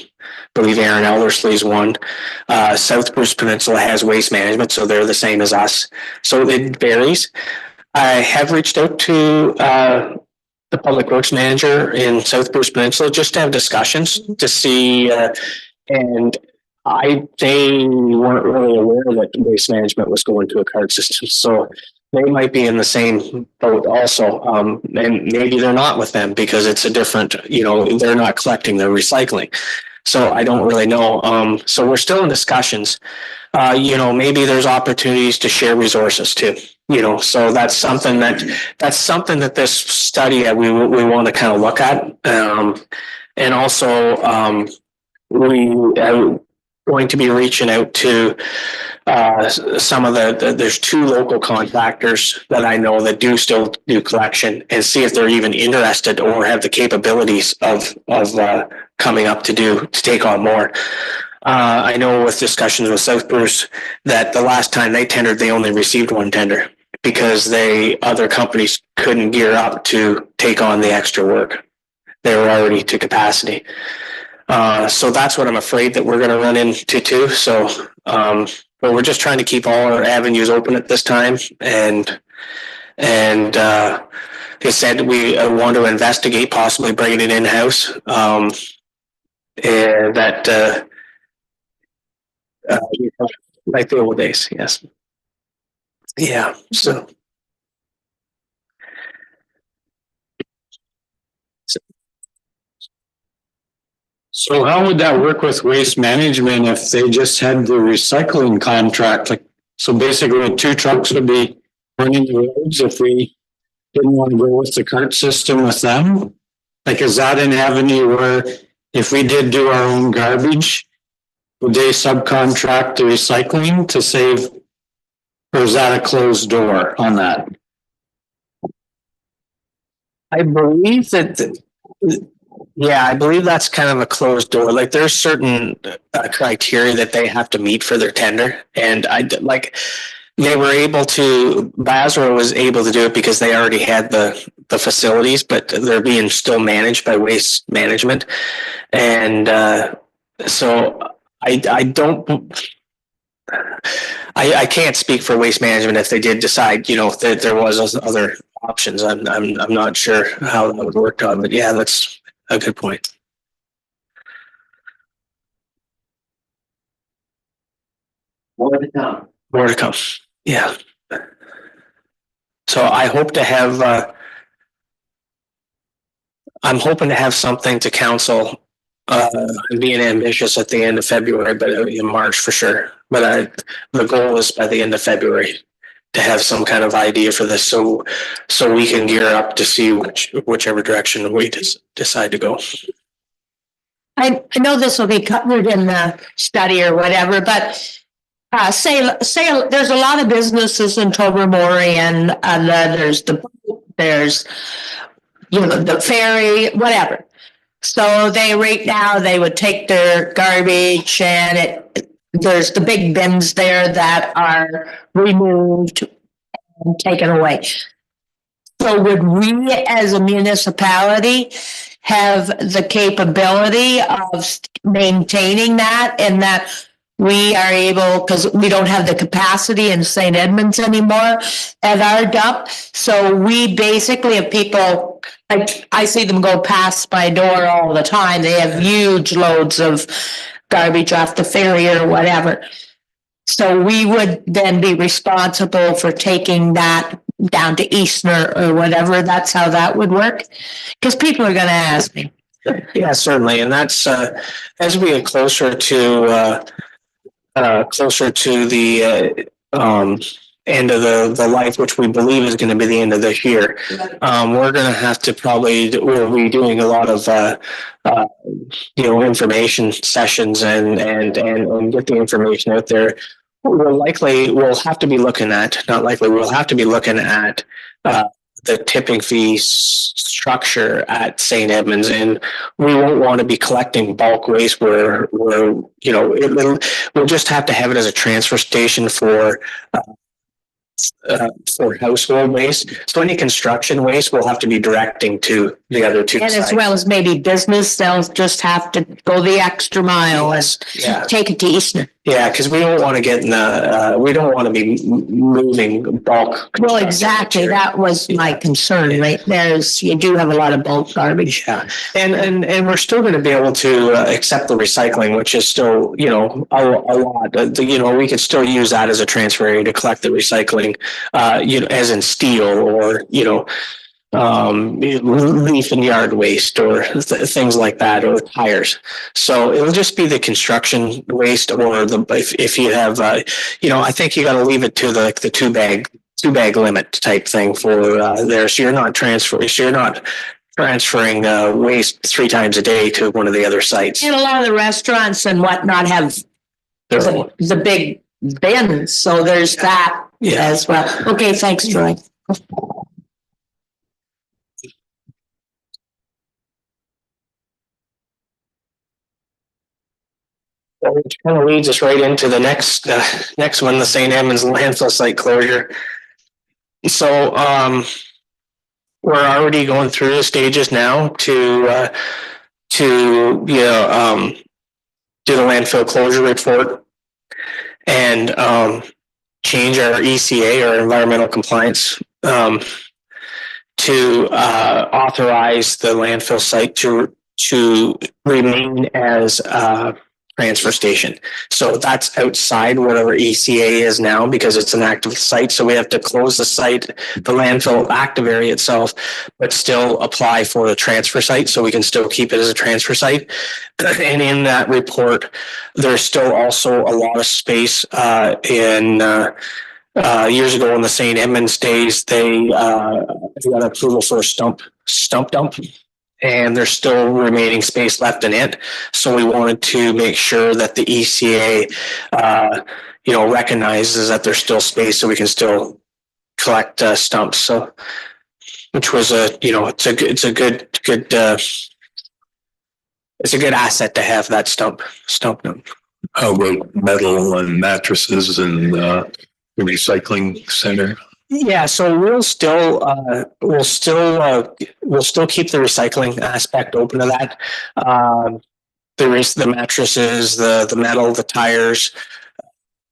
believe Aaron Eldersley's one. South Bruce Peninsula has Waste Management, so they're the same as us. So it varies. I have reached out to the public works manager in South Bruce Peninsula just to have discussions to see, and they weren't really aware that Waste Management was going to a card system. So they might be in the same boat also. And maybe they're not with them because it's a different, they're not collecting, they're recycling. So I don't really know. So we're still in discussions. Maybe there's opportunities to share resources too. So that's something that this study we want to kind of look at. And also we going to be reaching out to some of there's two local contractors that I know that still do collection, and see if they're even interested or have the capabilities of coming up to take on more. I know with discussions with South Bruce that the last time they tendered, they only received one tender because other companies couldn't gear up to take on the extra work. They were already to capacity. So that's what I'm afraid that we're going to run into too. So, but we're just trying to keep all our avenues open at this time. And they said we want to investigate possibly bringing it in-house. And that, like the old days. Yes. Yeah. So. So how would that work with waste management if they just had the recycling contract? Like, so basically 2 trucks would be running the roads if we didn't want to go with the cart system with them? Like, is that an avenue where if we did do our own garbage, would they subcontract the recycling to save? Or is that a closed door on that? I believe that, yeah, I believe that's kind of a closed door. Like there's certain criteria that they have to meet for their tender. And they were able to, Basra was able to do it because they already had the facilities, but they're being still managed by waste management. And so I don't, I can't speak for waste management if they did decide, that there was other options. I'm not sure how that would work out, but yeah, that's a good point. More to come. More to come. Yeah. So I hope to have, I'm hoping to have something to council, being ambitious at the end of February, but in March for sure. But the goal is by the end of February to have some kind of idea for this, so we can gear up to see whichever direction we decide to go. I know this will be covered in the study or whatever, but say there's a lot of businesses in Tobermory and there's the ferry, whatever. So right now they would take their garbage and there's the big bins there that are removed and taken away. So would we as a municipality have the capability of maintaining that, and that we are able, because we don't have the capacity in St. Edmunds anymore at our dump. So we basically have people, I see them go past my door all the time. They have huge loads of garbage off the ferry or whatever. So we would then be responsible for taking that down to Eastner or whatever. That's how that would work. Because people are going to ask me. Yeah, certainly. And that's, as we get closer to the end of the life, which we believe is going to be the end of this year, we're going to have to we'll be doing a lot of information sessions and get the information out there. We'll have to be looking at the tipping fee structure at St. Edmunds, and we won't want to be collecting bulk waste where we'll just have to have it as a transfer station for household waste. So any construction waste will have to be directing to the other two sites. And as well as maybe business, they'll just have to go the extra mile and take it to Eastern. Yeah, because we don't want to get in we don't want to be moving bulk. Well, exactly. That was my concern, right? You do have a lot of bulk garbage. Yeah. And we're still going to be able to accept the recycling, which is still, a lot. We could still use that as a transfer area to collect the recycling, as in steel or, leaf and yard waste or things like that, or tires. So it'll just be the construction waste, or if you have, I think you got to leave it to the two bag limit type thing for there. So you're not transferring waste 3 times a day to one of the other sites. And a lot of the restaurants and whatnot have the big bins. So there's that as well. Okay, thanks, Troy. Which kind of leads us right into the next one, the St. Edmunds landfill site closure. So we're already going through the stages now to do the landfill closure report and change our ECA, our environmental compliance, to authorize the landfill site to remain as transfer station. So that's outside whatever ECA is now because it's an active site. So we have to close the site, the landfill active area itself, but still apply for the transfer site. So we can still keep it as a transfer site. And in that report, there's still also a lot of space years ago in the St. Edmunds days, they got approval for a stump dump. And there's still remaining space left in it. So we wanted to make sure that the ECA, recognizes that there's still space so we can still collect stumps. So, which was it's a good asset to have that stump dump. How about metal and mattresses and the recycling center? Yeah, so we'll still keep the recycling aspect open to that. There is the mattresses, the metal, the tires,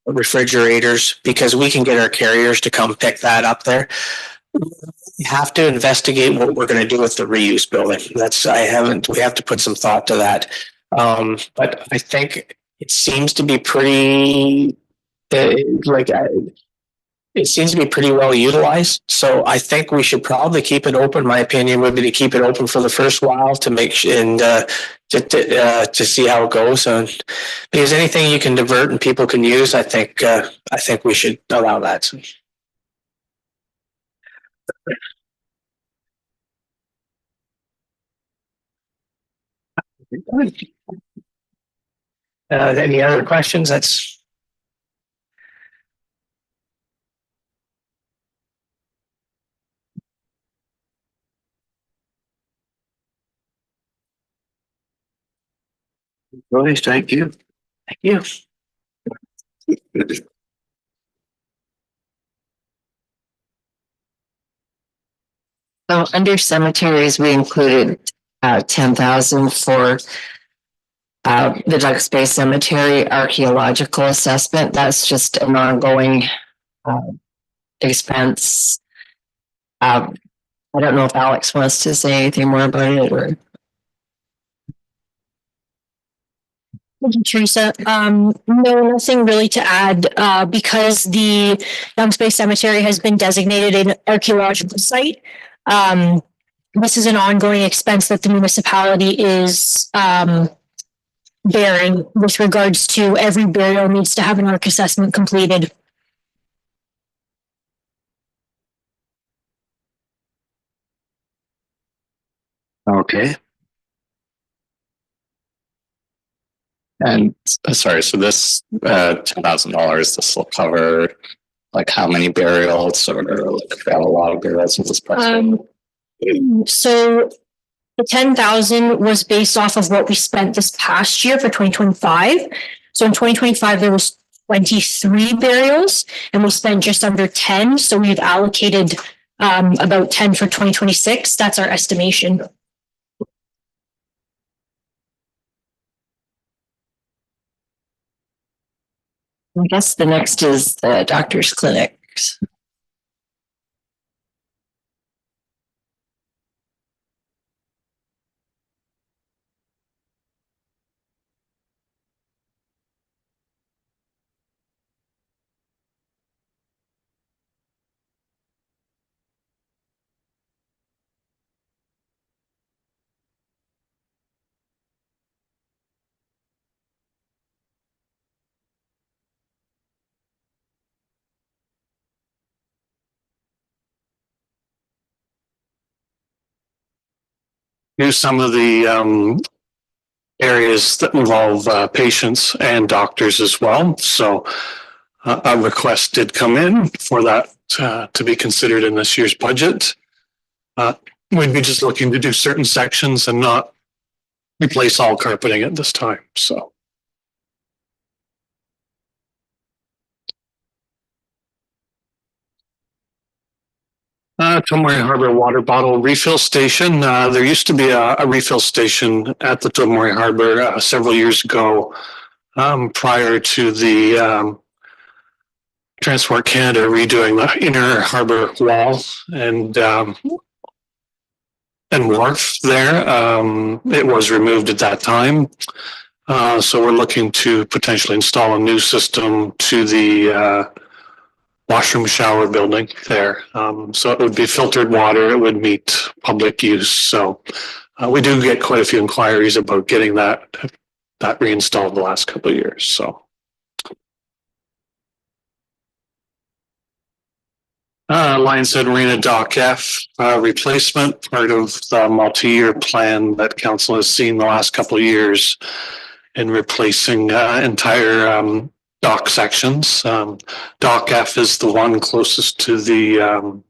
refrigerators, because we can get our carriers to come pick that up there. We have to investigate what we're going to do with the reuse building. We have to put some thought to that. But I think it seems to be pretty it seems to be pretty well utilized. So I think we should probably keep it open. My opinion would be to keep it open for the first while to make sure and to see how it goes. And because anything you can divert and people can use, I think we should allow that. Any other questions? Joyce, thank you. Thank you. So under cemeteries, we included 10,000 for the Ducks Bay Cemetery archaeological assessment. That's just an ongoing expense. I don't know if Alex wants to say anything more about it or. Thank you, Teresa. No, nothing really to add because the Ducks Bay Cemetery has been designated an archaeological site. This is an ongoing expense that the municipality is bearing with regards to every burial needs to have an arc assessment completed. Okay. And sorry, so this $10,000, this will cover like how many burials or like if we have a lot of burials in this price? So the 10,000 was based off of what we spent this past year for 2025. So in 2025, there was 23 burials and we spent just under 10. So we've allocated about 10 for 2026. That's our estimation. I guess the next is the doctor's clinics. Here's some of the areas that involve patients and doctors as well. So a request did come in for that to be considered in this year's budget. We'd be just looking to do certain sections and not replace all carpeting at this time. So. Tomory Harbor water bottle refill station. There used to be a refill station at the Tomory Harbor several years ago, prior to the Transport Canada redoing the inner harbor wall and wharf there. It was removed at that time. So we're looking to potentially install a new system to the washroom shower building there. So it would be filtered water. It would meet public use. So we do get quite a few inquiries about getting that reinstalled the last couple of years. So. Lions Head Marina Dock F replacement, part of the multi-year plan that council has seen the last couple of years in replacing entire dock sections. Dock F is the one closest to the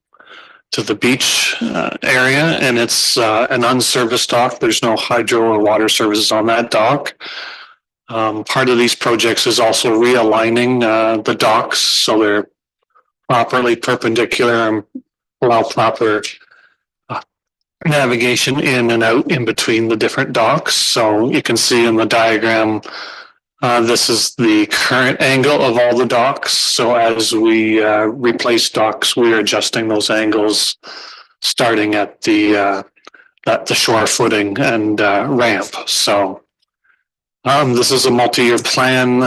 beach area, and it's an unserviced dock. There's no hydro or water services on that dock. Part of these projects is also realigning the docks so they're properly perpendicular and allow proper navigation in and out in between the different docks. So you can see in the diagram, this is the current angle of all the docks. So as we replace docks, we're adjusting those angles starting at the shore footing and ramp. So this is a multi-year plan.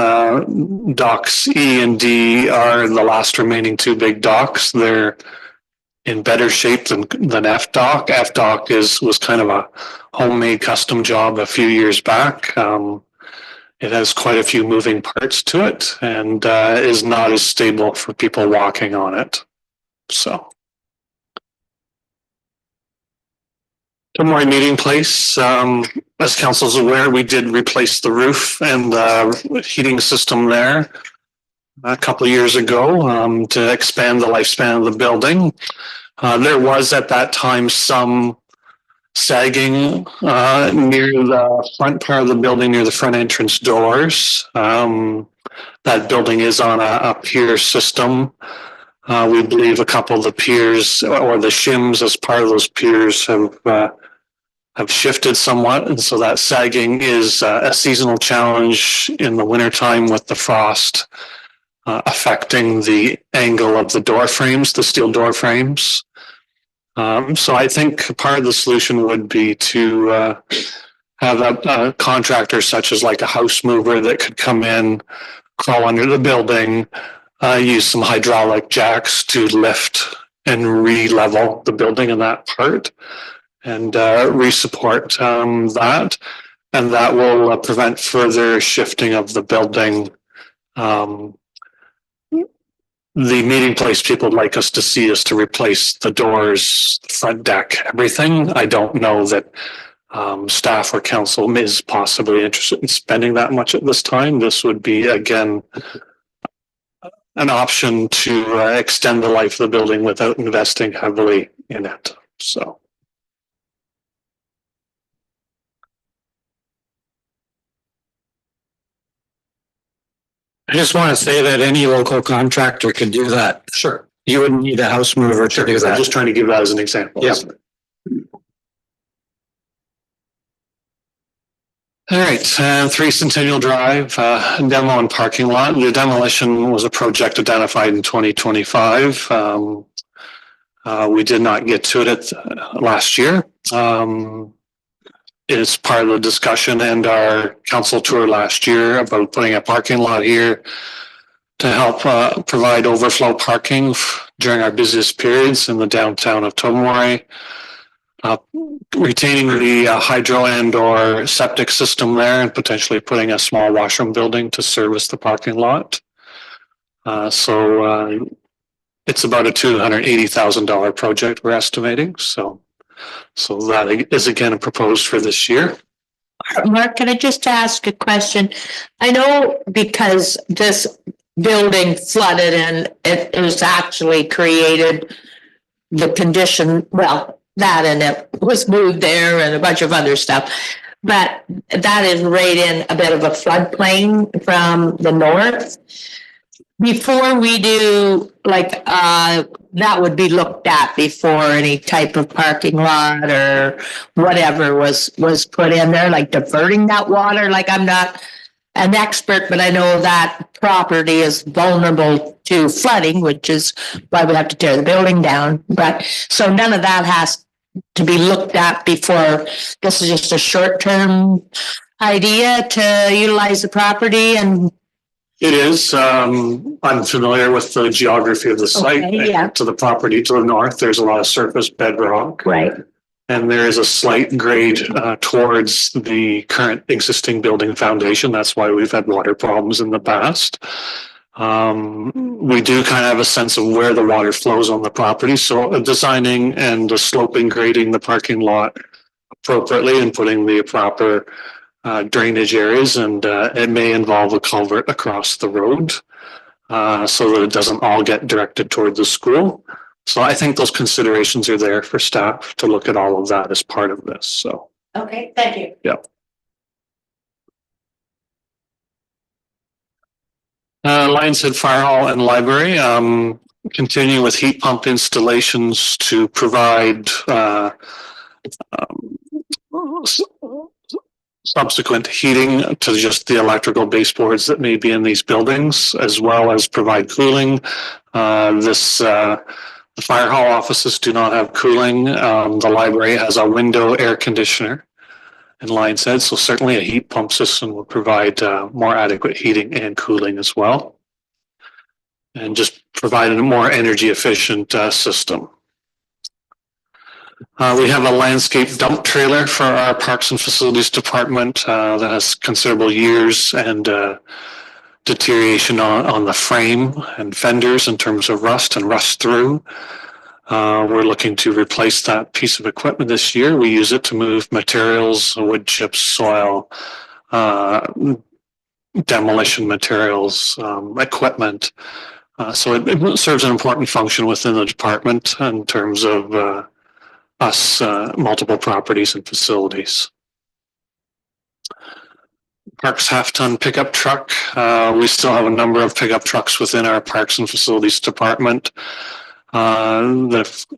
Docks E and D are the last remaining two big docks. They're in better shape than F dock. F dock was kind of a homemade custom job a few years back. It has quite a few moving parts to it and is not as stable for people walking on it. So. Tomory Meeting Place, as council's aware, we did replace the roof and the heating system there a couple of years ago to expand the lifespan of the building. There was at that time some sagging near the front part of the building, near the front entrance doors. That building is on a pier system. We believe a couple of the piers or the shims as part of those piers have shifted somewhat. And so that sagging is a seasonal challenge in the wintertime with the frost affecting the angle of the door frames, the steel door frames. So I think part of the solution would be to have a contractor such as like a house mover that could come in, crawl under the building, use some hydraulic jacks to lift and re-level the building in that part and re-support that. And that will prevent further shifting of the building. The meeting place people would like us to see is to replace the doors, the front deck, everything. I don't know that staff or council is possibly interested in spending that much at this time. This would be, again, an option to extend the life of the building without investing heavily in it. So. I just want to say that any local contractor can do that. Sure. You wouldn't need a house mover to do that. I'm just trying to give that as an example. Yeah. All right, 3 Centennial Drive, demo and parking lot. The demolition was a project identified in 2025. We did not get to it last year. Is part of the discussion and our council tour last year about putting a parking lot here to help provide overflow parking during our busiest periods in the downtown of Tomory. Retaining the hydro and or septic system there and potentially putting a small washroom building to service the parking lot. So it's about a $280,000 project we're estimating. So that is again proposed for this year. Mark, can I just ask a question? I know because this building flooded and it was actually created the condition, well, that and it was moved there and a bunch of other stuff. But that is right in a bit of a floodplain from the north. Before we do like that would be looked at before any type of parking lot or whatever was put in there, like diverting that water. Like I'm not an expert, but I know that property is vulnerable to flooding, which is why we have to tear the building down. But so none of that has to be looked at before. This is just a short-term idea to utilize the property and? It is, I'm familiar with the geography of the site. Okay, yeah. To the property to the north, there's a lot of surface bedrock. Right. And there is a slight grade towards the current existing building foundation. That's why we've had water problems in the past. We do kind of have a sense of where the water flows on the property. So designing and sloping, grading the parking lot appropriately and putting the proper drainage areas, and it may involve a culvert across the road so that it doesn't all get directed toward the school. So I think those considerations are there for staff to look at all of that as part of this. So. Okay, thank you. Yeah. Lions Head Fire Hall and Library continue with heat pump installations to provide subsequent heating to just the electrical baseboards that may be in these buildings, as well as provide cooling. The fire hall offices do not have cooling. The library has a window air conditioner in Lions Head, so certainly a heat pump system will provide more adequate heating and cooling as well, and just provide a more energy efficient system. We have a landscape dump trailer for our Parks and Facilities Department that has considerable years and deterioration on the frame and fenders in terms of rust and rust through. We're looking to replace that piece of equipment this year. We use it to move materials, wood chips, soil, demolition materials, equipment. So it serves an important function within the department in terms of us multiple properties and facilities. Parks half-ton pickup truck. We still have a number of pickup trucks within our Parks and Facilities Department. A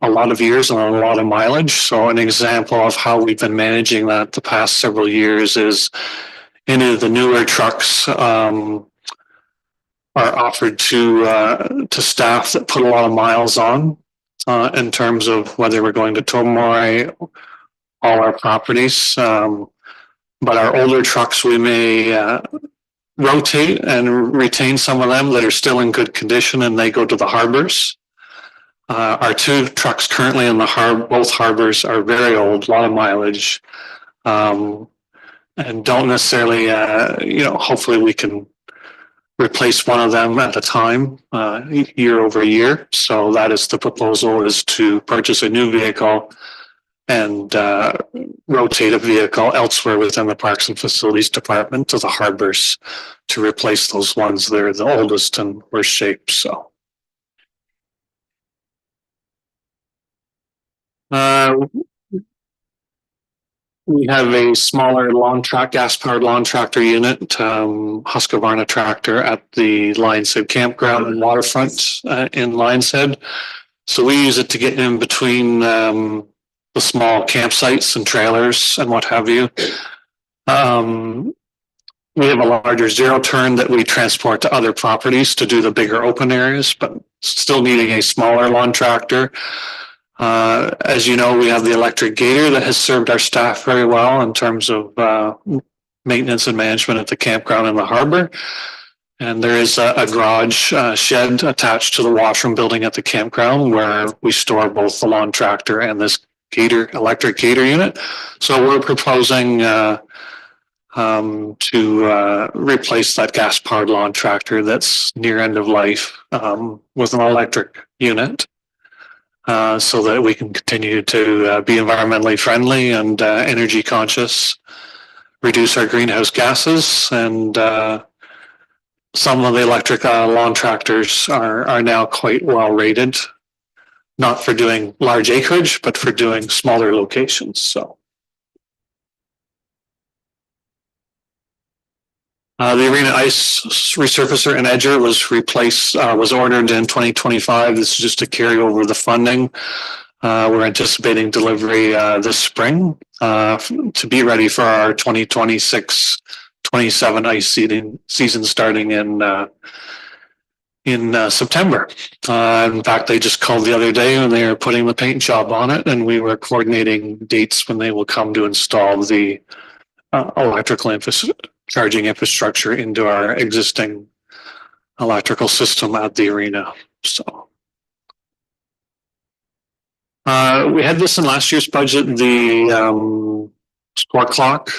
lot of years and a lot of mileage. So an example of how we've been managing that the past several years is any of the newer trucks are offered to staff that put a lot of miles on. In terms of whether we're going to Tomoe, all our properties. But our older trucks, we may rotate and retain some of them that are still in good condition, and they go to the harbors. Our two trucks currently in the both harbors are very old, a lot of mileage, and don't necessarily, hopefully we can replace one of them at a time, year over year. So that is the proposal, is to purchase a new vehicle and rotate a vehicle elsewhere within the Parks and Facilities Department to the harbors to replace those ones that are the oldest and worst shape. So. We have a smaller gas-powered lawn tractor unit, Husqvarna tractor at the Lions Head campground and waterfront in Lions Head. So we use it to get in between the small campsites and trailers and what have you. We have a larger zero turn that we transport to other properties to do the bigger open areas, but still needing a smaller lawn tractor. As you know, we have the electric gator that has served our staff very well in terms of maintenance and management at the campground and the harbor. And there is a garage shed attached to the washroom building at the campground where we store both the lawn tractor and this electric gator unit. So we're proposing to replace that gas-powered lawn tractor that's near end of life with an electric unit. So that we can continue to be environmentally friendly and energy conscious, reduce our greenhouse gases, and some of the electric lawn tractors are now quite well rated, not for doing large acreage, but for doing smaller locations. So. The arena ice resurfacer and edger was ordered in 2025. This is just to carry over the funding. We're anticipating delivery this spring to be ready for our 2026-27 ice season starting in September. In fact, they just called the other day when they were putting the paint job on it, and we were coordinating dates when they will come to install the electrical charging infrastructure into our existing electrical system at the arena. So we had this in last year's budget, the score clock.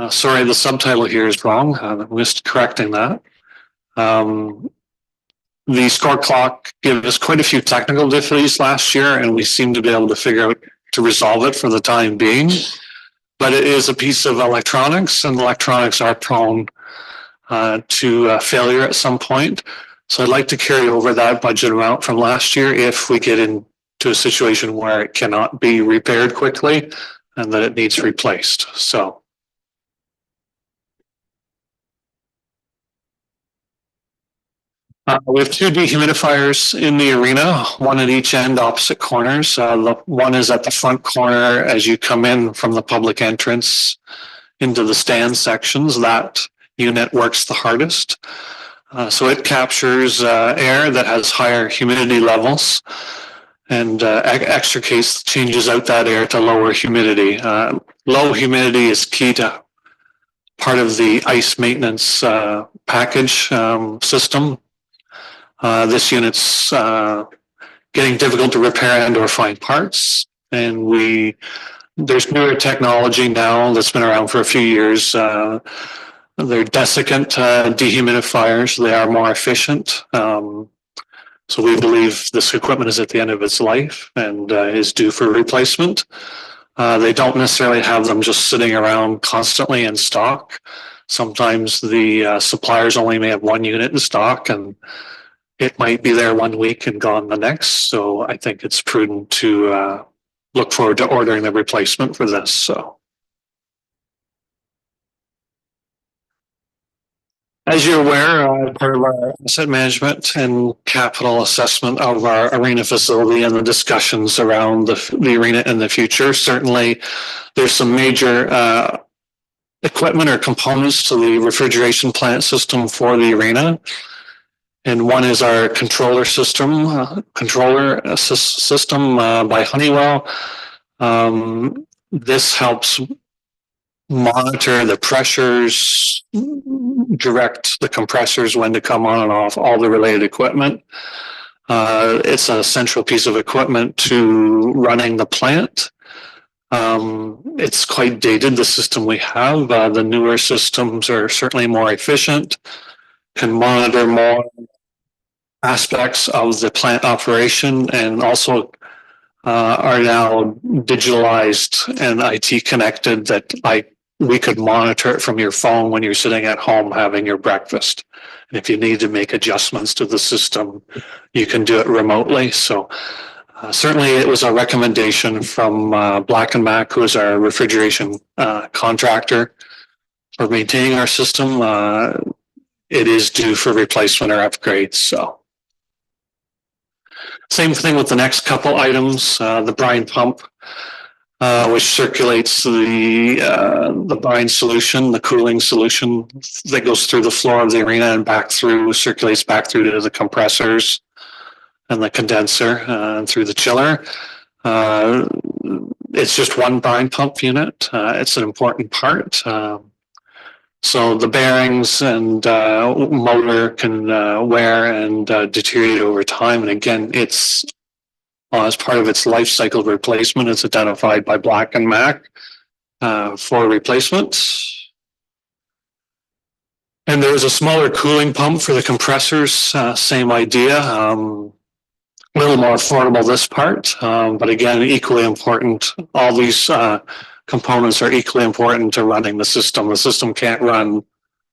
Sorry, the subtitle here is wrong. I missed correcting that. The score clock gave us quite a few technical difficulties last year, and we seem to be able to figure out to resolve it for the time being. But it is a piece of electronics, and electronics are prone to failure at some point. So I'd like to carry over that budget amount from last year if we get into a situation where it cannot be repaired quickly and that it needs replaced. So we have two dehumidifiers in the arena, one at each end, opposite corners. The one is at the front corner as you come in from the public entrance into the stand sections. That unit works the hardest. So it captures air that has higher humidity levels and extricates, changes out that air to lower humidity. Low humidity is key to part of the ice maintenance package system. This unit's getting difficult to repair and or find parts. And there's newer technology now that's been around for a few years. They're desiccant dehumidifiers. They are more efficient. So we believe this equipment is at the end of its life and is due for replacement. They don't necessarily have them just sitting around constantly in stock. Sometimes the suppliers only may have one unit in stock, and it might be there 1 week and gone the next. So I think it's prudent to look forward to ordering the replacement for this. So as you're aware, part of our asset management and capital assessment of our arena facility and the discussions around the arena in the future, certainly there's some major equipment or components to the refrigeration plant system for the arena. And one is our controller system by Honeywell. This helps monitor the pressures, direct the compressors when to come on and off, all the related equipment. It's a central piece of equipment to running the plant. It's quite dated, the system we have. The newer systems are certainly more efficient, can monitor more aspects of the plant operation, and also are now digitalized and IT connected that we could monitor it from your phone when you're sitting at home having your breakfast. And if you need to make adjustments to the system, you can do it remotely. So certainly it was a recommendation from Black & Mack, who is our refrigeration contractor for maintaining our system. It is due for replacement or upgrades. So same thing with the next couple items, the brine pump, which circulates the brine solution, the cooling solution that goes through the floor of the arena and circulates back through to the compressors and the condenser and through the chiller. It's just one brine pump unit. It's an important part. So the bearings and motor can wear and deteriorate over time. And again, it's as part of its life cycle replacement, it's identified by Black & Mack for replacement. And there's a smaller cooling pump for the compressors, same idea. A little more affordable, this part, but again, equally important. All these components are equally important to running the system. The system can't run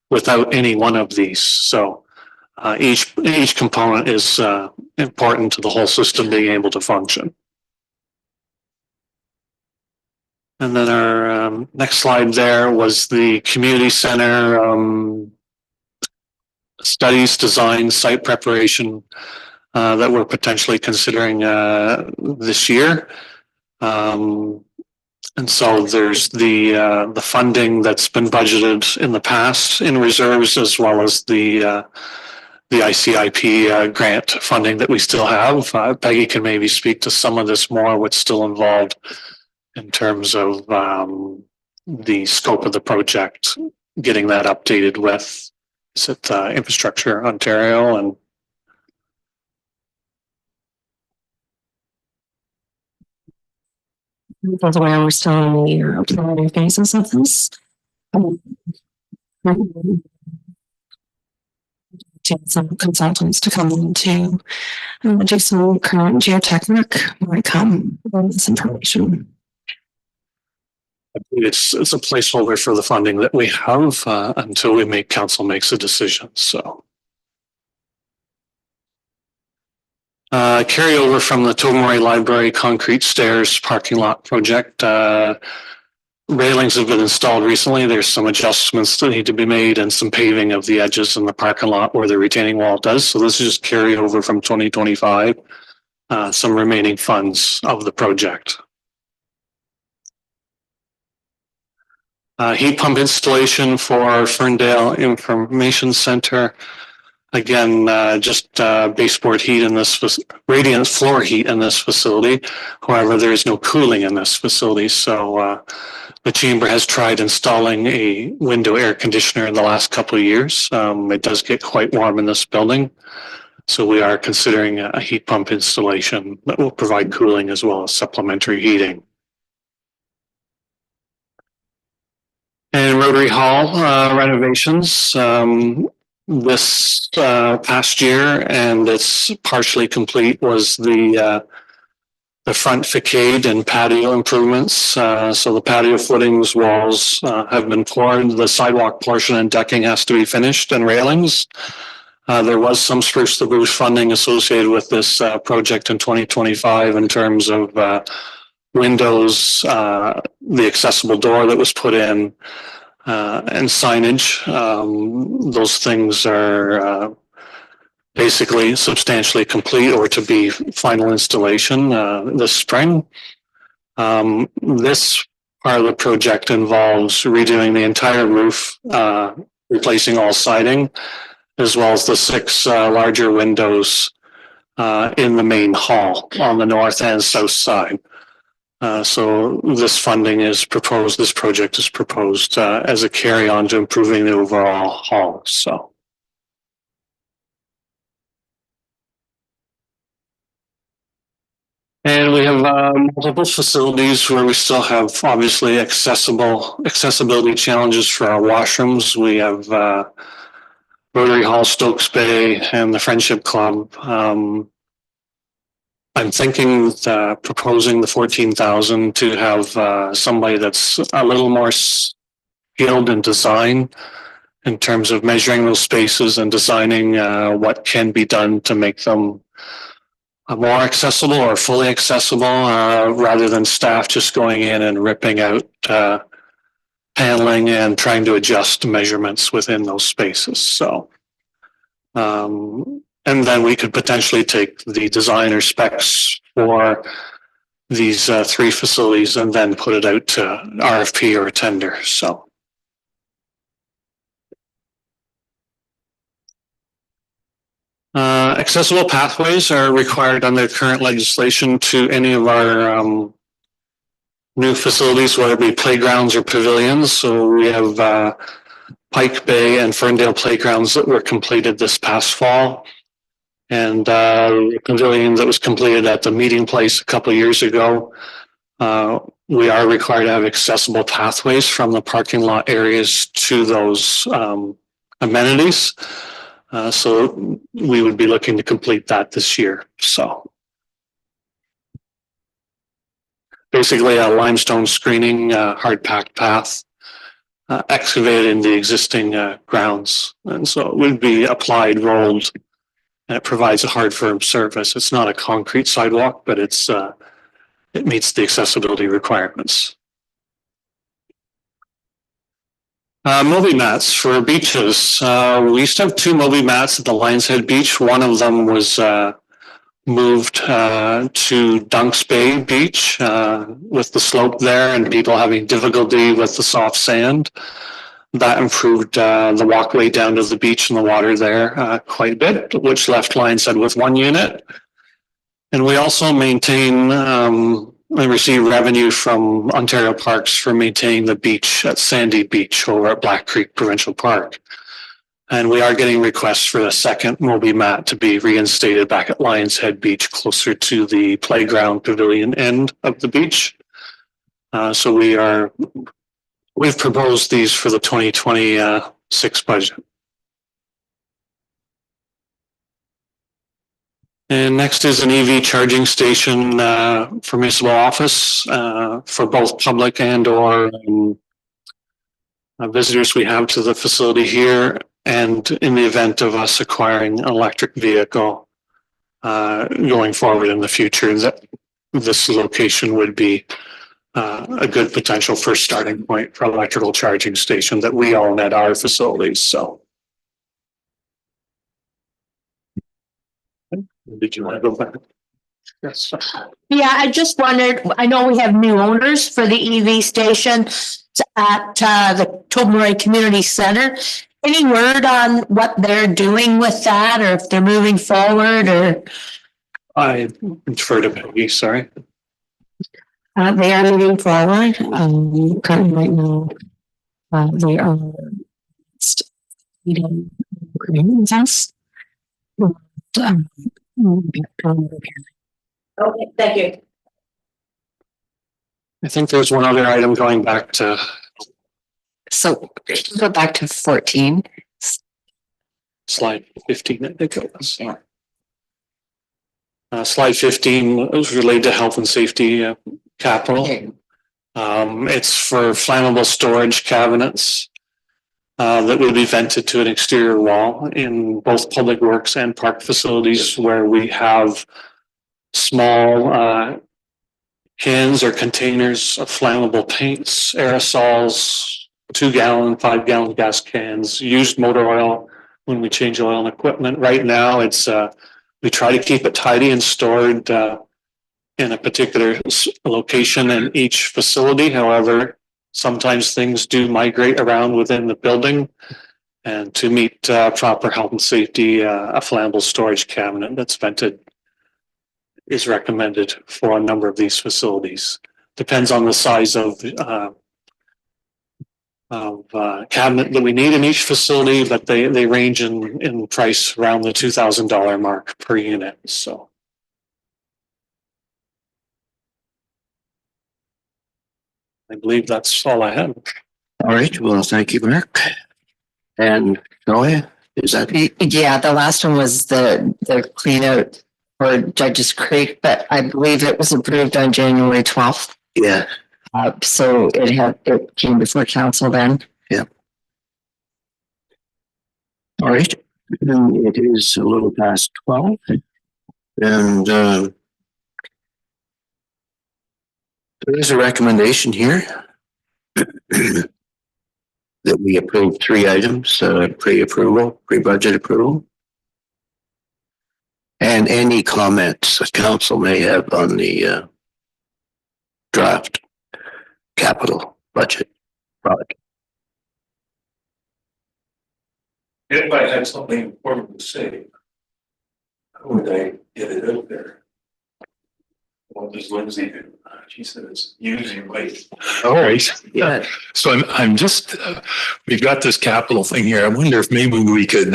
without any one of these. So each component is important to the whole system being able to function. And then our next slide there was the community center studies, design, site preparation that we're potentially considering this year. And so there's the funding that's been budgeted in the past in reserves, as well as the ICIP grant funding that we still have. Peggy can maybe speak to some of this more, what's still involved in terms of the scope of the project, getting that updated with, is it Infrastructure Ontario and By the way, we're still in the preliminary phases of this. Get some consultants to come in to do some current geotech work might come with this information. it's a placeholder for the funding that we have until council makes a decision. So carryover from the Tobermory Library concrete stairs parking lot project. Railings have been installed recently. There's some adjustments that need to be made and some paving of the edges in the parking lot where the retaining wall does. So this is just carryover from 2025. Some remaining funds of the project. Heat pump installation for Ferndale Information Center. Again, just baseboard heat in this, radiant floor heat in this facility. However, there is no cooling in this facility. So the chamber has tried installing a window air conditioner in the last couple of years. It does get quite warm in this building. So we are considering a heat pump installation that will provide cooling as well as supplementary heating. And Rotary Hall renovations. This past year, and it's partially complete, was the front facade and patio improvements. So the patio footings, walls have been poured. The sidewalk portion and decking has to be finished, and railings. There was some spruce to boost funding associated with this project in 2025 in terms of windows, the accessible door that was put in, and signage. Those things are basically substantially complete or to be final installation this spring. This part of the project involves redoing the entire roof, replacing all siding, as well as the 6 larger windows in the main hall on the north and south side. So this funding is proposed, this project is proposed as a carry on to improving the overall hall. So. And we have multiple facilities where we still have obviously accessibility challenges for our washrooms. We have Rotary Hall, Stokes Bay, and the Friendship Club. I'm thinking proposing the 14,000 to have somebody that's a little more skilled in design in terms of measuring those spaces and designing what can be done to make them more accessible or fully accessible rather than staff just going in and ripping out paneling and trying to adjust measurements within those spaces. So and then we could potentially take the designer specs for these 3 facilities and then put it out to RFP or a tender. So. Accessible pathways are required under current legislation to any of our new facilities, whether it be playgrounds or pavilions. So we have Pike Bay and Ferndale playgrounds that were completed this past fall. And the pavilion that was completed at the meeting place a couple of years ago. We are required to have accessible pathways from the parking lot areas to those amenities. So we would be looking to complete that this year. So basically a limestone screening, hard packed path excavated in the existing grounds. And so it would be applied, rolled, and it provides a hard firm surface. It's not a concrete sidewalk, but it meets the accessibility requirements. Moby mats for beaches. We used to have 2 Moby mats at the Lions Head Beach. One of them was moved to Dunks Bay Beach with the slope there and people having difficulty with the soft sand. That improved the walkway down to the beach and the water there quite a bit, which left Lions Head with 1 unit. And we also maintain we receive revenue from Ontario Parks for maintaining the beach at Sandy Beach over at Black Creek Provincial Park. And we are getting requests for the second Moby mat to be reinstated back at Lions Head Beach, closer to the playground pavilion end of the beach. So we've proposed these for the 2026 budget. And next is an EV charging station for municipal office for both public and or visitors we have to the facility here. And in the event of us acquiring an electric vehicle going forward in the future, that this location would be a good potential first starting point for electrical charging station that we own at our facilities. So. Did you want to go back? Yes. Yeah, I just wondered, I know we have new owners for the EV station at the Tobermory Community Center. Any word on what they're doing with that, or if they're moving forward, or? I defer to Peggy, sorry. They are moving forward. Currently right now, they are meeting agreements. Okay, thank you. I think there's one other item going back to. So go back to 14. Slide 15, I think it was. Slide 15 was related to health and safety capital. It's for flammable storage cabinets that would be vented to an exterior wall in both public works and park facilities where we have small cans or containers of flammable paints, aerosols, 2-gallon, 5-gallon gas cans, used motor oil when we change oil and equipment. Right now, it's we try to keep it tidy and stored in a particular location in each facility. However, sometimes things do migrate around within the building, and to meet proper health and safety, a flammable storage cabinet that's vented is recommended for a number of these facilities. Depends on the size of cabinet that we need in each facility, but they range in price around the $2,000 mark per unit. So. I believe that's all I have. All right, well, thank you, Mark. And Joy, is that? Yeah, the last one was the clean out for Judges Creek, but I believe it was approved on January 12th. Yeah. So it came before council then. Yeah. All right. It is a little past 12. And there is a recommendation here that we approve 3 items, pre-budget approval. And any comments the council may have on the draft capital budget product. If I had something important to say, how would I get it out there? What does Lindsay do? She says, use your weight. All right. Yeah. So I'm just, we've got this capital thing here. I wonder if maybe we could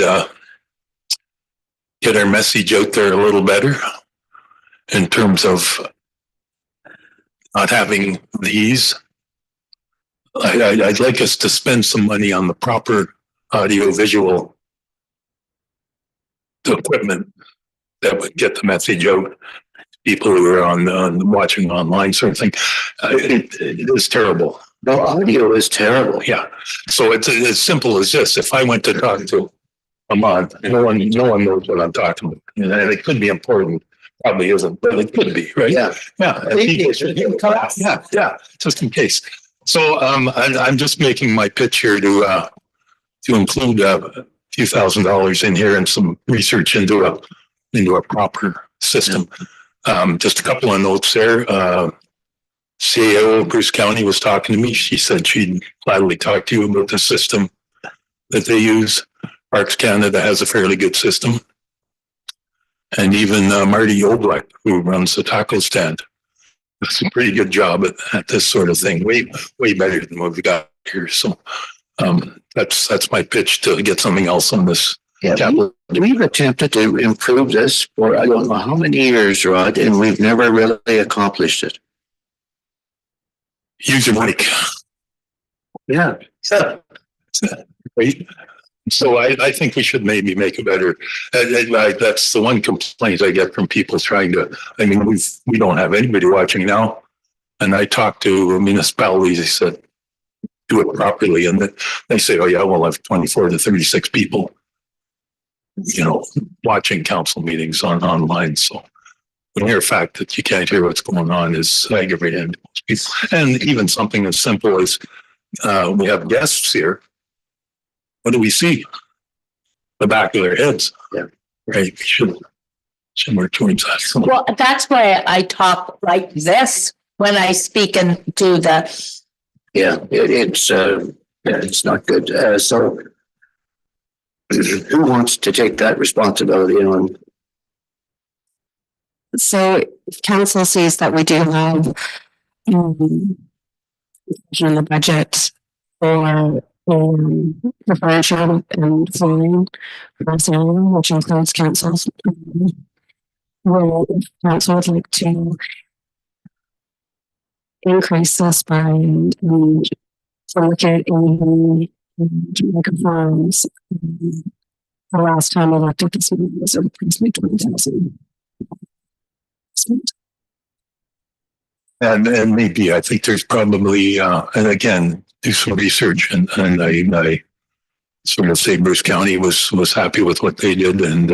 get our message out there a little better in terms of not having these. I'd like us to spend some money on the proper audio visual equipment that would get the message out. People who are on watching online sort of thing. It is terrible. The audio is terrible. Yeah. So it's as simple as this. If I went to talk to Ahmad, no one knows what I'm talking about. And it could be important. Probably isn't, but it could be, right? Yeah. Yeah. Yeah. Just in case. So I'm just making my pitch here to include a few $1,000s in here and some research into a proper system. Just a couple of notes there. CAO of Bruce County was talking to me. She said she'd gladly talk to you about the system that they use. Parks Canada has a fairly good system. And even Marty Oblek, who runs the taco stand, does a pretty good job at this sort of thing, way better than what we got here. So that's my pitch to get something else on this. Yeah, we've attempted to improve this for I don't know how many years, Rod, and we've never really accomplished it. Use your mic. Yeah. Right. So I think we should maybe make a better, that's the one complaint I get from people trying to, I mean, we don't have anybody watching now. And I talked to municipalities, they said, do it properly. And they say, oh yeah, we'll have 24 to 36 people, watching council meetings online. So the mere fact that you can't hear what's going on is aggravating to most people. And even something as simple as we have guests here. What do we see? The back of their heads. Yeah. Right. We should work towards that. So, Well, that's why I talk like this when I speak into the, Yeah, it's not good. So who wants to take that responsibility on? So if council sees that we do have in the budget for differential and flooring for salary, which includes councils. Will council would like to increase this by to look at any microphones. The last time I looked at this was approximately 20,000. and maybe I think there's probably, and again, do some research and I sort of say Bruce County was happy with what they did and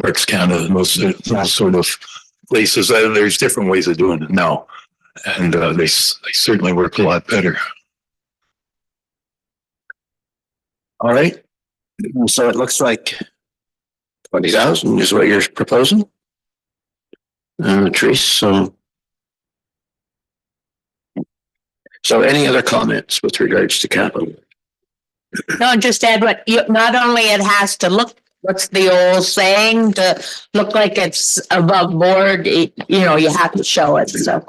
Parks Canada and those sort of places. There's different ways of doing it now. And they certainly work a lot better. All right. So it looks like 20,000 is what you're proposing. Trace, so any other comments with regards to capital? no, just add not only it has to look, what's the old saying, to look like it's above board, you have to show it. So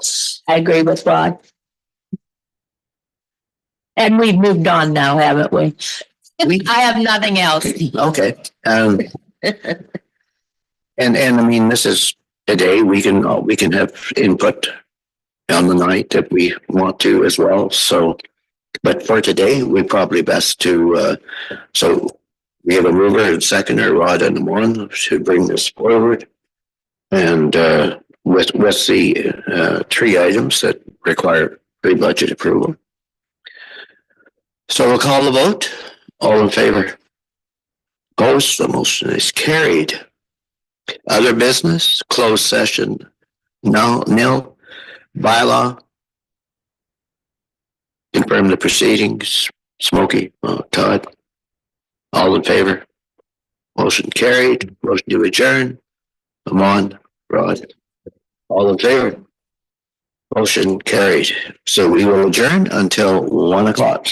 I agree with Rod. And we've moved on now, haven't we? I have nothing else. Okay. And I mean, this is today, we can have input on the night if we want to as well. So, but for today, we probably best to, so we have a mover and seconder, Rod and Amon, to bring this forward. And with the three items that require pre-budget approval. So we'll call the vote. All in favor? Opposed? The motion is carried. Other business, closed session, no, nil. Bylaw. Confirm the proceedings. Smokey, Todd. All in favor? Motion carried. Motion to adjourn. Amon, Rod. All in favor? Motion carried. So we will adjourn until 1 o'clock.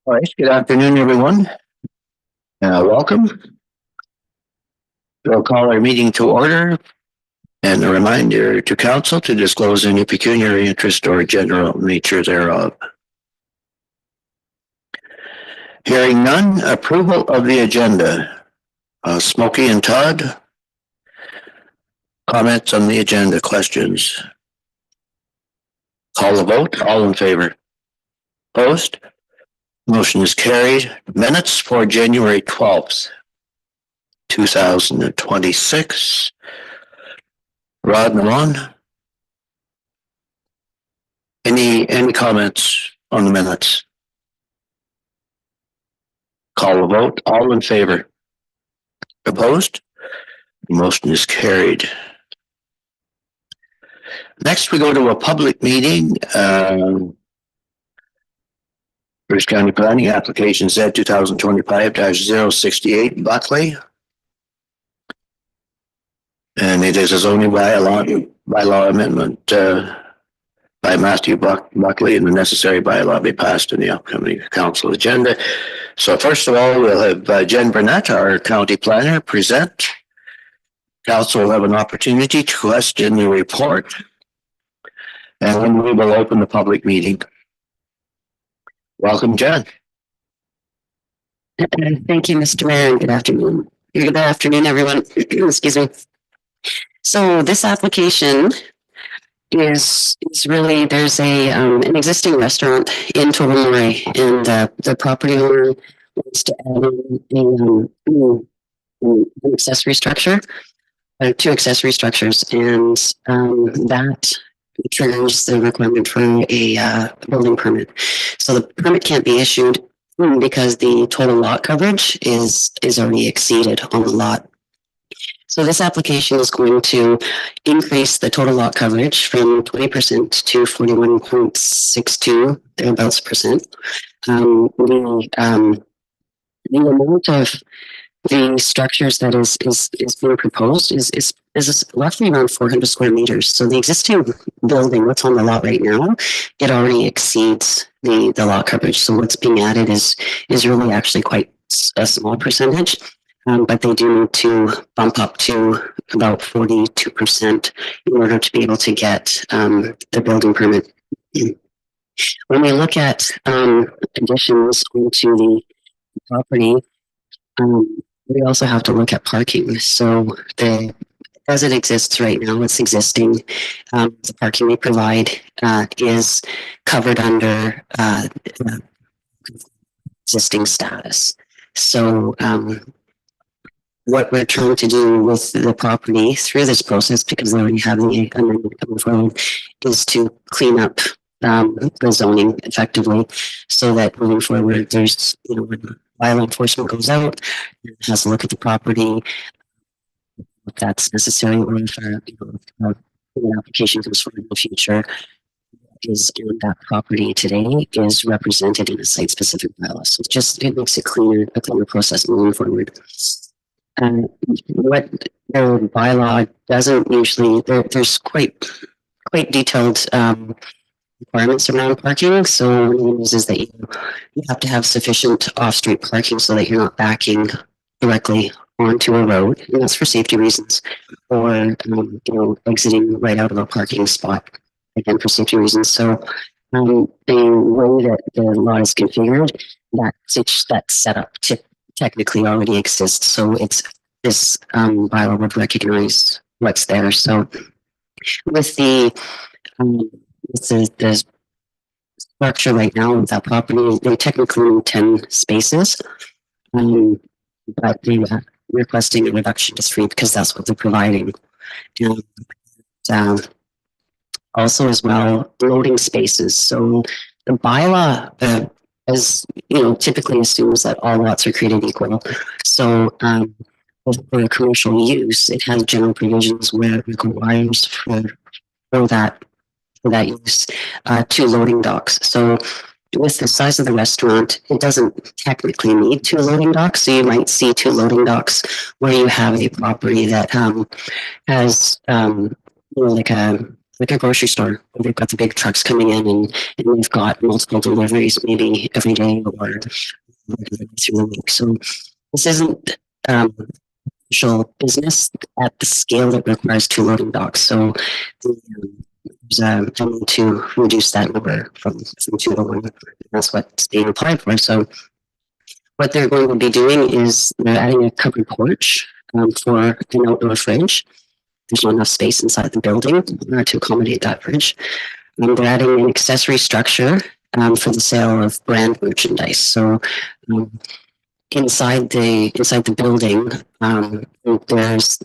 All right, good afternoon, everyone. Welcome. We'll call our meeting to order. And a reminder to council to disclose any pecuniary interest or general nature thereof. Hearing none, approval of the agenda. Smokey and Todd. Comments on the agenda, questions? Call the vote, all in favor? Opposed? Motion is carried. Minutes for January 12th, 2026. Rod Malone. Any comments on the minutes? Call the vote, all in favor? Opposed? Motion is carried. Next, we go to a public meeting. British County Planning Application Z 2025-068 Buckley. And it is a zoning bylaw amendment by Matthew Buckley, and the necessary bylaw be passed in the upcoming council agenda. So first of all, we'll have Jen Burnett, our county planner, present. Council will have an opportunity to question the report. And then we will open the public meeting. Welcome, Jen. Thank you, Mr. Mayor, and good afternoon. Good afternoon, everyone. Excuse me. So this application is really, there's an existing restaurant in Tobermory, and the property owner wants to add in an accessory structure, two accessory structures, and that triggers the requirement for a building permit. So the permit can't be issued because the total lot coverage is already exceeded on the lot. So this application is going to increase the total lot coverage from 20% to 41.62 thereabouts percent. The amount of the structures that is being proposed is roughly around 400 square meters. So the existing building, what's on the lot right now, it already exceeds the lot coverage. So what's being added is really actually quite a small percentage. But they do need to bump up to about 42% in order to be able to get the building permit. When we look at additions onto the property, we also have to look at parking. So as it exists right now, it's existing. The parking we provide is covered under existing status. So what we're trying to do with the property through this process, because we already have the amendment coming forward, is to clean up the zoning effectively, so that moving forward, there's, when bylaw enforcement goes out, it has to look at the property, if that's necessary, or if an application comes forward in the future, is on that property today is represented in a site-specific bylaw. So it makes it cleaner, a cleaner process moving forward. What the bylaw doesn't usually, there's quite detailed requirements around parking. So one of the things is that you have to have sufficient off-street parking so that you're not backing directly onto a road, and that's for safety reasons, or exiting right out of a parking spot, again for safety reasons. So the way that the lot is configured, that setup technically already exists. So this bylaw would recognize what's there. So with the structure right now with that property, they technically need 10 spaces, but they are requesting a reduction to 3 because that's what they're providing. And also as well, loading spaces. So the bylaw, typically assumes that all lots are created equal. So for a commercial use, it has general provisions where it requires for that use 2 loading docks. So with the size of the restaurant, it doesn't technically need 2 loading docks. So you might see 2 loading docks where you have a property that has like a like a grocery store. They've got the big trucks coming in and they've got multiple deliveries maybe every day or through the week. So this isn't official business at the scale that requires 2 loading docks. So there's a need to reduce that number from 2 to 1. That's what's being applied for. So what they're going to be doing is they're adding a covered porch for an outdoor fridge. There's not enough space inside the building to accommodate that fridge. They're adding an accessory structure for the sale of brand merchandise. So inside the building, there's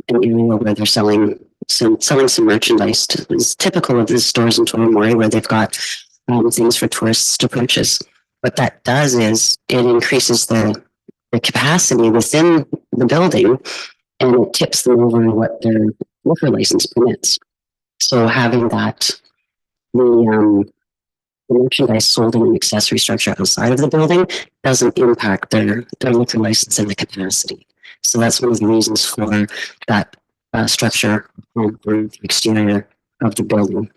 an area where they're selling some merchandise. It's typical of the stores in Tobermory where they've got things for tourists to purchase. What that does is it increases the capacity within the building, and it tips them over what their liquor license permits. So having that the merchandise sold in an accessory structure outside of the building doesn't impact their liquor license and the capacity. So that's one of the reasons for that structure on the exterior of the building.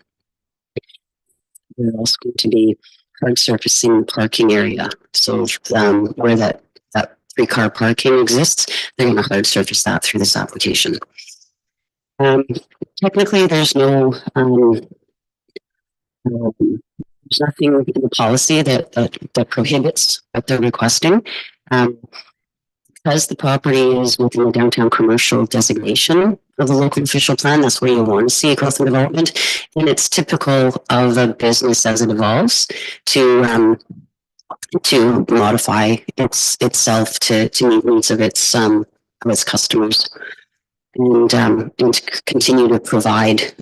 We're also going to be hard surfacing the parking area. So where that 3-car parking exists, they're going to hard surface that through this application. Technically, there's no there's nothing in the policy that prohibits what they're requesting. Because the property is within the downtown commercial designation of the local official plan, that's where you want to see growth and development. And it's typical of a business as it evolves to modify itself to meet needs of its customers and to continue to provide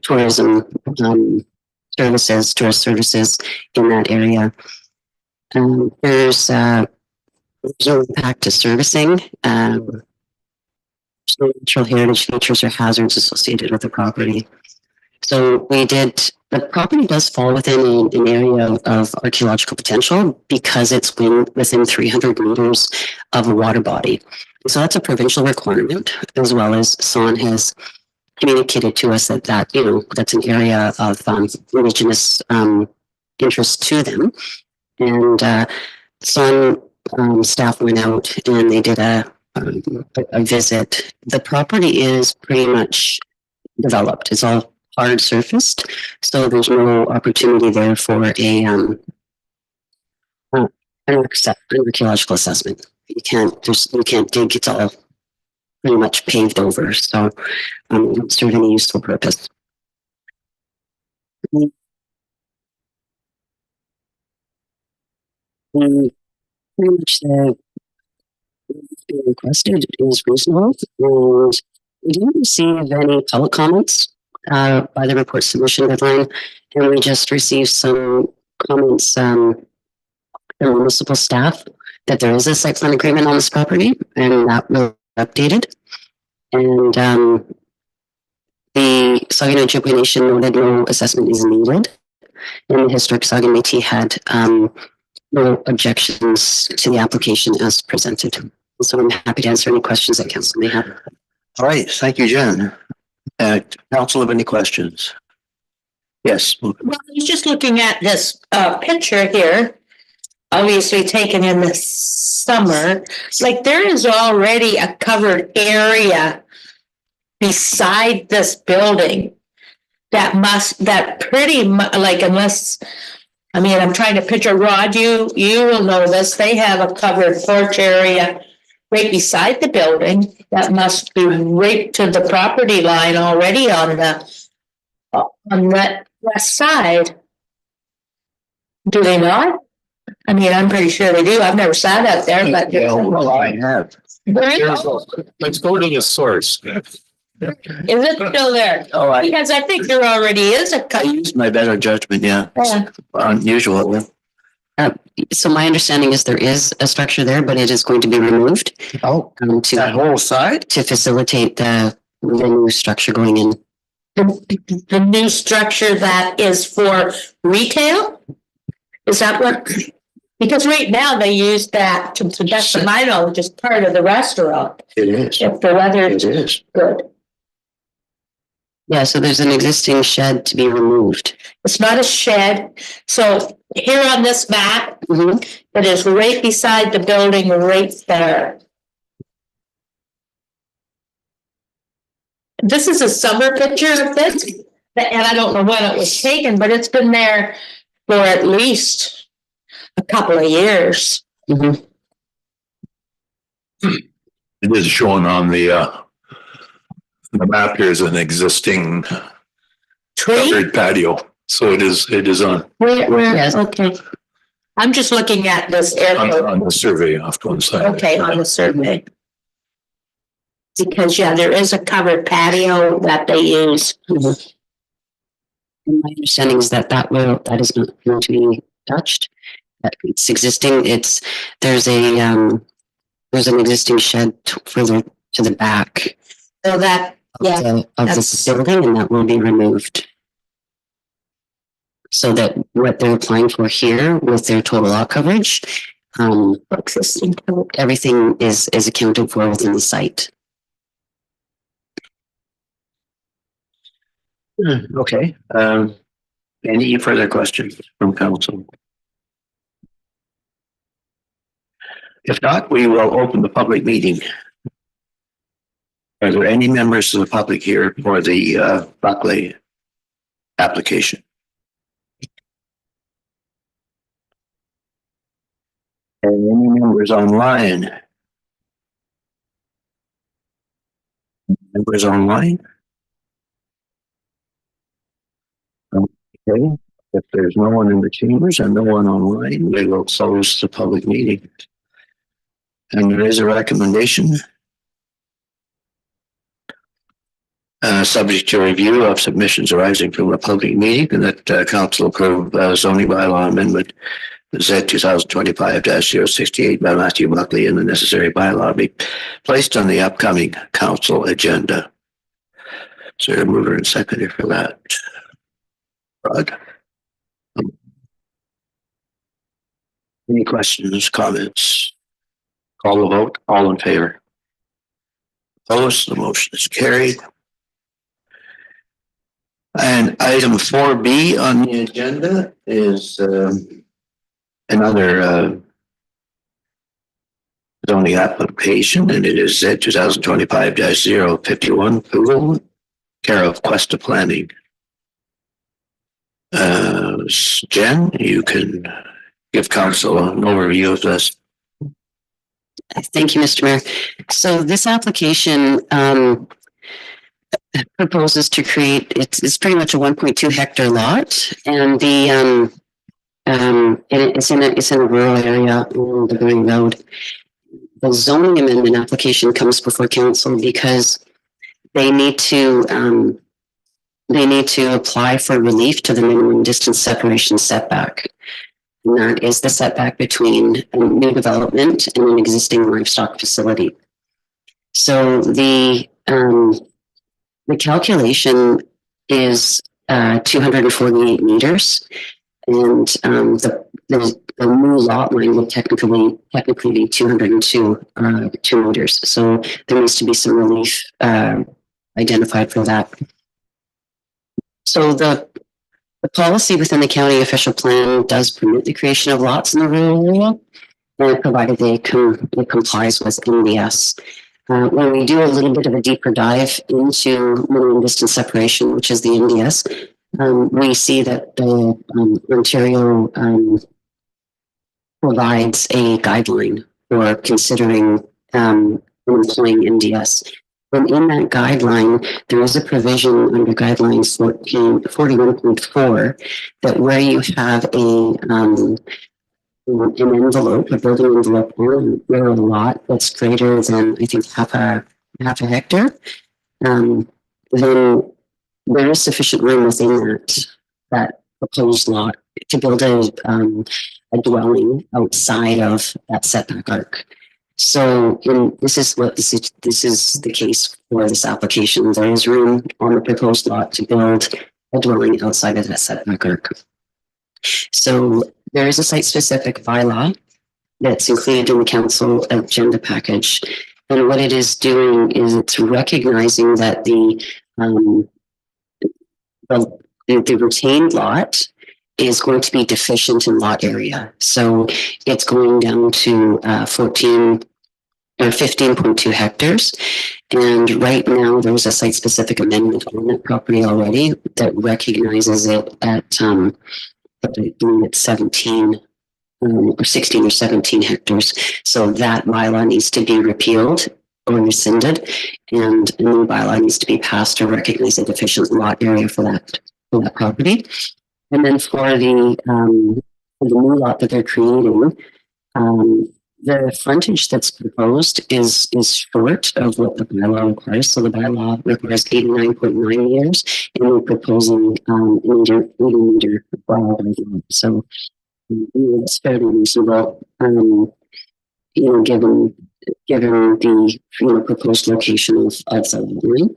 tourism tourist services in that area. There's no impact to servicing. There's no natural heritage features or hazards associated with the property. So the property does fall within an area of archaeological potential because it's within 300 meters of a water body. So that's a provincial requirement, as well as SON has communicated to us that that's an area of Indigenous interest to them. And SON staff went out and they did a visit. The property is pretty much developed. It's all hard surfaced, so there's no opportunity there for an archaeological assessment. You can't dig. It's all pretty much paved over, so it don't serve any useful purpose. Pretty much the being requested is reasonable, and we didn't receive any public comments by the report submission deadline, and we just received some comments from municipal staff that there is a site plan agreement on this property, and that will be updated. And the Saugeen Ojibwe Nation noted no assessment is needed, and the Historic Saugeen Métis had no objections to the application as presented. So I'm happy to answer any questions that council may have. All right, thank you, Jen. Council have any questions? Yes. Well, I was just looking at this picture here, obviously taken in the summer. Like there is already a covered area beside this building that pretty much, like, unless, I mean, I'm trying to picture, Rod, you will know this, they have a covered porch area right beside the building that must be right to the property line already on that west side. Do they not? I mean, I'm pretty sure they do. I've never sat out there, but. Well, I have. Let's go to the source. Is it still there? Oh, Because I think there already is a. I used my better judgment, yeah. Unusual. So my understanding is there is a structure there, but it is going to be removed. Oh, that whole side? To facilitate the new structure going in. The new structure that is for retail? Is that what? Because right now they use that, to the best of my knowledge, as part of the restaurant. It is. If the weather It is. good. Yeah, so there's an existing shed to be removed. It's not a shed. So here on this map, it is right beside the building right there. This is a summer picture of this, and I don't know when it was taken, but it's been there for at least a couple of years. It is shown on the map here is an existing Tree? covered patio. So it is on Where, Yes. okay. I'm just looking at this area. on the survey off to one side. Okay, on the survey. Because, yeah, there is a covered patio that they use. And my understanding is that that is not going to be touched. That it's existing. There's an existing shed further to the back So that, of this building, and that will be removed. So that what they're applying for here with their total lot coverage, existing code. everything is accounted for within the site. Okay, any further questions from council? If not, we will open the public meeting. Are there any members of the public here for the Buckley application? And any members online? Members online? Okay, if there's no one in the chambers and no one online, we will close the public meeting. And there is a recommendation. Subject to review of submissions arising from a public meeting, and that council approve zoning bylaw amendment Z 2025-068 by Matthew Buckley, and the necessary bylaw be placed on the upcoming council agenda. Is there a mover and seconder for that? Rod? Any questions, comments? Call the vote. All in favor? Opposed? The motion is carried. And item 4B on the agenda is another zoning application, and it is Z 2025-051 pool, care of Questa Planning. Jen, you can give council an overview of this. Thank you, Mr. Mayor. So this application proposes to create, it's pretty much a 1.2 hectare lot, and it's in a rural area on the Green Road. The zoning amendment application comes before council because they need to apply for relief to the minimum distance separation setback. And that is the setback between a new development and an existing livestock facility. So the calculation is 248 meters, and the new lot line will technically be 202 meters. So there needs to be some relief identified for that. So the policy within the county official plan does permit the creation of lots in the rural area, and provided it complies with NDS. When we do a little bit of a deeper dive into minimum distance separation, which is the NDS, we see that the Ontario provides a guideline for considering employing NDS. And in that guideline, there is a provision under guidelines 41.4 that where you have an envelope, a building envelope, or a lot that's greater than, I think, half a hectare, then there is sufficient room within that proposed lot to build a dwelling outside of that setback arc. So this is the case for this application. There is room on the proposed lot to build a dwelling outside of that setback arc. So there is a site-specific bylaw that's included in the council agenda package. And what it is doing is it's recognizing that the the retained lot is going to be deficient in lot area. So it's going down to 14 or 15.2 hectares. And right now there's a site specific amendment on that property already that recognizes it at I believe it's 17 or 16 or 17 hectares. So that bylaw needs to be repealed or rescinded, and a new bylaw needs to be passed to recognize a deficient lot area for that property. And then for the new lot that they're creating, the frontage that's proposed is short of what the bylaw requires. So the bylaw requires 89.9 meters, and we're proposing 80 meter. So it's fairly reasonable, given the proposed location of the line,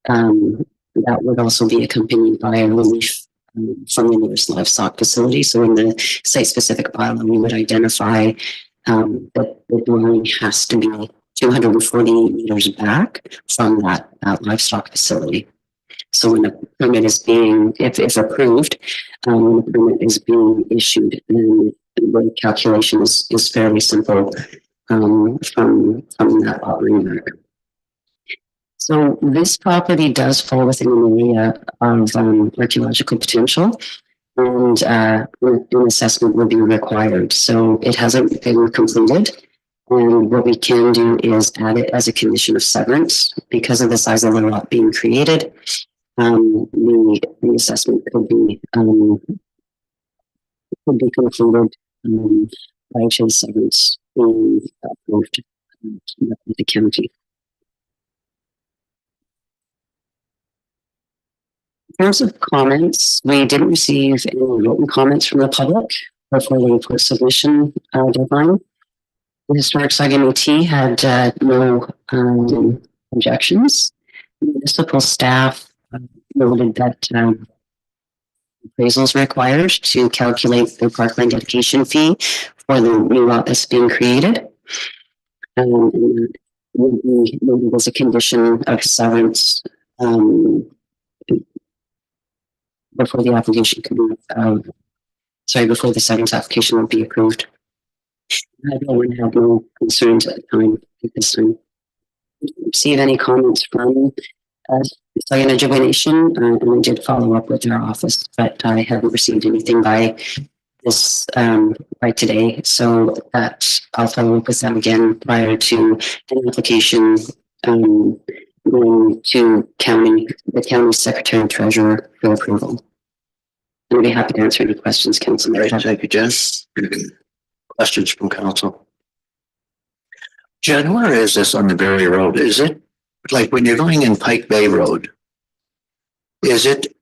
and that would also be accompanied by a relief from the nearest livestock facility. So in the site-specific bylaw, we would identify that the dwelling has to be 240 meters back from that livestock facility. So when the permit is being, if approved, when the permit is being issued, then the calculation is fairly simple from that lot line. So this property does fall within an area of archaeological potential, and an assessment will be required. So it hasn't been completed. And what we can do is add it as a condition of severance because of the size of the lot being created. The assessment could be concluded by chase severance being approved by the county. In terms of comments, we didn't receive any written comments from the public before the report submission deadline. The Historic Saga MT had no objections. Municipal staff noted that appraisals required to calculate the parkland dedication fee for the new lot that's being created. Would be noted as a condition of severance before the application can be, before the severance application will be approved. I would have no concerns at this time. Didn't receive any comments from Sagan Education, and I did follow up with their office, but I haven't received anything by this by today. So that I'll follow up with them again prior to an application going to the county secretary and treasurer for approval. I'd be happy to answer any questions, council. Right, thank you, Jen. Questions from council? Jen, where is this on the Berry Road? Is it like when you're going in Pike Bay Road? Is it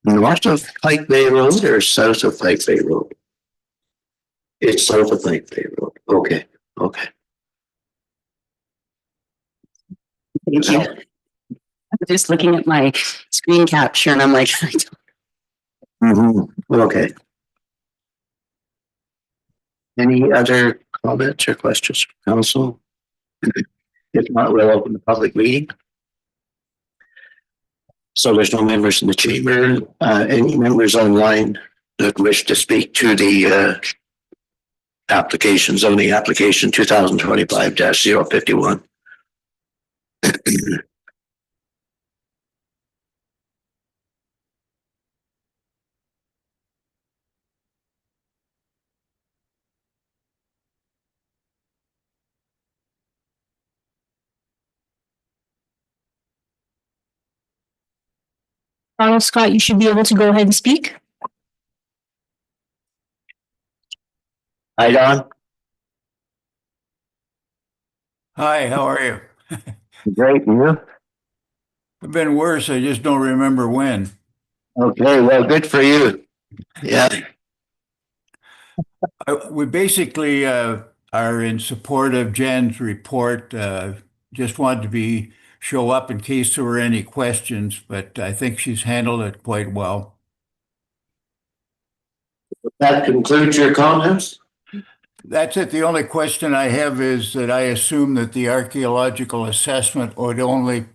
north of Pike Bay Road or south of Pike Bay Road? It's south of Pike Bay Road. Okay. Thank you. I'm just looking at my screen capture and I'm like, Okay. Any other comments or questions from council? If not, we'll open the public meeting. So there's no members in the chamber. Any members online that wish to speak to the zoning application 2025-051? Scott, you should be able to go ahead and speak. Hi, Don. Hi, how are you? Great, and you? I've been worse. I just don't remember when. Okay, well, good for you. Yeah. We basically are in support of Jen's report. Just wanted to show up in case there were any questions, but I think she's handled it quite well. That concludes your comments? That's it. The only question I have is that I assume that the archaeological assessment would only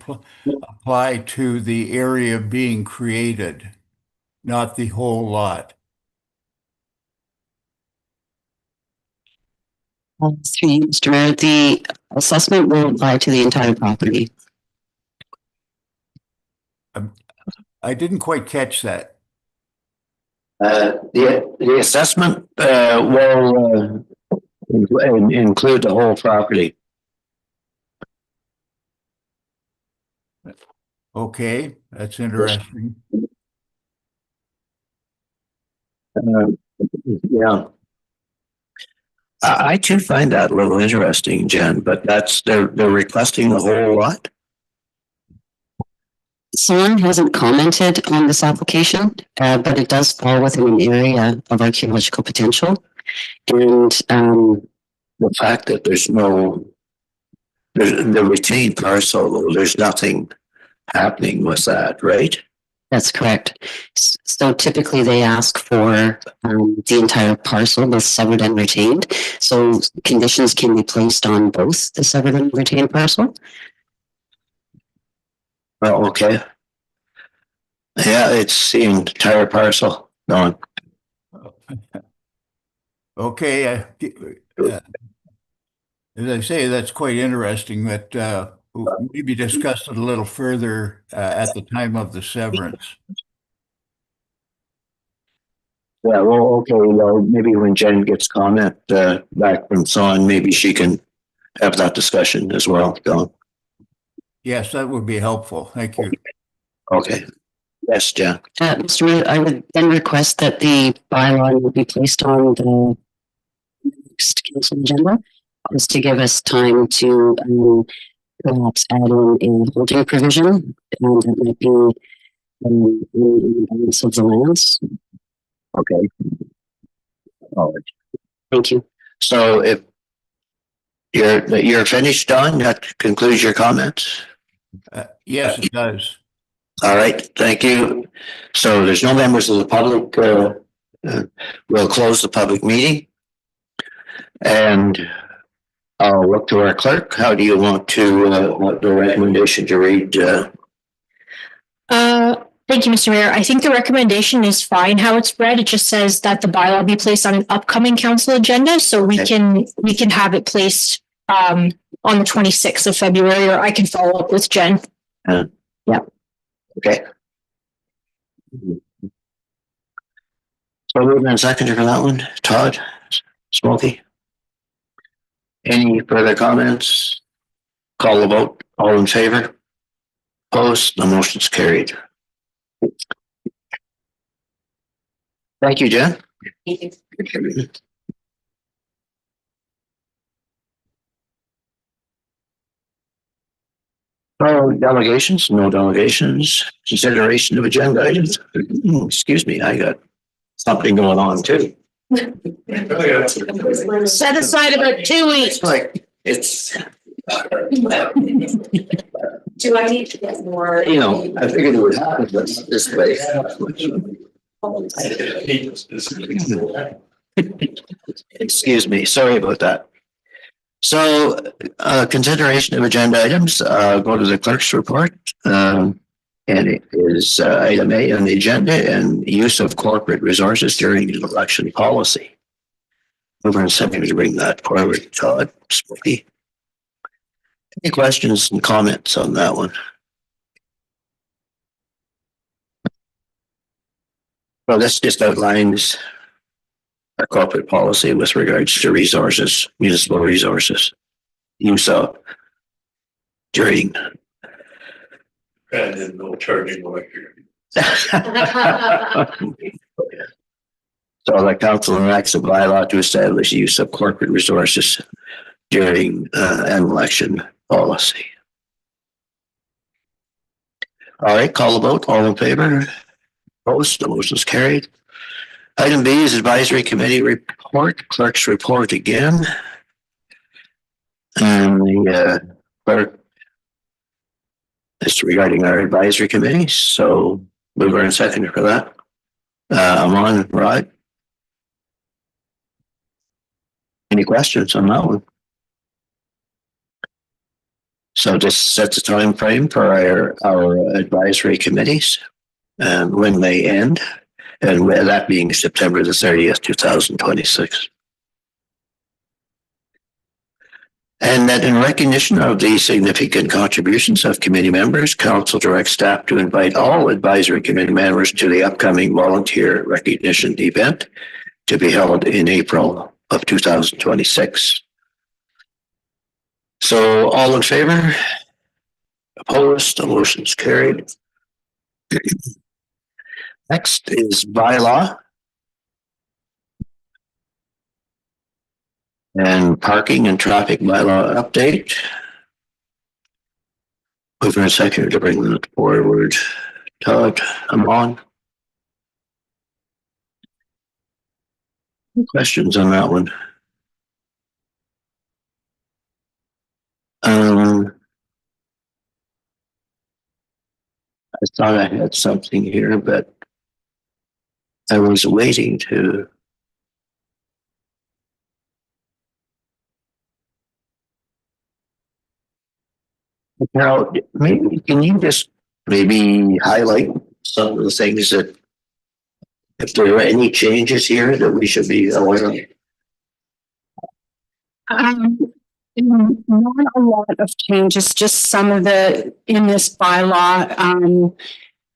apply to the area being created, not the whole lot. Through you, Mr. Mayor, the assessment will apply to the entire property. I didn't quite catch that. The assessment, will, include the whole property. Okay, that's interesting. Yeah. I too find that a little interesting, Jen, but they're requesting the whole lot. Someone hasn't commented on this application, but it does fall within an area of archaeological potential. And The fact that there's the retained parcel, there's nothing happening with that, right? that's correct. So typically they ask for the entire parcel, both severed and retained. So conditions can be placed on both the severed and retained parcel. Well, okay. Yeah, it's the entire parcel. No. Okay, as I say, that's quite interesting, but maybe discuss it a little further at the time of the severance. Yeah, well, okay, well, maybe when Jen gets comment back from Son, maybe she can have that discussion as well, Don. Yes, that would be helpful. Thank you. Okay. Yes, Jen. Mr. Mayor, I would then request that the bylaw will be placed on the next council agenda, just to give us time to perhaps add in a holding provision, and that might be in the balance of the lands. Okay. All right. Thank you. So if you're finished, Don, that concludes your comments? Yes, it does. All right, thank you. So there's no members of the public. We'll close the public meeting. And I'll look to our clerk. How do you want the recommendation to read? Thank you, Mr. Mayor. I think the recommendation is fine how it's read. It just says that the bylaw be placed on an upcoming council agenda, so we can have it placed on the 26th of February, or I can follow up with Jen. Yeah. Okay. So moving and seconder for that one, Todd, Smokey. Any further comments? Call the vote. All in favor? Opposed? The motion's carried. Thank you, Jen. Oh, delegations, no delegations, consideration of agenda items. Excuse me, I got something going on too. Set aside about 2 weeks. Like, it's, Do I need to get more? you know, I figured it would happen, but not this way. Excuse me, sorry about that. So, consideration of agenda items, go to the clerk's report. And it is item A on the agenda, and use of corporate resources during the election policy. Over in a second to bring that forward, Todd, Smokey. Any questions and comments on that one? Well, this just outlines our corporate policy with regards to resources, municipal resources, use of during. And then no charging electric. So the council enacts a bylaw to establish use of corporate resources during an election policy. All right, call the vote. All in favor? Opposed? The motion is carried. Item B is advisory committee report, clerk's report again. And the clerk is regarding our advisory committee. So mover and seconder for that. I'm on, Rod. Any questions on that one? So this sets a time frame for our advisory committees and when they end, and that being September the 30th, 2026. And that in recognition of the significant contributions of committee members, council directs staff to invite all advisory committee members to the upcoming volunteer recognition event to be held in April of 2026. So all in favor? Opposed? The motion's carried. Next is bylaw. And parking and traffic bylaw update. Moving a second to bring that forward. Todd, I'm on. Any questions on that one? I thought I had something here, but I was waiting to. Now, maybe can you just maybe highlight some of the things that, if there are any changes here that we should be aware of? Not a lot of changes, just some of the, in this bylaw,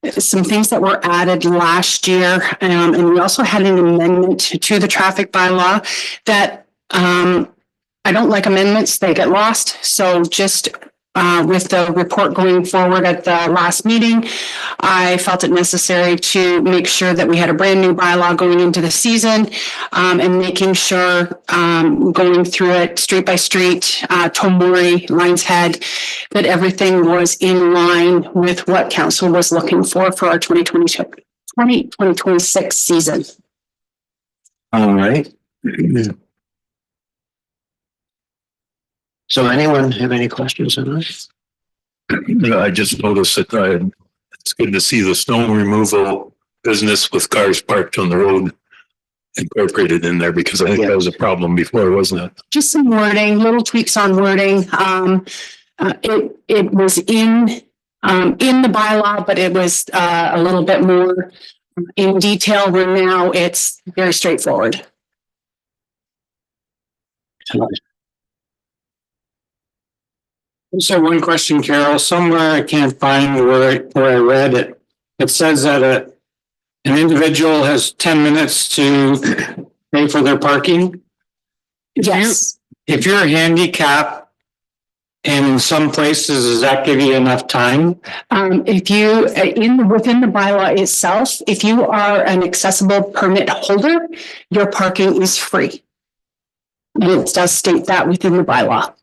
some things that were added last year. And we also had an amendment to the traffic bylaw that, I don't like amendments, they get lost. So just, with the report going forward at the last meeting, I felt it necessary to make sure that we had a brand new bylaw going into the season, and making sure, going through it street by street, Tomori, Lions Head, that everything was in line with what council was looking for our 2026 season. All right. So anyone have any questions on this? I just noticed that it's good to see the snow removal business with cars parked on the road incorporated in there, because I think that was a problem before, wasn't it? Just some wording, little tweaks on wording. It was in the bylaw, but it was a little bit more in detail, where now it's very straightforward. So one question, Carol, somewhere I can't find where I read it. It says that an individual has 10 minutes to pay for their parking. Yes. If you're handicapped, and in some places, does that give you enough time? If you, within the bylaw itself, if you are an accessible permit holder, your parking is free. And it does state that within the bylaw.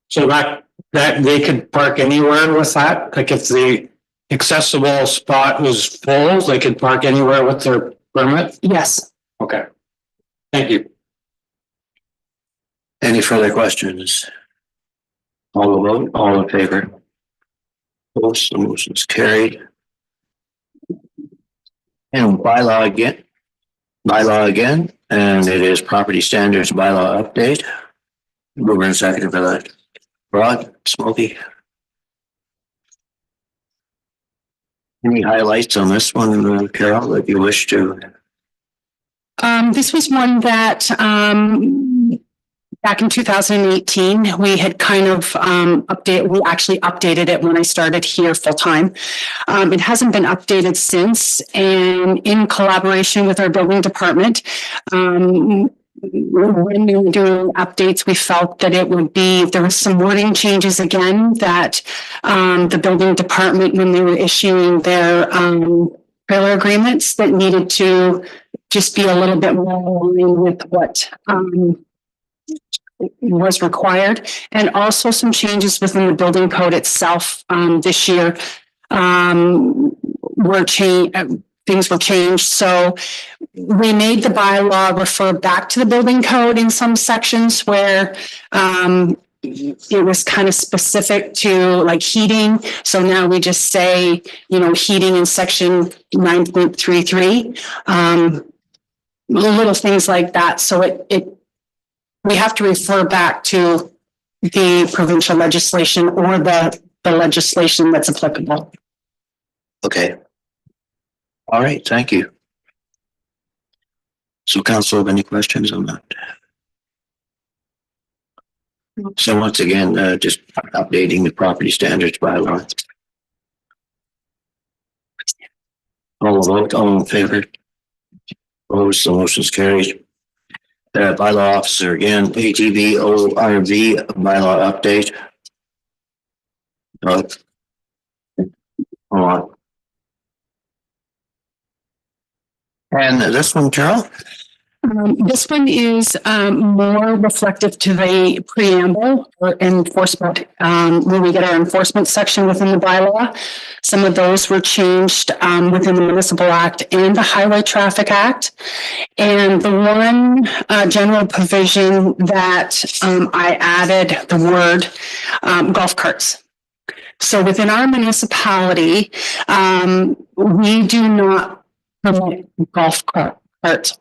So that they could park anywhere with that? Like if the accessible spot was full, they could park anywhere with their permit? Yes. Okay. Thank you. Any further questions? All vote, all in favor? Opposed, the motion's carried. And bylaw again, and it is property standards bylaw update. Mover and second for that. Rod, Smokey. Any highlights on this one, Carol, that you wish to? This was one that back in 2018, we had kind of we actually updated it when I started here full time. It hasn't been updated since, and in collaboration with our building department, when we were doing updates, we felt that it would be, there was some wording changes again that the building department, when they were issuing their trailer agreements, that needed to just be a little bit more in line with what was required, and also some changes within the building code itself this year were changed. Things were changed. So we made the bylaw refer back to the building code in some sections where it was kind of specific to like heating. So now we just say, heating in section 9.33, little things like that. So it we have to refer back to the provincial legislation or the legislation that's applicable. Okay. All right, thank you. So council, have any questions on that? So once again, just updating the property standards bylaw. All in favor? Opposed, the motion's carried. Bylaw officer again, ATV ORV bylaw update. Hold on. And this one, Carol? This one is more reflective to the preamble or enforcement, where we get our enforcement section within the bylaw. Some of those were changed within the Municipal Act and the Highway Traffic Act. And the one general provision that I added the word golf carts. So within our municipality, we do not permit golf carts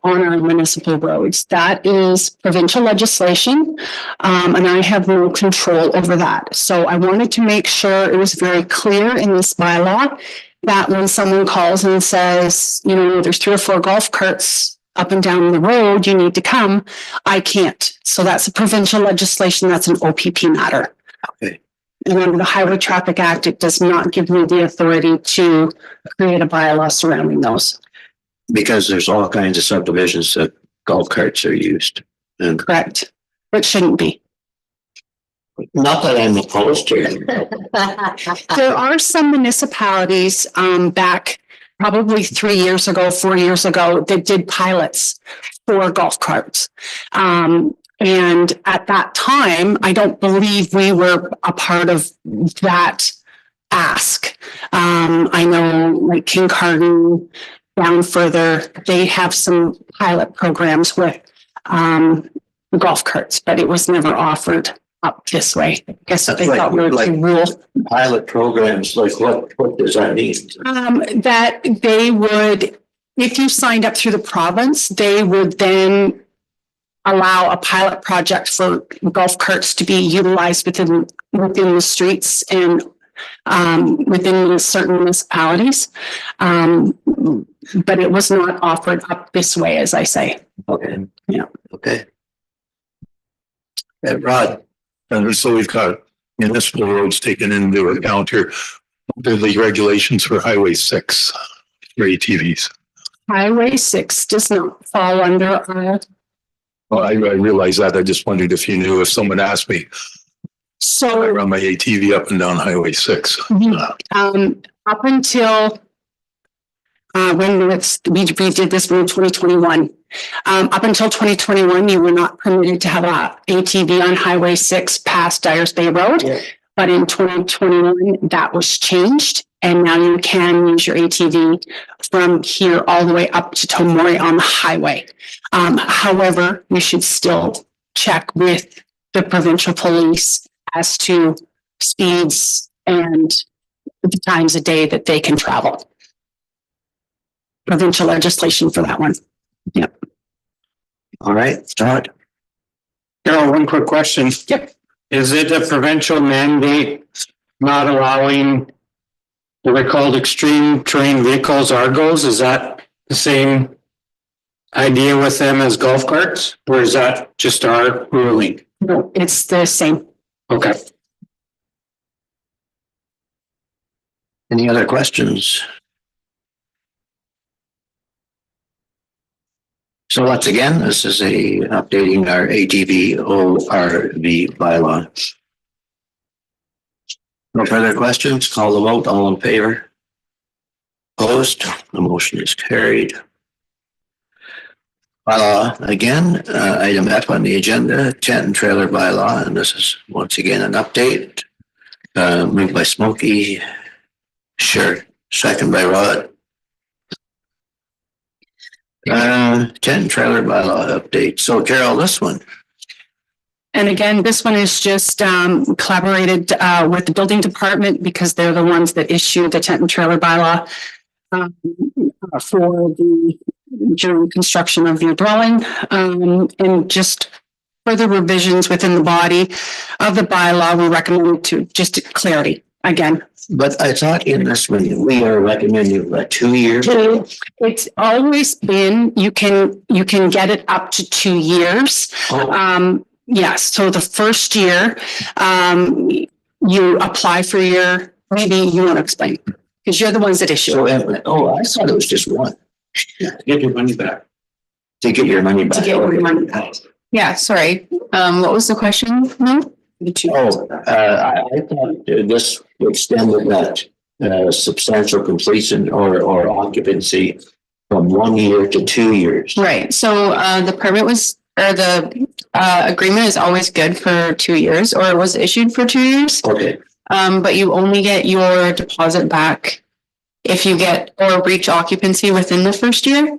on our municipal roads. That is provincial legislation, and I have no control over that. So I wanted to make sure it was very clear in this bylaw that when someone calls and says, you know, there's 3 or 4 golf carts up and down the road, you need to come, I can't. So that's a provincial legislation. That's an OPP matter. Okay. And under the Highway Traffic Act, it does not give me the authority to create a bylaw surrounding those. Because there's all kinds of subdivisions that golf carts are used. And correct, but shouldn't be. Not that I'm opposed to it. There are some municipalities back probably 3 years ago, 4 years ago, that did pilots for golf carts. And at that time, I don't believe we were a part of that ask. I know like King Cardin, down further, they have some pilot programs with golf carts, but it was never offered up this way. I guess they thought we were too rural. Pilot programs, like what does that mean? That they would, if you signed up through the province, they would then allow a pilot project for golf carts to be utilized within the streets and within certain municipalities. But it was not offered up this way, as I say. Okay. Yeah. Okay. Rod. And so we've got municipal roads taken into account here. What are the regulations for Highway 6 for ATVs? Highway 6 does not fall under our. Well, I realize that. I just wondered if you knew, if someone asked me. So I run my ATV up and down Highway 6. Up until when we did this in 2021. Up until 2021, you were not permitted to have a ATV on Highway 6 past Dyers Bay Road. Yeah. But in 2021, that was changed. And now you can use your ATV from here all the way up to Tomori on the highway. However, you should still check with the provincial police as to speeds and the times of day that they can travel. Provincial legislation for that one. Yep. All right, Todd. Carol, one quick question. Yep. Is it a provincial mandate not allowing what are called extreme terrain vehicles, Argos? Is that the same idea with them as golf carts? Or is that just our ruling? No, it's the same. Okay. Any other questions? So once again, this is updating our ATV ORV bylaw. No further questions. Call the vote. All in favor? Opposed? The motion is carried. Bylaw again, item F on the agenda, tent and trailer bylaw, and this is once again an update. Moved by Smokey. Sure. Second by Rod. Tent and trailer bylaw update. So Carol, this one. And again, this one is just collaborated with the building department because they're the ones that issue the tent and trailer bylaw for the during construction of your dwelling. And just further revisions within the body of the bylaw, we recommend to just clarity again. But I thought in this one, we are recommending a 2 year. It's always been, you can get it up to 2 years. Yes, so the first year, you apply for your, maybe you want to explain, because you're the ones that issue. So, I thought it was just one. Get your money back. To get your money back. To get your money back. Yeah, sorry. What was the question? No? I thought this extended that substantial completion or occupancy from 1 year to 2 years. Right, so the permit was, or the agreement is always good for 2 years, or it was issued for 2 years. Okay. But you only get your deposit back if you get or reach occupancy within the first year.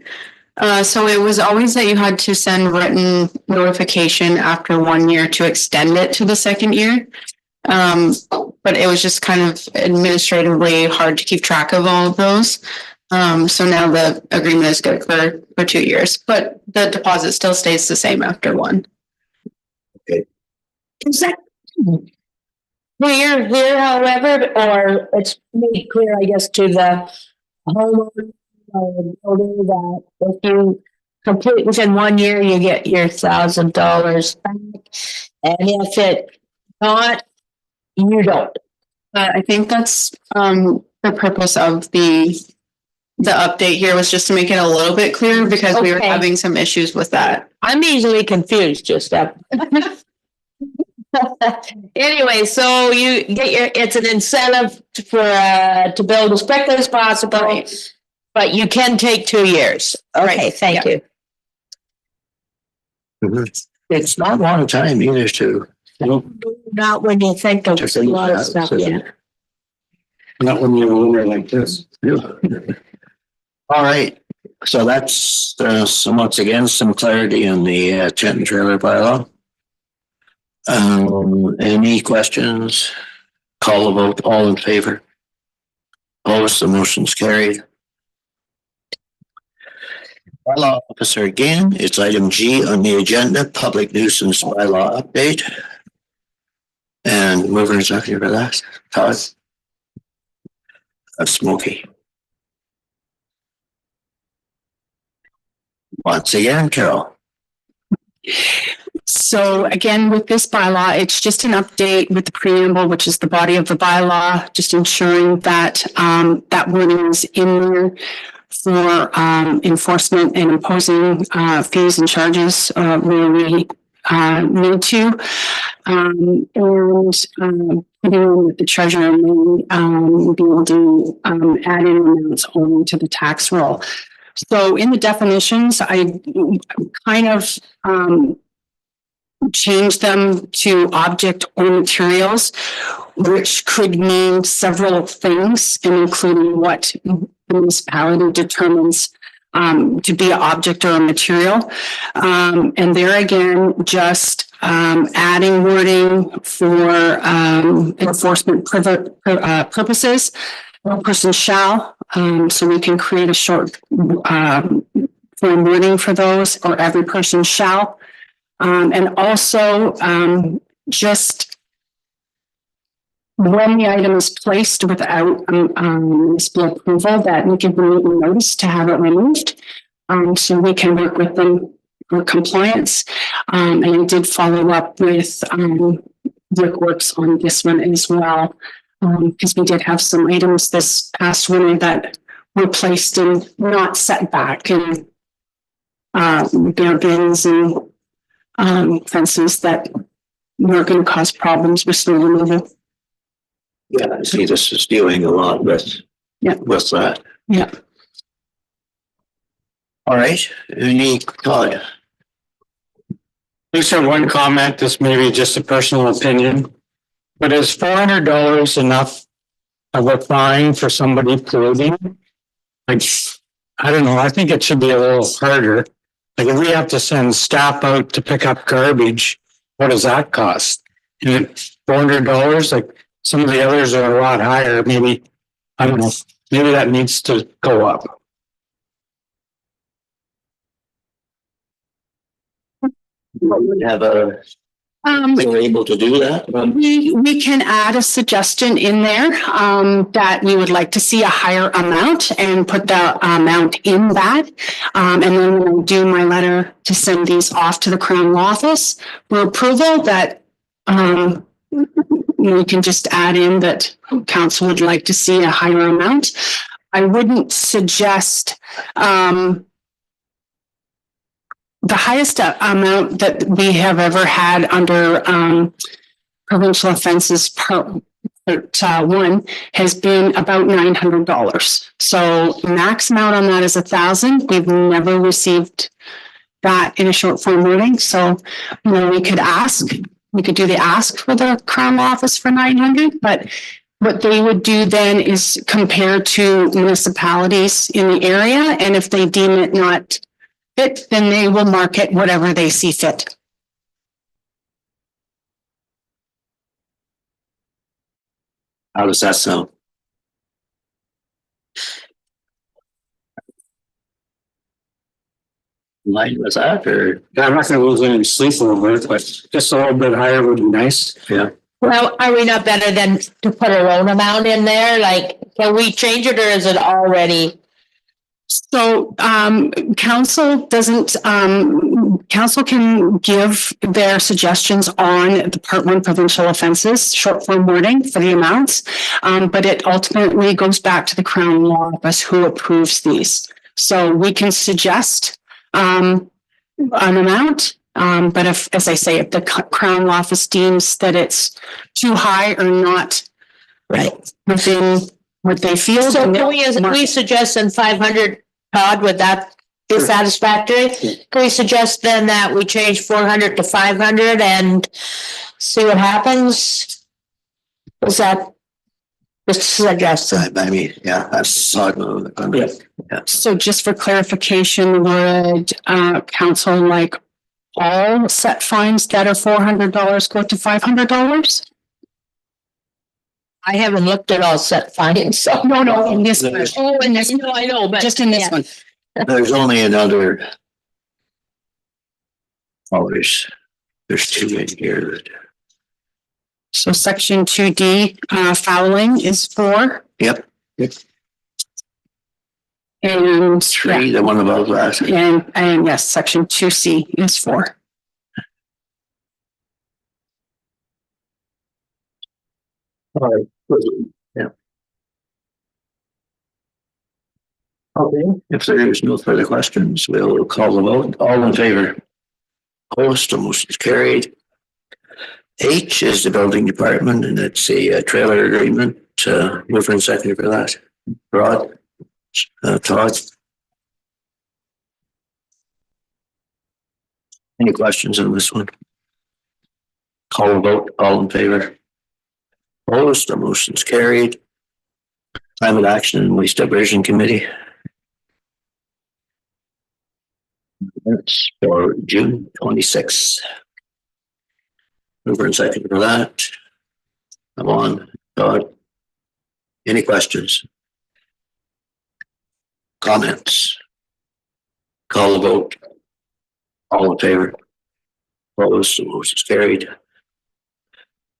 So it was always that you had to send written notification after 1 year to extend it to the second year. But it was just kind of administratively hard to keep track of all of those. So now the agreement is good for 2 years, but the deposit still stays the same after one. Okay. Is that clear here, however, or it's made clear, I guess, to the homeowner builder that if you complete within 1 year, you get your $1,000 back, and if it not, you don't. I think that's the purpose of the update here was just to make it a little bit clearer because we were Okay. having some issues with that. I'm easily confused, just that. Anyway, so you get it's an incentive to build as quickly as possible, Right. but you can take 2 years. Okay, Right, thank you. It's not a long time either to. Not when you think of a lot of stuff, yeah. Not when you're a winner like this. All right, so that's once again some clarity in the tent and trailer bylaw. Any questions? Call a vote, all in favor? Opposed, the motion's carried. Bylaw officer again, it's item G on the agenda, public nuisance bylaw update. And mover and seconder for that, Todd? Smoky. Once again, Carol. So again, with this bylaw, it's just an update with the preamble, which is the body of the bylaw, just ensuring that that wording is in there for enforcement and imposing fees and charges where we need to. And the treasurer may be able to add in amounts only to the tax roll. So in the definitions, I kind of change them to object or materials, which could mean several things, including what the municipality determines to be an object or a material. And there again, just adding wording for enforcement purposes. One person shall, so we can create a short form wording for those, or every person shall. And also just when the item is placed without municipal approval, that we give them a notice to have it removed. So we can work with them for compliance. And I did follow up with Rick Works on this one as well. Because we did have some items this past winter that were placed in not set back and bare bins and fences that were going to cause problems with snow removal. Yeah, I see this is dealing a lot with that. Yeah. All right, any Todd? Just have one comment, this may be just a personal opinion, but is $400 enough of a fine for somebody polluting? Like, I don't know, I think it should be a little harder. Like if we have to send staff out to pick up garbage, what does that cost? And $400, like some of the others are a lot higher, maybe, I don't know, maybe that needs to go up. We have a, we're able to do that. We can add a suggestion in there, that we would like to see a higher amount and put the amount in that. And then when I do my letter to send these off to the Crown Law Office for approval, that, we can just add in that council would like to see a higher amount. I wouldn't suggest, the highest amount that we have ever had under provincial offenses part one has been about $900. So max amount on that is 1,000. We've never received that in a short form wording. So, we could do the ask for the Crown Office for 900, but what they would do then is compare to municipalities in the area. And if they deem it not fit, then they will market whatever they see fit. How does that sound? Line with that, or? I'm not gonna lose any sleep over it, but just a little bit higher would be nice. Yeah. Well, are we not better than to put our own amount in there? Like, can we change it or is it already? So council doesn't, council can give their suggestions on the part one provincial offenses, short form wording for the amounts. But it ultimately goes back to the Crown Law Office who approves these. So we can suggest an amount. But if, as I say, if the Crown Law Office deems that it's too high or not within what they feel. So can we suggest in 500, Todd, would that be satisfactory? Can we suggest then that we change 400 to 500 and see what happens? Is that the suggestion? I mean, yeah, that's yeah. So just for clarification, would council like all set fines that are $400 go to $500? I haven't looked at all set fines, so. No, in this one. Oh, in this, no, I know, but. Just in this one. There's only another. Oh, there's two in here. So section 2D, fouling is 4. Yep. And 3, the one above that. And yes, section 2C is 4. All right. Yeah. Okay, if there is no further questions, we'll call the vote. All in favor? Opposed, the motion is carried. H is the building department, and it's a trailer agreement. Mover and seconder for that. Rod, Todd. Any questions on this one? Call the vote. All in favor? Opposed, the motion is carried. Climate Action and Waste Diversion Committee. That's for June 26th. Mover and second for that. Come on, Todd. Any questions? Comments? Call the vote. All in favor? Opposed, the motion is carried.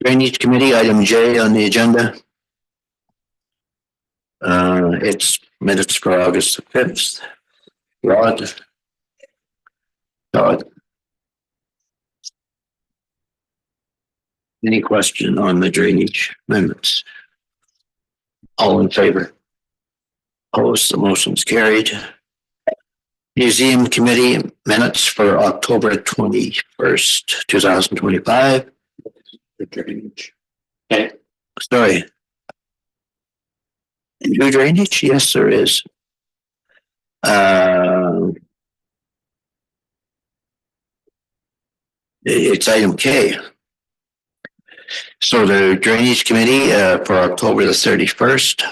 Drainage Committee, item J on the agenda. It's minutes for August 5th. Rod. Todd. Any question on the drainage amendments? All in favor? Opposed, the motion is carried. Museum Committee minutes for October 21st, 2025. The drainage. Okay. Sorry. New drainage? Yes, there is. It's item K. So the Drainage Committee for October the 31st.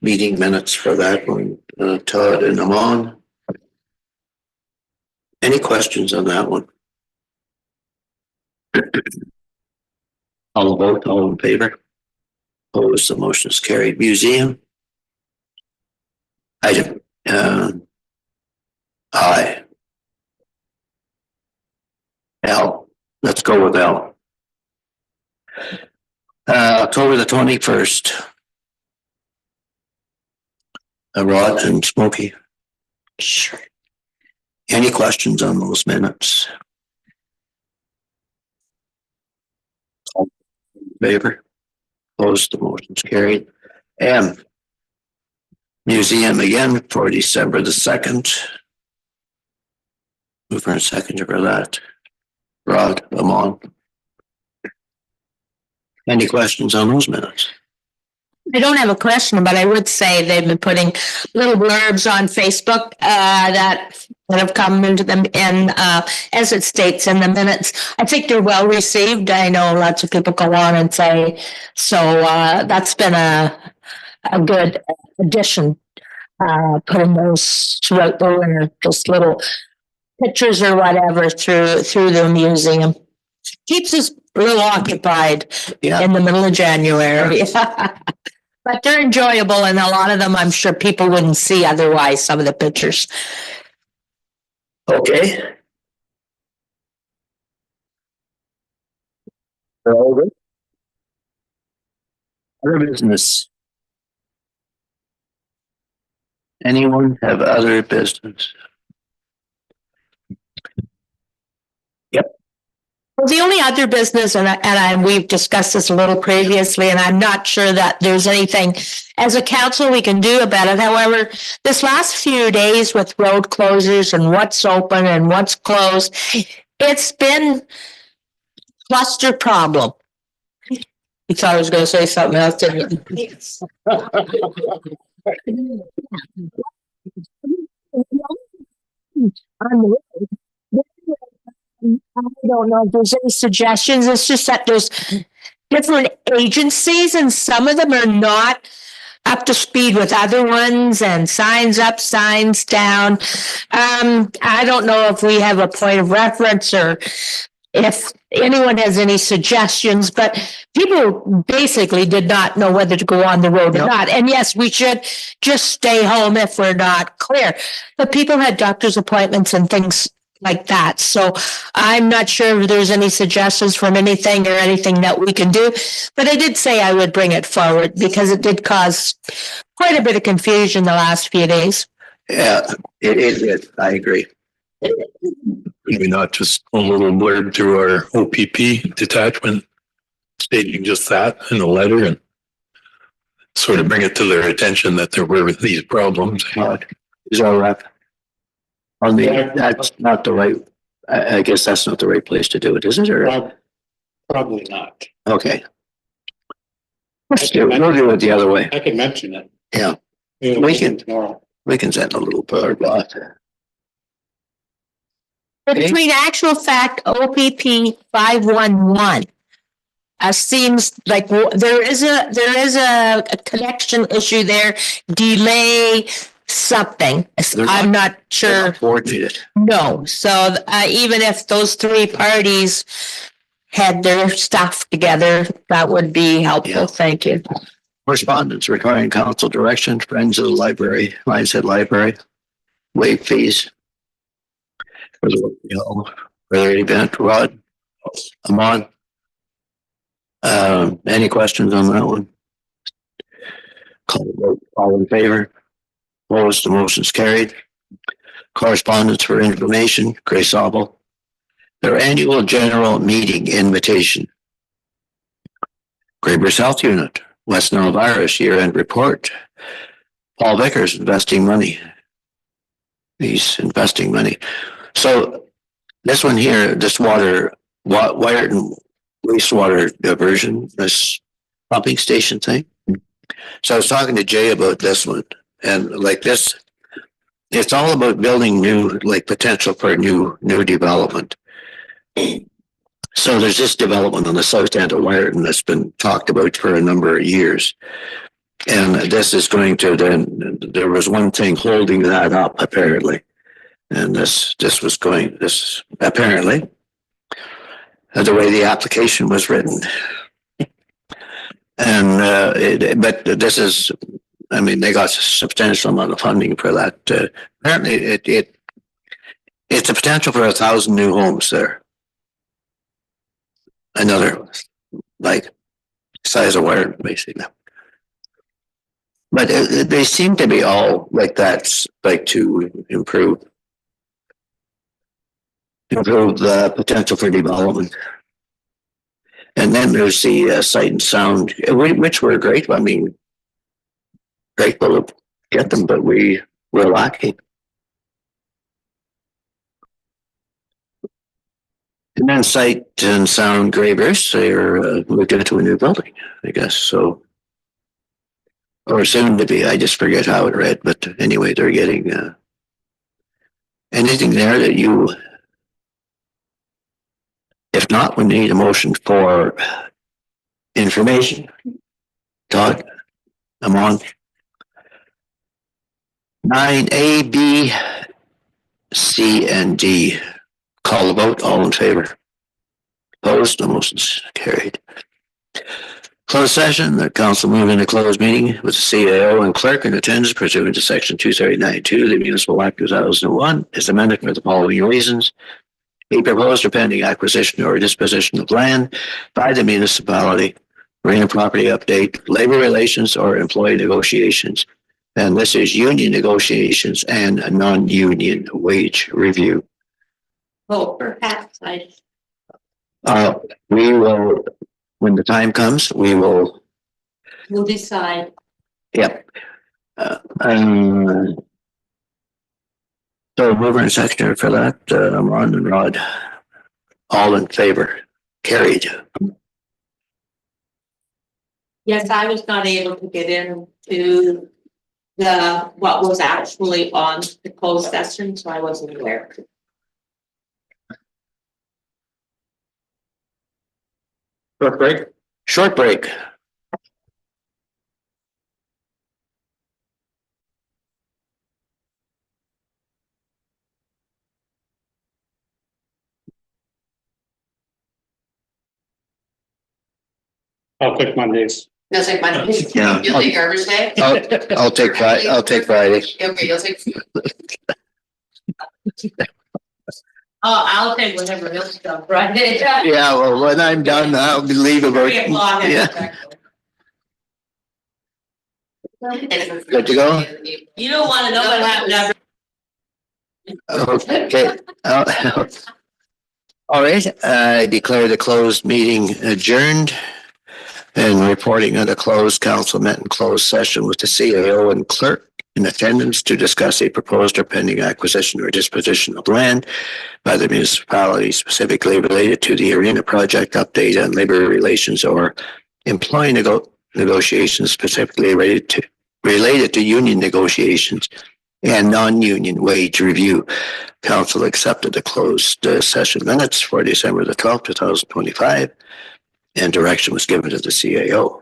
Meeting minutes for that one, Todd and Amon. Any questions on that one? All vote, all in favor? Opposed, the motion is carried. Museum. Item Aye. L, let's go with L. October the 21st. Rod and Smokey. Sure. Any questions on those minutes? All in favor? Opposed, the motion's carried. M. Museum again for December the 2nd. Mover and seconder for that. Rod, Amon. Any questions on those minutes? I don't have a question, but I would say they've been putting little blurbs on Facebook that have come into them, and as it states in the minutes, I think they're well received. I know lots of people go on and say, so that's been a good addition. Putting those throughout the winter, just little pictures or whatever through the museum. Keeps us a little occupied in the middle of January. But they're enjoyable, and a lot of them I'm sure people wouldn't see otherwise, some of the pictures. Okay. Other business. Anyone have other business? Well, the only other business, we've discussed this a little previously, and I'm not sure that there's anything as a council we can do about it. However, this last few days with road closures and what's open and what's closed, it's been cluster problem. You thought I was going to say something else, didn't you? I don't know if there's any suggestions. It's just that there's different agencies and some of them are not up to speed with other ones, and signs up, signs down. I don't know if we have a point of reference or if anyone has any suggestions, but people basically did not know whether to go on the road or not. And yes, we should just stay home if we're not clear. But people had doctor's appointments and things like that. So I'm not sure if there's any suggestions from anything or anything that we can do, but I did say I would bring it forward because it did cause quite a bit of confusion the last few days. Yeah, it did. I agree. Maybe not just a little blurb through our OPP detachment stating just that in the letter and sort of bring it to their attention that there were these problems. Is all right. On the, that's not the right, I guess that's not the right place to do it, is it? Or? Probably not. Okay. We'll do it the other way. I can mention it. Yeah. We can send a little bird lot. Between actual fact, OPP 511. Seems like there is a connection issue there, delay something. I'm not sure. Coordinated. No, so even if those three parties had their stuff together, that would be helpful. Yeah. Thank you. Correspondence requiring council direction, Friends of the Library, Lionshead Library, waive fees. For the event, Rod, Amon. Any questions on that one? Call the vote. All in favor? Opposed, the motion's carried. Correspondence for information, Grace Abel. Their annual general meeting invitation. Graber's Health Unit, West Nile Virus year-end report. Paul Vickers investing money. He's investing money. So this one here, this water and wastewater diversion, this pumping station thing. So I was talking to Jay about this one, and like this, it's all about building new, like potential for new development. So there's this development on the south end of Wyerton that's been talked about for a number of years. And this is going to then, there was one thing holding that up apparently. And this apparently, the way the application was written. And, but this is, I mean, they got a substantial amount of funding for that. Apparently It's a potential for 1,000 new homes there. Another, like, size of wire, basically. But they seem to be all like that, like to improve the potential for development. And then there's the sight and sound, which were great. I mean, grateful to get them, but we're lacking. And then sight and sound gravers, they're looking into a new building, I guess. So, or soon to be. I just forget how it read, but anyway, they're getting anything there that you. If not, we need a motion for information. Todd, I'm on. 9A, B, C, and D. Call the vote. All in favor. Opposed? The motion's carried. Closed session. The council move into closed meeting with the CAO and clerk in attendance pursuant to section 239(2) of the Municipal Act 2001 is amended for the following reasons. A proposed or pending acquisition or disposition of land by the municipality, real property update, labor relations, or employee negotiations. And this is union negotiations and a non-union wage review. Well, perhaps We will, when the time comes, we'll decide. Yep. So mover and seconder for that, Ron and Rod. All in favor. Carried. Yes, I was not able to get into what was actually on the closed session, so I wasn't aware. Short break. Short break. I'll pick Mondays. You'll take Monday. Yeah. You'll take garbage day. I'll take Friday. I'll take Friday. Okay, you'll take. Oh, I'll take whatever else stuff, right? Yeah, well, when I'm done, I'll leave about. 3 o'clock. Yeah. Good to go? You don't want to know what happened. Okay. All right, I declare the closed meeting adjourned. And reporting on the closed, council met in closed session with the CAO and clerk in attendance to discuss a proposed or pending acquisition or disposition of land by the municipality specifically related to the arena project update on labor relations or employee negotiations specifically related to union negotiations and non-union wage review. Council accepted the closed session minutes for December the 12th, 2025. And direction was given to the CAO.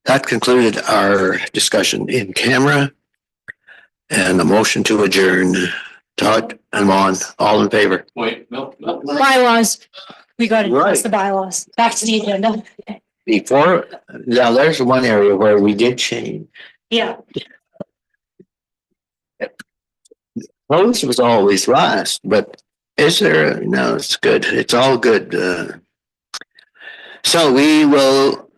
That concluded our discussion in camera and a motion to adjourn. Todd and Mon, all in favor. Wait, no. Bylaws. We got to Right. discuss the bylaws. Back to the agenda. Before, now there's one area where we did change. Yeah. Close was always last, but is there, no, it's good. It's all good. So we will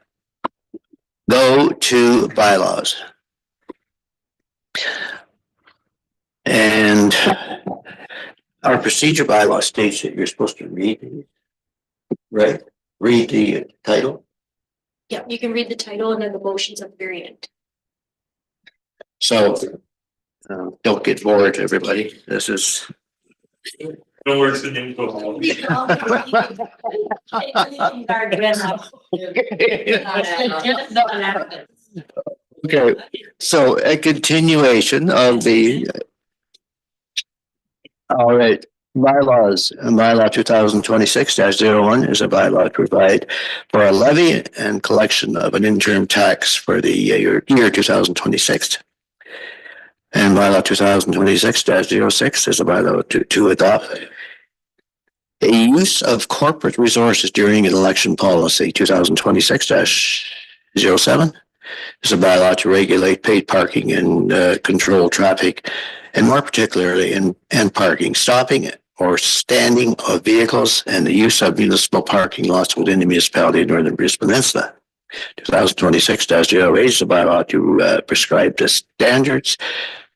go to bylaws. And our procedure bylaw states that you're supposed to read these, right? Read the title. Yeah, you can read the title and then the motions at the very end. So don't get bored, everybody. This is. No words the name go home. Okay, so a continuation of the. All right, bylaws, bylaw 2026-01 is a bylaw to provide for a levy and collection of an interim tax for the year 2026. And bylaw 2026-06 is a bylaw to adopt a use of corporate resources during an election policy. 2026-07 is a bylaw to regulate paid parking and control traffic and more particularly in parking, stopping or standing of vehicles and the use of municipal parking lots within the municipality of Northern Bruce Peninsula. 2026-08 is a bylaw to prescribe the standards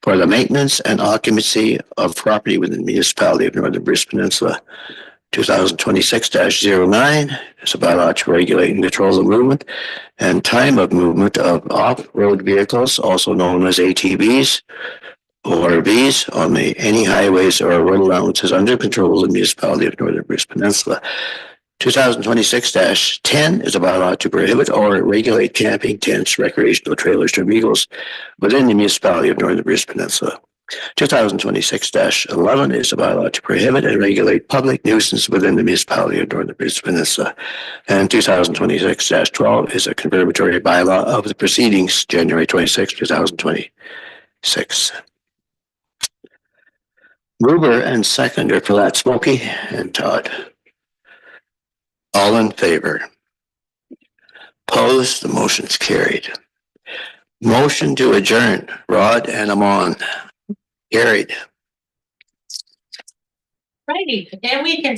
for the maintenance and occupancy of property within the municipality of Northern Bruce Peninsula. 2026-09 is a bylaw to regulate and control the movement and time of movement of off-road vehicles, also known as ATVs or Vs, on any highways or road allowances under control of the municipality of Northern Bruce Peninsula. 2026-10 is a bylaw to prohibit or regulate camping, tents, recreational trailers, or vehicles within the municipality of Northern Bruce Peninsula. 2026-11 is a bylaw to prohibit and regulate public nuisance within the municipality of Northern Bruce Peninsula. And 2026-12 is a confirmatory bylaw of the proceedings, January 26, 2026. Mover and seconder for that, Smokey and Todd. All in favor? Opposed? The motion's carried. Motion to adjourn, Rod and Amon. Carried. Righty, then we can